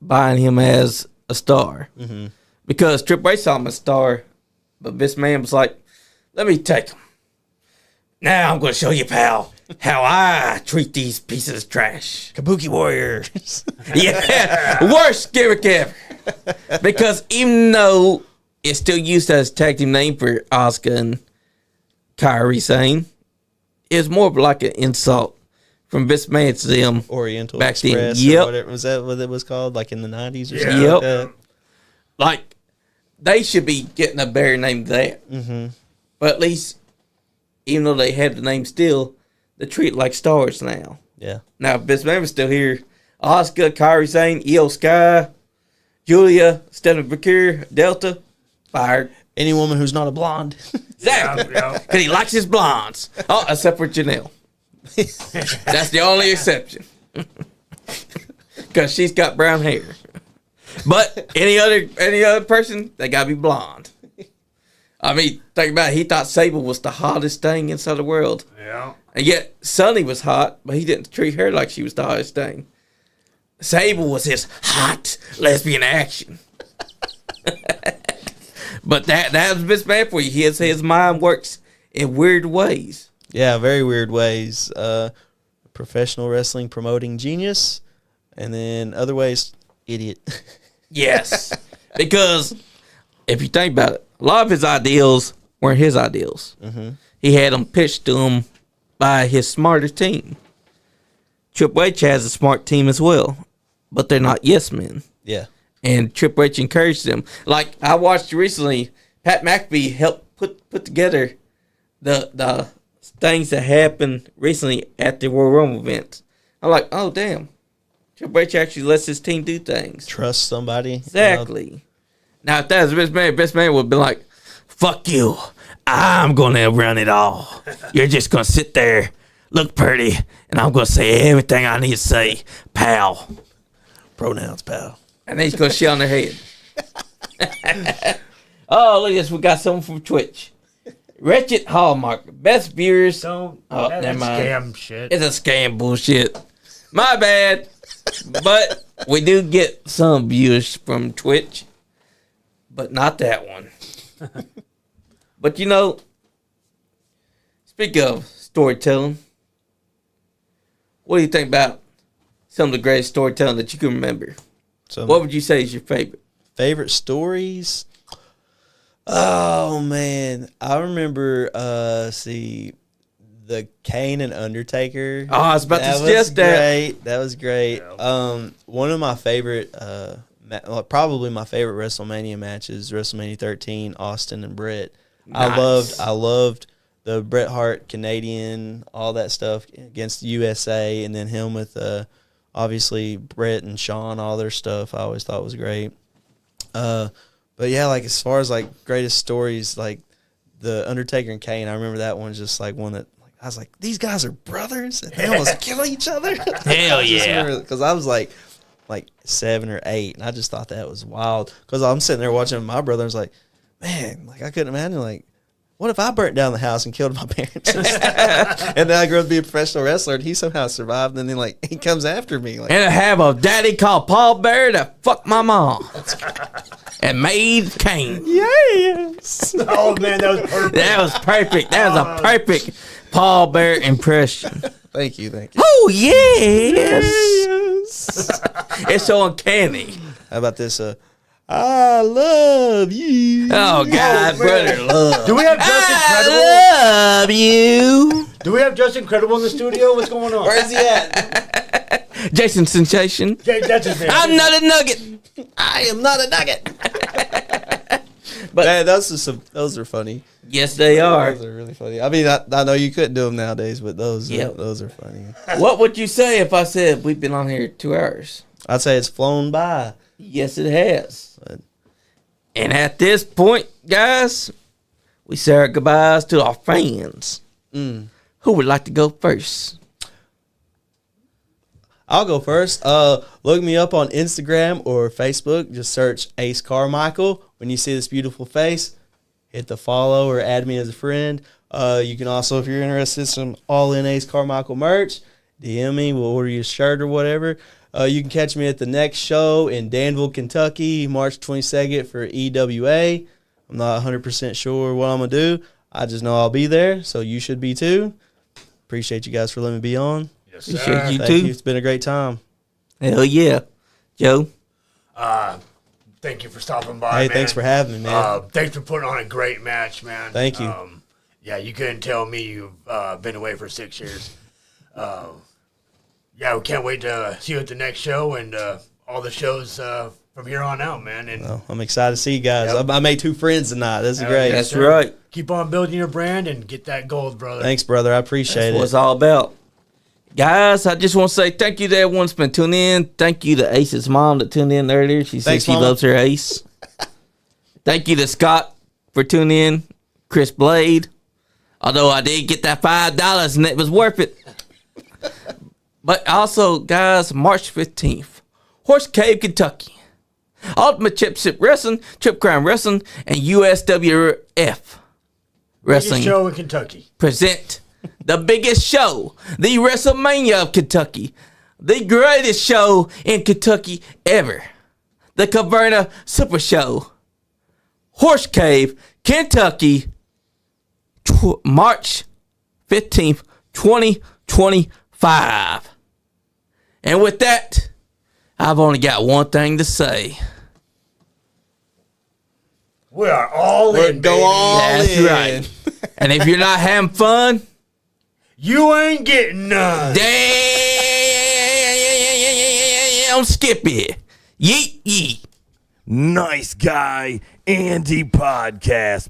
buying him as a star. Because Triple H saw him as a star, but Vince McMahon was like, let me take him. Now I'm going to show you, pal. how I treat these pieces of trash. Kabuki Warriors. Yeah, worst gimmick ever. Because even though it's still used as a tag team name for Asuka and Kairi Sane, it's more of like an insult from Vince McMahon to them. Oriental back then. Express. Yep. Or whatever. Was that what it was called? Like in the 90s or Yeah. something Yep. like that? Like, they should be getting a better name than that. Mm-hmm. But at least, even though they have the name still, they treat it like stars now. Yeah. Now, if Vince McMahon was still here, Asuka, Kairi Sane, Io Sky, Julia, Stephanie Bakir, Delta, fired. Any woman who's not a blonde. Exactly. Yeah. Because he likes his blondes. Oh, except for Janelle. That's the only exception. Because she's got brown hair. But any other person, they got to be blonde. I mean, think about it. He thought Sable was the hottest thing inside the world. Yeah. And yet, Sunny was hot, but he didn't treat her like she was the hottest thing. Sable was his hot lesbian action. But that was Vince McMahon for you. His mind works in weird ways. Yeah, very weird ways. Professional wrestling promoting genius, and then other ways, idiot. Yes. Because if you think about it, a lot of his ideals weren't his ideals. Mm-hmm. He had them pitched to him by his smarter team. Triple H has a smart team as well, but they're not yes men. Yeah. And Triple H encouraged them. Like I watched recently, Pat McAfee helped put together the things that happened recently at the Royal Rumble event. I'm like, oh damn, Triple H actually lets his team do things. Trust somebody. Exactly. Now if that was Best Man would be like, fuck you, I'm gonna run it all. You're just gonna sit there, look pretty, and I'm gonna say everything I need to say, pal. Pronouns, pal. And then he's going to shit on their head. Oh, look at this. We got something from Twitch. Wretched Hallmark. Best viewers. Don't. Oh, That's never mind. scam shit. It's a scam bullshit. My bad. But we do get some views from Twitch. But not that one. But you know, speak of storytelling, what do you think about some of the greatest storytelling that you can remember? So What would you say is your favorite? favorite stories? Oh man, I remember. The Kane and Undertaker. Oh, I was about to suggest that. Great. That was great. One of my favorite, probably my favorite WrestleMania matches, WrestleMania 13, Austin and Brett. Nice. I loved the Bret Hart Canadian, all that stuff against the USA, and then him with obviously Brett and Shawn, all their stuff. I always thought was great. But yeah, like as far as like greatest stories, like the Undertaker and Kane, I remember that one just like one that like I was like, these guys are brothers and they almost kill each other. Hell yeah! Because I was like 7 or 8, and I just thought that was wild. Because I'm sitting there watching my brother, and I was like, man, like I couldn't imagine like, what if I burnt down the house and killed my parents? And then I grew up to be a professional wrestler, and he somehow survived. And then like he comes after me, like, And I have a daddy called Paul Bear that fucked my mom and made Kane. yes. Oh man, that was perfect. That was perfect. That was a perfect Paul Bear impression. Thank you. Oh yes, Yes. it's so uncanny. How about this? I love you. Oh God, brother, love. Do we have Just Incredible? I love you, Do we have Just Incredible in the studio? What's going on? Where's he at? Jason Sensation. That's his name. I'm not a nugget. I am not a nugget. But- Man, those are funny. Yes, they are. Those are really funny. I mean, I know you couldn't do them nowadays, but those Yep. are funny. What would you say if I said we've been on here 2 hours? I'd say it's flown by. Yes, it has. But- And at this point, guys, we say our goodbyes to our fans. Who would like to go first? I'll go first. Look me up on Instagram or Facebook. Just search Ace Carmichael. When you see this beautiful face, hit the follow or add me as a friend. You can also, if you're interested in some all-in Ace Carmichael merch, DM me. We'll order you a shirt or whatever. You can catch me at the next show in Danville, Kentucky, March 22nd for EWA. I'm not 100% sure what I'm going to do. I just know I'll be there, so you should be too. Appreciate you guys for letting me be on. Yes, Appreciate sir. you. Thank too. you. It's been a great time. Hell yeah. Joe? Thank you for stopping by, Hey, man. thanks for having me, man. Thanks for putting on a great match, man. Thank you. Yeah, you couldn't tell me you've been away for 6 years. Yeah, we can't wait to see you at the next show and all the shows from here on out, man. And Well, I'm excited to see you guys. Yep. I made 2 friends tonight. This is great. That's sir. right. Keep on building your brand and get that gold, brother. Thanks, brother. I appreciate That's what it. it's all about. Guys, I just want to say thank you to everyone that's been tuning in. Thank you to Ace's mom that tuned in earlier. She said Thanks, she Mama. loves her Ace. Thank you to Scott for tuning in. Chris Blade. Although I did get that $5 and it was worth it. But also, guys, March 15th, Horse Cave, Kentucky. Ultimate Championship Wrestling, Trip Crown Wrestling, and USWF Wrestling Biggest show in Kentucky. present the biggest show, the WrestleMania of Kentucky, the greatest show in Kentucky ever, the Caverna Super Show, Horse Cave, Kentucky, March 15th, 2025. And with that, I've only got one thing to say. We are all in, Go baby. all That's in. right. And if you're not having fun, You ain't getting none. damn, skip it. Yeet, yeet. Nice Guy Andy Podcast.